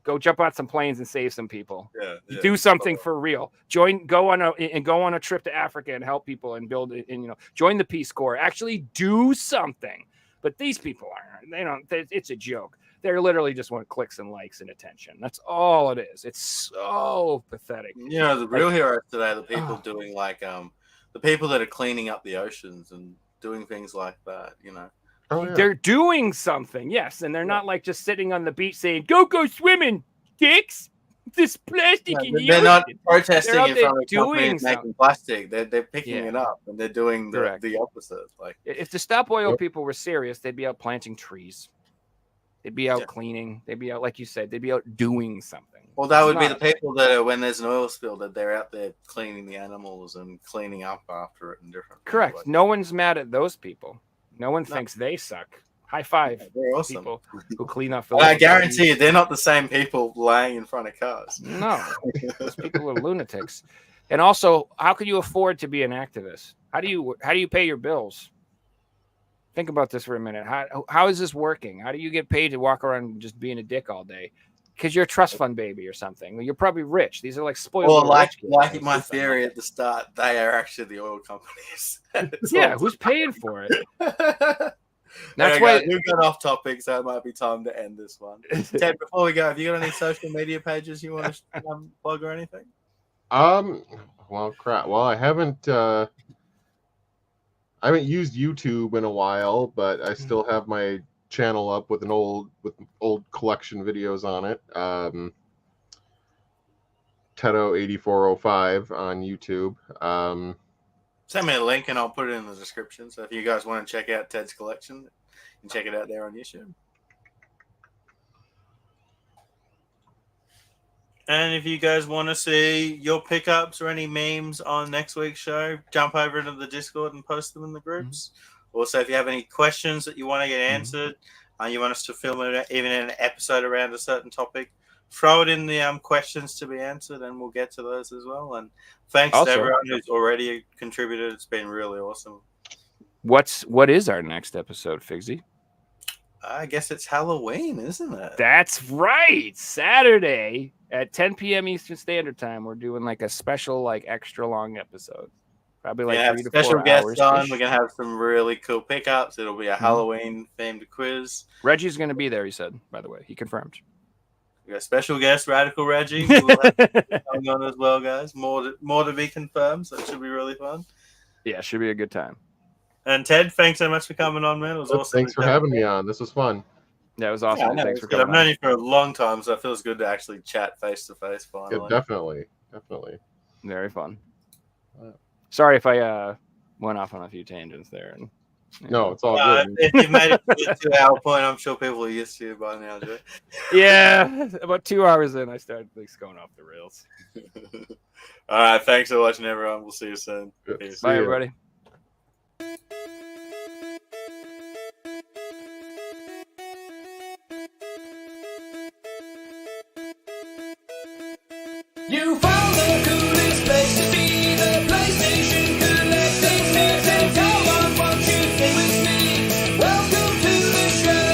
Go jump on some planes and save some people. Yeah. Do something for real. Go on a trip to Africa and help people and build it. And join the Peace Corps. Actually, do something. But these people aren't. They don't. It's a joke. They literally just want clicks and likes and attention. That's all it is. It's so pathetic. The real heroes today, the people doing like the people that are cleaning up the oceans and doing things like that. Oh, yeah. They're doing something, yes, and they're not like just sitting on the beach saying, go swimming, dicks. This plastic in the They're not protesting in front of companies making plastic. They're picking it up and they're doing the opposite. Like if the Stop Oil people were serious, they'd be out planting trees. They'd be out cleaning. They'd be out, like you said, they'd be out doing something. Well, that would be the people that are, when there's an oil spill, that they're out there cleaning the animals and cleaning up after it and different. Correct. Like no one's mad at those people. No one thinks they suck. High five. They're awesome. People who clean up. I guarantee you, they're not the same people laying in front of cars. No, those people are lunatics. And also, how can you afford to be an activist? How do you pay your bills? Think about this for a minute. How is this working? How do you get paid to walk around just being a dick all day? Because you're a trust fund baby or something. You're probably rich. These are like spoiled. Well, rich kids. like my theory at the start, they are actually the oil companies. Yeah, who's paying for it? That's okay, why guys, we've got off topic, so it might be time to end this one. Ted, before we go, have you got any social media pages you want to plug or anything? Well, crap. Well, I haven't used YouTube in a while, but I still have my channel up with old collection videos on it. Tedo8405 on YouTube. Send me a link and I'll put it in the description. So if you guys want to check out Ted's collection, you can check it out there on YouTube. And if you guys want to see your pickups or any memes on next week's show, jump over into the Discord and post them in the groups. Also, if you have any questions that you want to get answered, you want us to film even an episode around a certain topic, throw it in the questions to be answered, and we'll get to those as well. And thanks to everyone who's already contributed. It's been really awesome. What is our next episode, Figsy? I guess it's Halloween, isn't it? That's right. Saturday at 10 p.m. Eastern Standard Time, we're doing like a special, like extra long episode. Probably like 3 to 4 special guests hours. on. We're gonna have some really cool pickups. It'll be a Halloween themed quiz. Reggie's gonna be there. He said, by the way, he confirmed. We got special guest Radical Reggie. We will have going on as well, guys. More to be confirmed. So it should be really fun. Yeah, should be a good time. And Ted, thanks so much for coming on, man. It was awesome. Thanks for having me on. This was fun. Yeah, it was awesome. Yeah, Thanks for coming. I've known you for a long time, so it feels good to actually chat face to face finally. Yeah, definitely. Very fun. Sorry if I went off on a few tangents there. And no, it's all good. If you've made it to the 2-hour point, I'm sure people are used to you by now, Joe. Yeah, about 2 hours in, I started going off the rails. All right, thanks for watching, everyone. We'll see you soon. Peace. Bye, everybody. You found the coolest place to be, the PlayStation collecting nerds, and come on, won't you sing with me? Welcome to the show.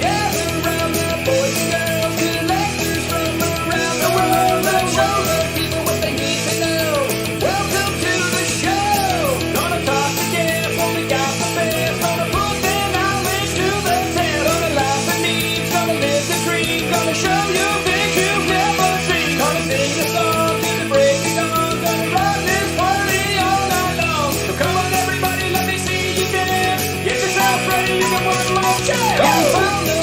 Gather round the boys and girls, collectors from around the world. Let's show the people what they need to know. Welcome to the show. Gonna talk to guests, what we got for fans. Gonna put their knowledge to the test. Gonna laugh and eat, gonna live the dream. Gonna show you things you've never seen. Gonna sing a song to the break of dawn. Gonna rock this party all night long. So come on, everybody, let me see you dance. Get yourself ready for one more chance. You found the